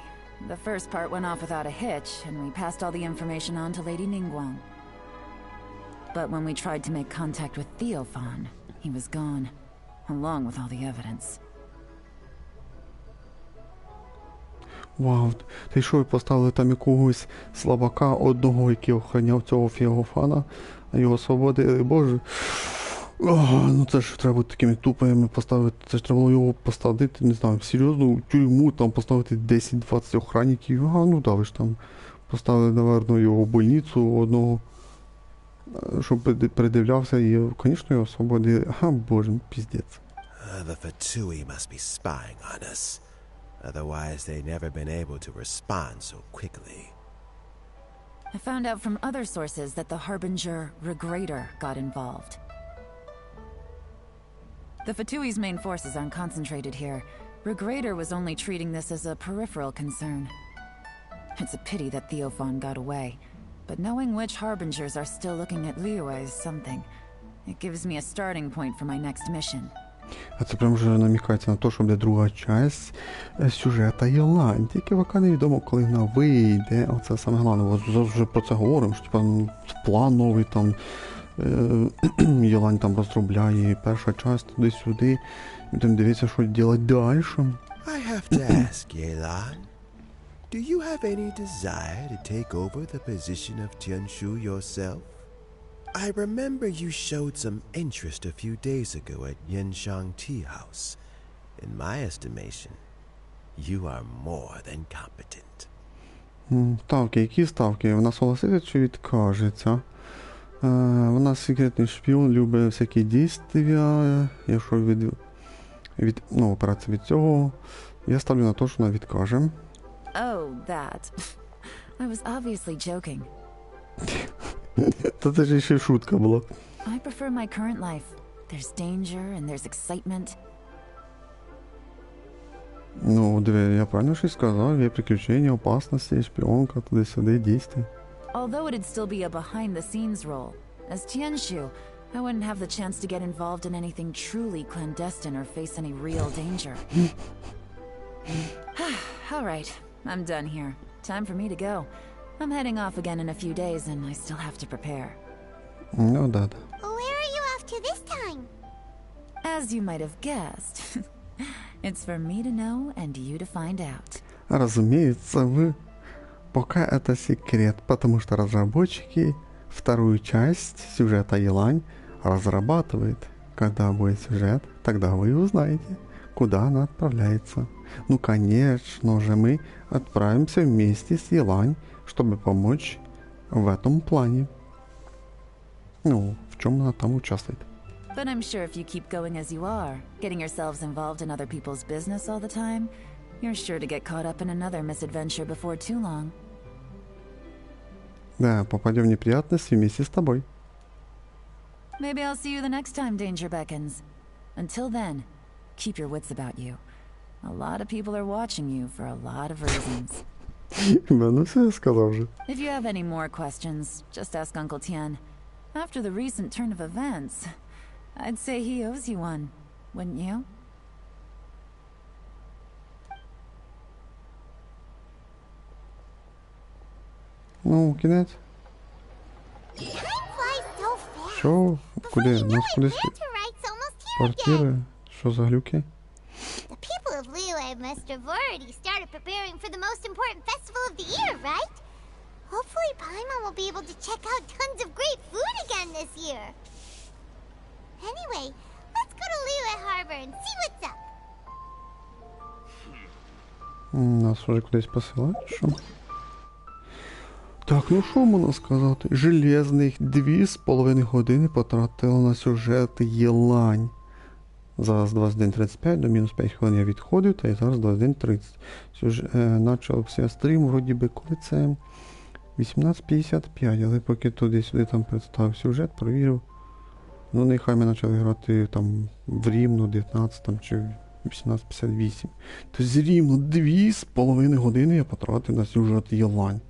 The first part went off without a hitch, and we passed all the information on to Lady Ningguang. But when we tried to make contact with Theophan, he was gone, along with all the evidence. Вау, ти що, ви поставили там якогось слабака одного, який охороняв цього Феофана, а його свободили, боже. Ну це ж треба бути такими тупими поставити, це ж треба було його посадити, не знаю, в серйозну тюрму, там поставити 10-20 охранників, ну да, ви ж там поставили, наверно, його в больницю одного, щоб придивлявся і, звісно, його освободили. Боже, піздець. The Fatui must be spying on us. Otherwise, they'd never been able to respond so quickly. I found out from other sources that the Harbinger Regrator got involved. The Fatui's main forces aren't concentrated here. Regrator was only treating this as a peripheral concern. It's a pity that Theophan got away, but knowing which Harbingers are still looking at Liyue is something. It gives me a starting point for my next mission. А це прям вже намікається на те, що буде друга часть сюжета Лань. Тільки поки невідомо, коли вона вийде. Оце саме головне. Вже про це говоримо, що типа план новий там Лань там розробляє, перша часть туди-сюди. Будемо дивитися, що робити далі. I have to ask, Yelan, do you have any desire to take over the position of Tianshu yourself? I remember you showed some interest a few days ago at Yenshang Tea House. In my estimation, you are more than competent. Ставки, які ставки? Вона согласиться чи відкажеться? Вона секретний шпіон, любить всякі дійства. Якщо операція від цього, я ставлю на те, що вона відкаже. Oh, that. I was obviously joking. Та це ж ще шутка була. I prefer my current life. There's danger and there's excitement. Ну, диви, я правильно щось сказав. Є приключення, опасності, шпіонка, туди-сюди, дійства. Although it'd still be a behind-the-scenes role, as Tianshu, I wouldn't have the chance to get involved in anything truly clandestine or face any real danger. All right, I'm done here. Time for me to go. I'm heading off again in a few days, and I still have to prepare. Ну, да. Where are you off to this time? As you might have guessed, it's for me to know and you to find out. Разумеется, пока это секрет, потому что разработчики вторую часть сюжета Лань разрабатывают. Когда будет сюжет, тогда вы узнаете, куда она отправляется. Ну, конечно же, мы отправимся вместе с Лань, чтобы помочь в этом плане. Ну, в чем она там участвует. But I'm sure if you keep going as you are, getting yourselves involved in other people's business all the time, You're sure to get caught up in another misadventure before too long. Да, попадем в неприятности вместе с тобой. Maybe I'll see you the next time danger beckons. Until then, keep your wits about you. A lot of people are watching you for a lot of reasons. Ну все я сказал же. If you have any more questions, just ask Uncle Tian. After the recent turn of events, I'd say he owes you one, wouldn't you? Ну, кінець. Що? Куди? Нас кудись квартири? Що за глюки? The people of Liyue must have already started preparing for the most important festival of the year, right? Hopefully Paimon will be able to check out tons of great food again this year. Anyway, let's go to Liyue Harbor and see what's up. Нас уже кудись посилають, що? Так, ну що можна сказати? Железних 2,5 години потратила на сюжет є Лань. Зараз 21:35, до мінус 5 хвилин я відходив, та й зараз 21:30. Начався стрім, вроді би, коли це 18:55, але поки туди-сюди там представив сюжет, провірив. Ну, нехай ми почали грати там в рівно 19 там, чи 18:58. Тобто рівно 2,5 години я потратив на сюжет є Лань.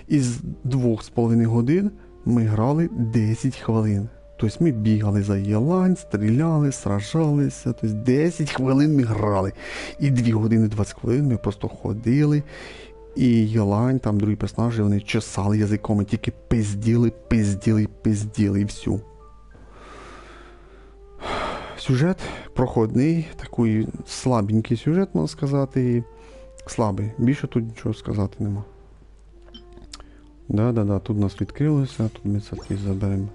Із 2,5 годин ми грали 10 хвилин. Тобто ми бігали за Єлань, стріляли, сражалися. Тобто 10 хвилин ми грали. І 2 години 20 хвилин ми просто ходили. І Єлань, там другі персонажі, вони чесали язиком і тільки пизділи і все. Сюжет проходний, такий слабенький сюжет, можна сказати. Слабий. Більше тут нічого сказати нема. Да, тут нас відкрилося, тут ми це заберемо.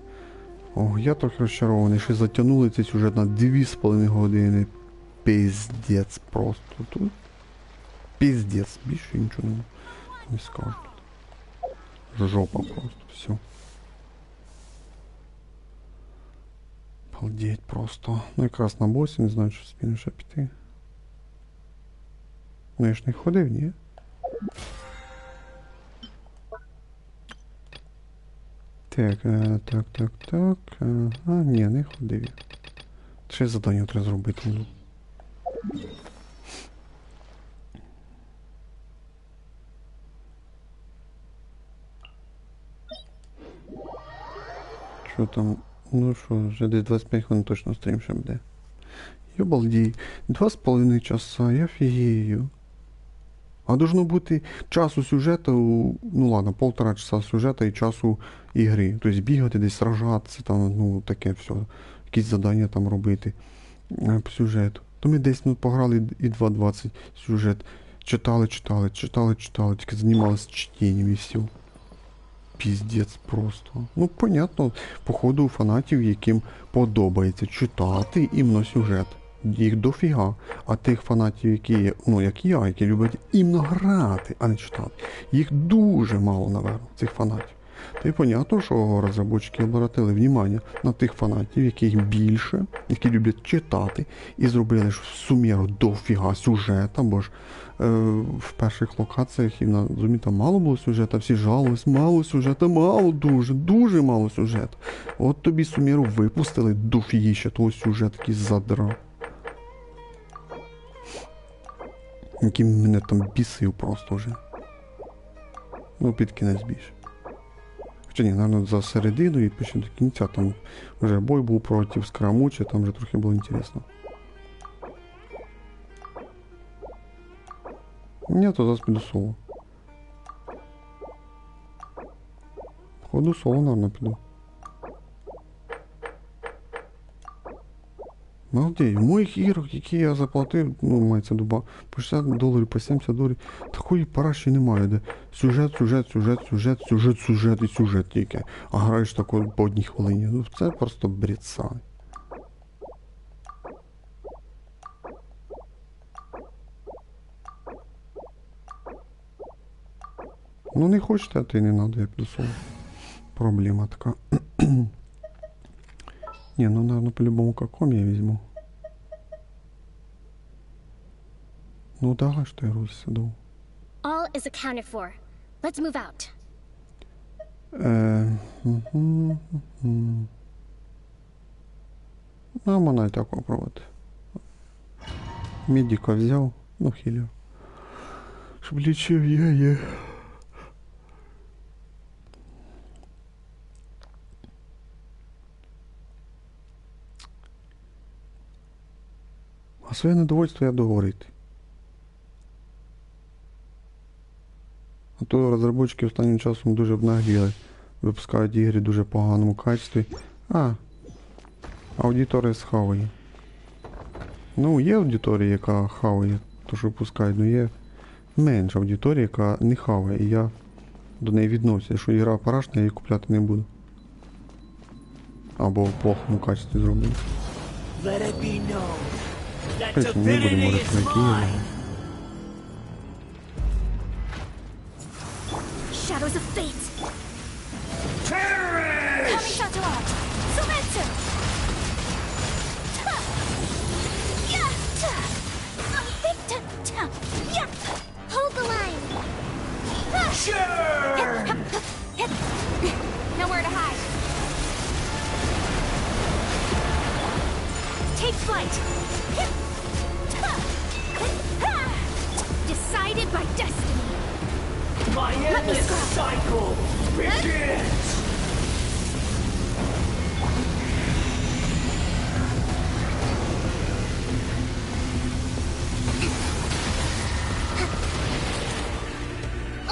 О, я трохи розчарований, що затягнули цей сюжет на 2,5 години. Пиздець просто тут. Пиздець, більше нічого не скажу. Жопа просто, все. Балдеть просто. Ну якраз на босі, не знаю, що спільно ще піти. Ну я ж не ходив, ні? Так. Ні, не ходив я. Ще завдання треба зробити. Що там? Ну що, вже десь 25 хвилин точно стрім ще буде. Йобалдій. 2,5 часа, я фігію. А должно бути часу сюжету, ну ладно, 1,5 часа сюжету і часу ігри. Тобто бігати десь, сражатися, там, ну таке все. Якісь завдання там робити по сюжету. То ми десь пограли і 2,20 сюжет. Читали, тільки займалися чтенням і все. Піздець просто. Ну, понятно, походу у фанатів, яким подобається читати іменно сюжет. Їх дофіга. А тих фанатів, які, ну, як я, які люблять іменно грати, а не читати, їх дуже мало, напевно, цих фанатів. Та й понятно, що розробники обратили внимання на тих фанатів, яких більше, які люблять читати, і зробили ж в суміру дофіга сюжета, бо ж в перших локаціях і на Зумі там мало було сюжета, всі жалувались, мало сюжета, дуже мало сюжету. От тобі суміру випустили дофігіще того сюжету, який задрав. Який мене там бісив просто вже. Ну, під кінець більше. Хоча ні, напевно, за середину і почти до кінця там вже бой був проти Скрамуча, там вже трохи було інтересно. Ні, то зараз піду соло. Походу соло, наверное, піду. Молодець, в моїх іграх, які я заплатив, ну, мається дуба, по $60, по $70, такої параші немає, де сюжет тільки, а граєш тако по 1 хвилині. Ну, це просто бред сай. Ну, не хочете, а то й не надо, я піду соло. Проблема така. Не, ну, наверное, по-любому каком я возьму. Ну да, что я русь саду. All is accounted for. Let's move out. Ну, можна і так попробувати. Медика взяв, ну хілю. Щоб лічив є. А своє недовольство я договорити. А то розробники останнім часом дуже обнагліли. Випускають ігри в дуже поганому качестві. Аудиторія схаває. Ну, є аудиторія, яка хаває, то що випускають, але є менша аудиторія, яка не хаває, і я до неї відносяся. Якщо ігра парашна, я її купляти не буду. Або в плохому качестві зроблено. Потім не будемо говорити про які ігри. Shadows of fate! Coming shot to art! Surrender! Hold the line! Sure! Nowhere to hide! Take flight! Decided by destiny! My endless cycle begins!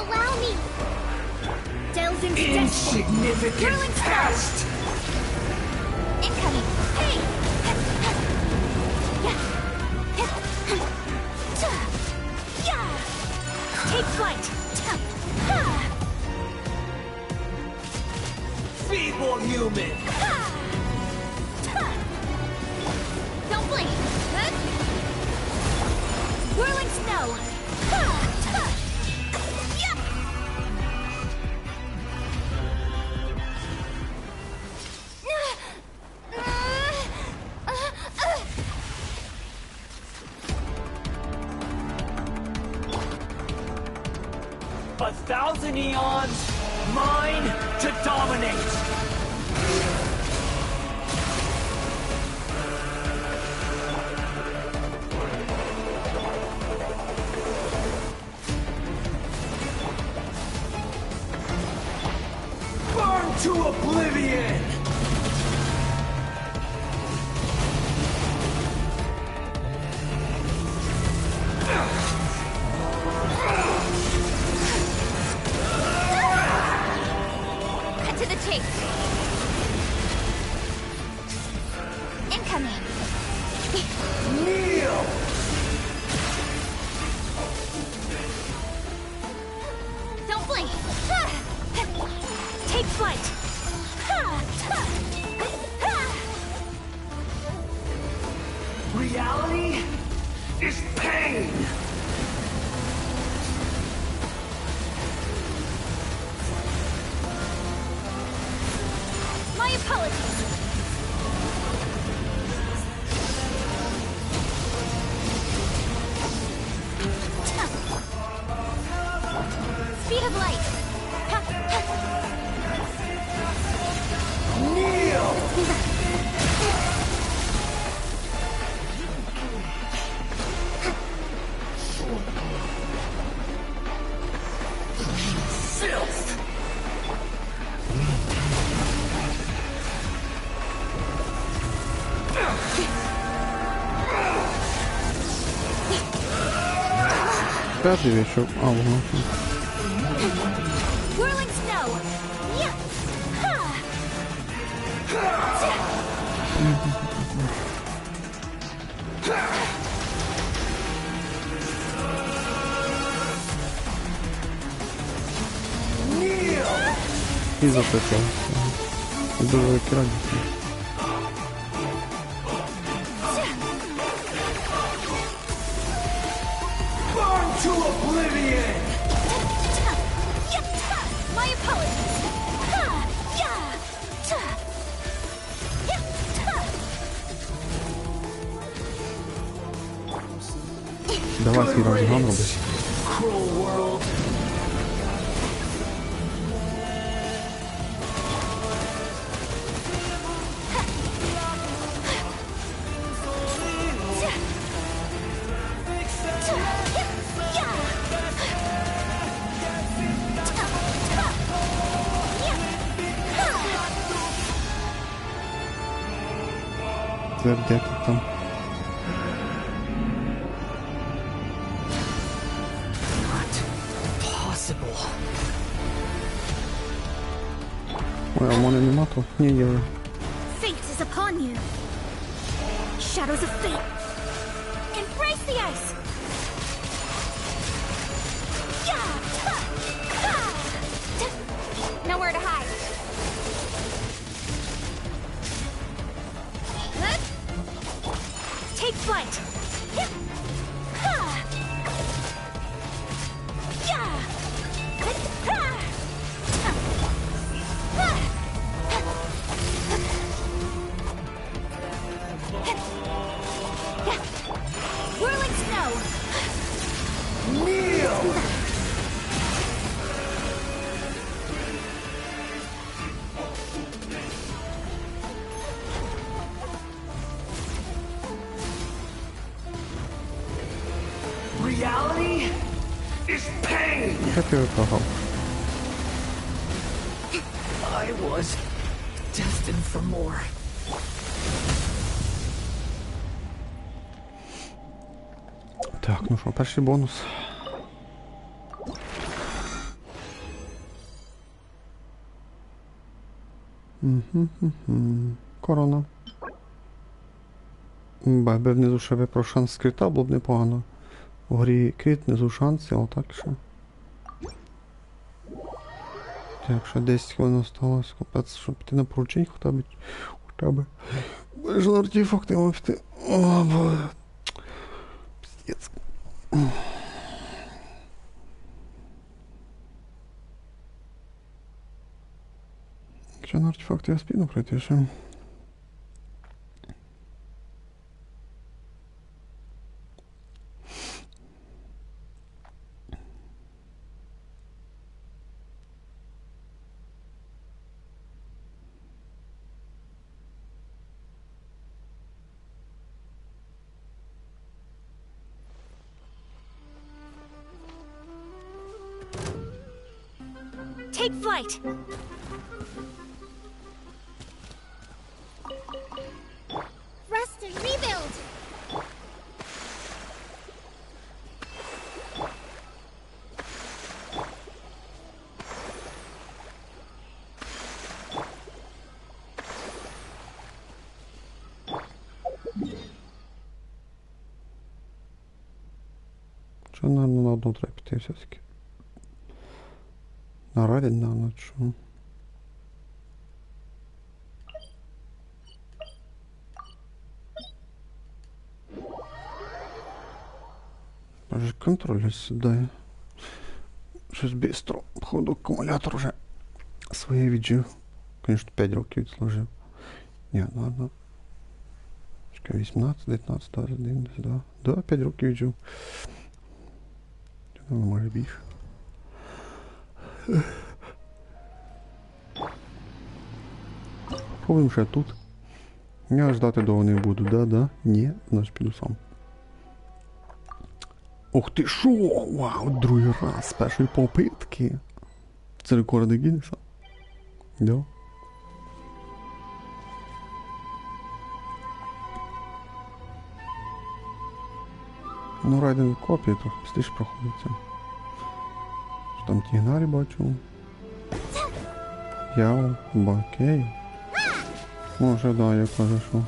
Allow me! Delves into Insignificant past! Incoming! Hey! Take flight! Feeble human! Don't blink! Whirling snow! A thousand eons, mine to dominate! Burn to oblivion! Cut to the chase! Incoming! Kneel! Don't blink! Take flight! Reality is pain! My apologies! Speed of light! Filth! П'ятий вийшов. Воно. Whirling snow! Yeah! І запитав. Дуже великі радісні. Burn to oblivion! My apologies! Давай свій розгон роби. Де там? Ой, а в мене нема то? Ні, є. Fate is upon you. Shadows of fate. Embrace the ice. Nowhere to hide. Take flight. Whirling snow. Kneel. Reality is pain. Як я випагав? I was destined for more. Так, ну що, перший бонус. Корона. Бебе внизу ще випро шанс скрита, було б непогано. У грі крит, внизу шанси, але так що. Так, ще 10 хвилин осталось, капець, щоб піти на поручень хоча б. Бажано артефакти мав піти. О, боже. Піздець. Якщо на артефакти я спину пройти ще. Take flight. Rest and rebuild. Що, наверное, на одну треба піти все-таки. Нарадять на ночь. Може контроль сюди. Щось бистро. Походу акумулятор вже своє віджив. Звісно, 5 років відслужив. Ні, ладно. 18, 19, 21, 22. Да, 5 років віджив. Може більше. Пробуємо ще тут. Я ждати довго не буду, да? Ні, значить піду сам. Ух ти, шо? Вау, другий раз, з першої попитки. Це рекорди Гіннеса. Да. Ну, райдинг копії трохи пістіше проходиться. Що там тігнарі бачу. Я бакею. Може, да, я кажу, що.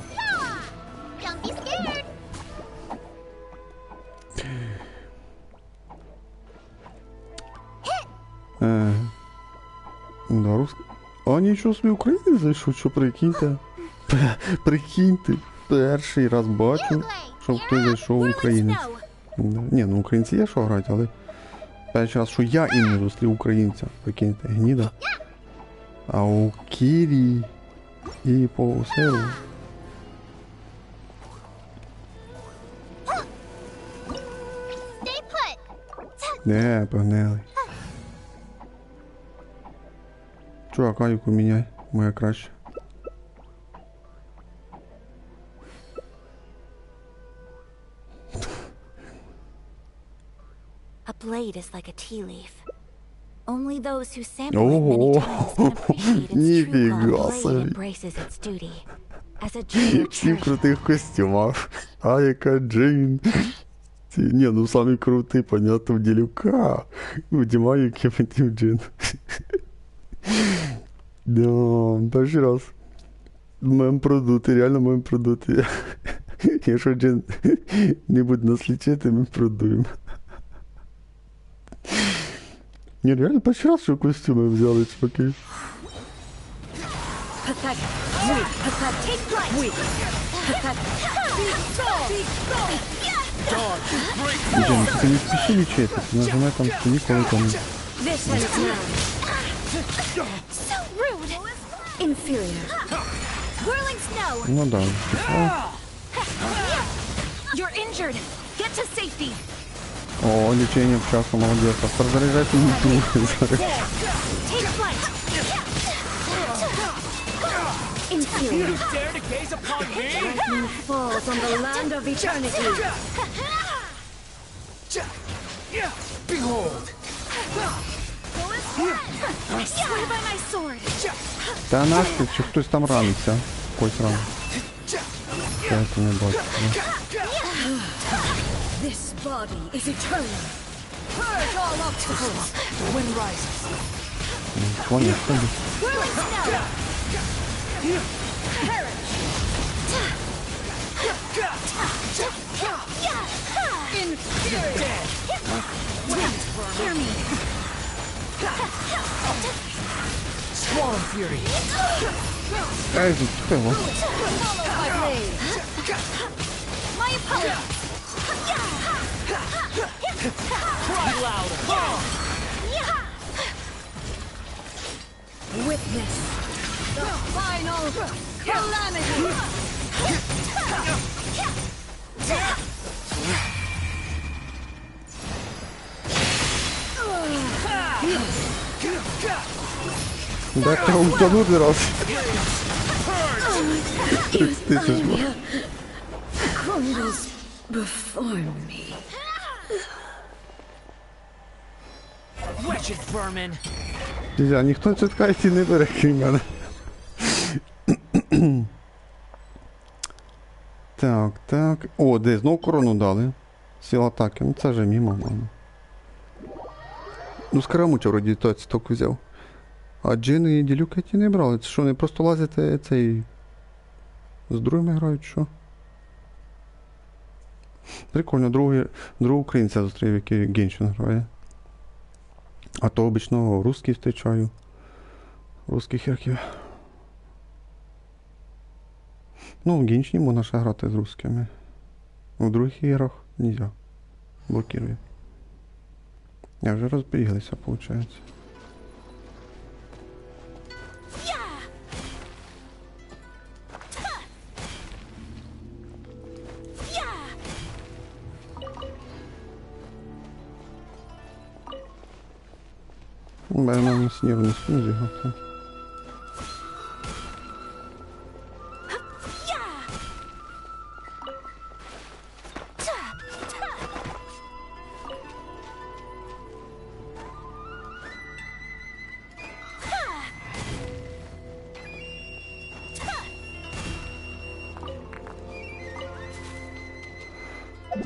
Да, русский. А нічого собі українець зайшов, що прикиньте. Прикиньте. Перший раз бачу, що хтось зайшов українець. Ні, ну українці є що грати, але перший раз, що я іменно зустрів українця, прикиньте, гніда. А у Кірі і по селу. Не, погнали. Чувак, айку міняй, моя краще. A blade is like a tea leaf. Only those who sample it many times can appreciate its true quality. A blade embraces its duty. As a jewel Всі в крутих костюмах. А яка Джейн. Ні, ну самі крутий, понятно, в ділюка. У Діма, який хотів Джейн. Да, перший раз. Маємо продути, реально маємо продути. Якщо Джейн не буде нас лічити, ми продуємо. Ні, реально перший раз, що костюми взяли, чуваки. Джейн, ти не спіши лічити, ти нажимай там стоїть, коли там... Ну да, о, лечение вчасно, молодец. А заряжайте не ту. Та нафиг, чи хтось там раниться. Когось ран. Я это не бачу. This body is eternal. Purge all obstacles. The wind rises. Понял, ходи. Hear me. Swallow fury. Эй, тут кто его? My opponent. Cry louder! Witness the final calamity! Да ты утонуть раз. Crumbles before me. Wretched vermin! Друзья, ніхто чутка йти не бере, крім мене. Так, так. О, де, знову корону дали. Сила атаки. Ну це вже мімо, мама. Ну, скарамуча вроді тільки взяв. А Джин і Ділюка ті не брали. Це що, вони просто лазять цей... З другими грають, що? Прикольно, другого українця зустрів, який Genshin грає. А то обично русський зустрічаю. Русських ігроків. Ну, в Genshin можна ще грати з русскими. В других іграх нельзя. Блокирує. Я вже розбіглися, виходить. Наверное, снігу не спину зігнути.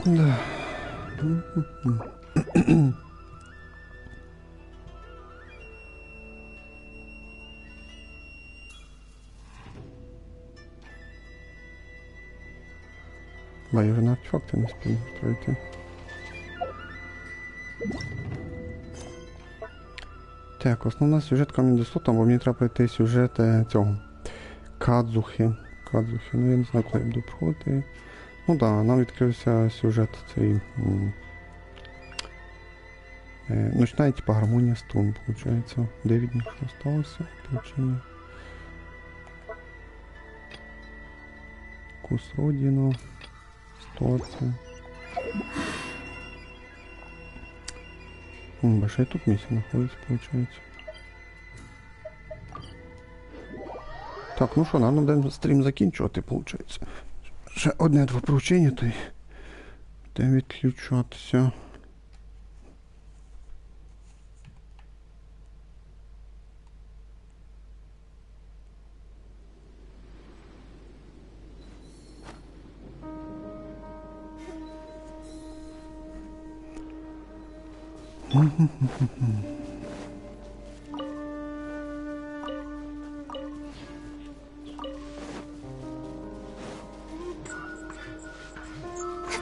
Да. Да, я вже на артефакти не спів пройти. Так, основна сюжетка мені доступна, бо мені треба пройти сюжет цього. Кадзухи. Ну я не знаю, коли я буду проходити. Ну да, нам відкрився сюжет цей... Ночна, типа, гармонія струн, виходить. 9 днів осталося. Причина. Кус Родіна. Ситуація. Баша і тут місія знаходиться, виходить. Так, ну що, нам будемо стрім закінчувати, виходить. Ще одне-два поручення, то й будемо відключатися.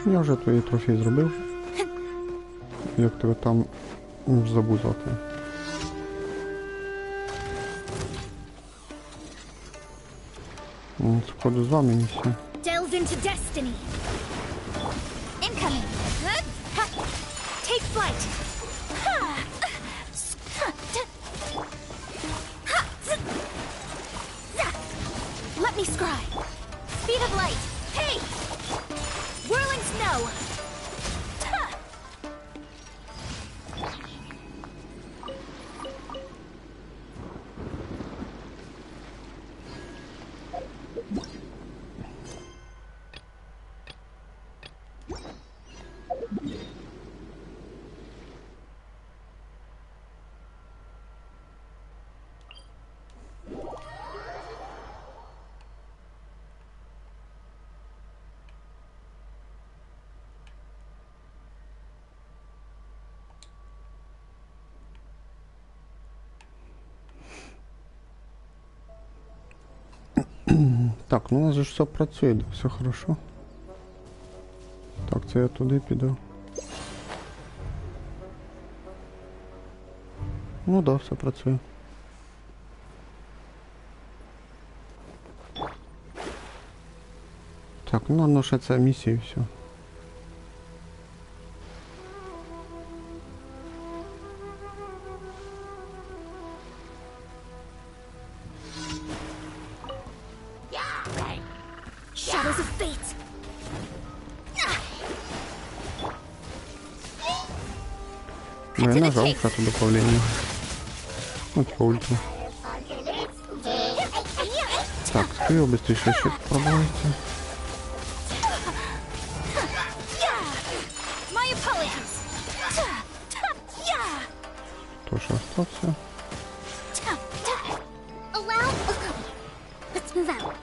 Я вже твої трофеї зробив. Як тебе там забув завтра. Сходу з вами місія. Delve into destiny. Incoming. Take flight. Let me scry. Speed of light. Hey! Whirling snow. Так, ну у нас же все працює, да, все хорошо. Так, це я туди піду. Ну да, все працює. Так, ну ще це місія і все. Shadows of fate. Ну, я нажал что-то добавление. Вот по ульту. Так, скорее быстрее щит пробуйте. Тоже остался. Let's move out.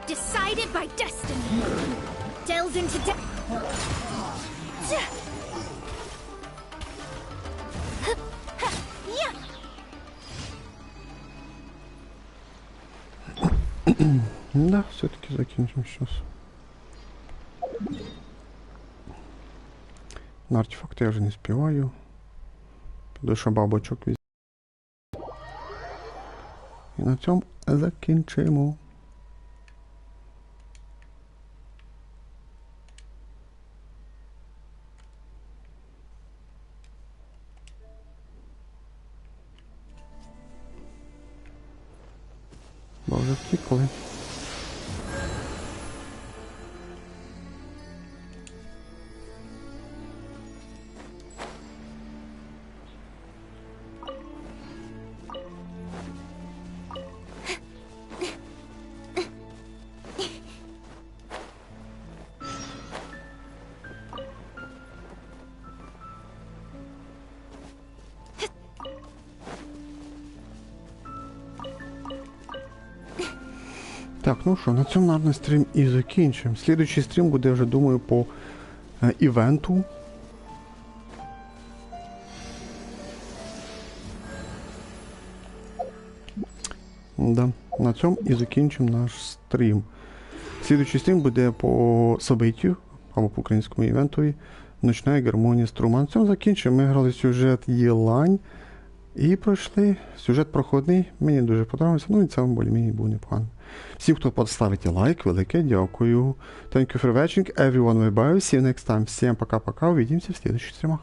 Decided by destiny. Delves into Да, все-таки закинем сейчас. На артефакты я уже не успеваю. Піду ще бабочок візьму. І на цьому закінчимо. Бо вже втікли. Так, ну що, на цьому наверное, стрім і закінчимо. Слідуючий стрім буде вже, думаю, по івенту. Да, на цьому і закінчимо наш стрім. Слідуючий стрім буде по событию, або по українському івентові «Ночна гармонія струма». На цьому закінчимо. Ми грали сюжет Лань і пройшли. Сюжет проходний, мені дуже подобався, ну і це більш-менш був непоганий. Всім, хто поставить лайк, велике дякую. Thank you for watching, everyone, bye, see you next time. Всем пока-пока, увидимся в следующих стримах.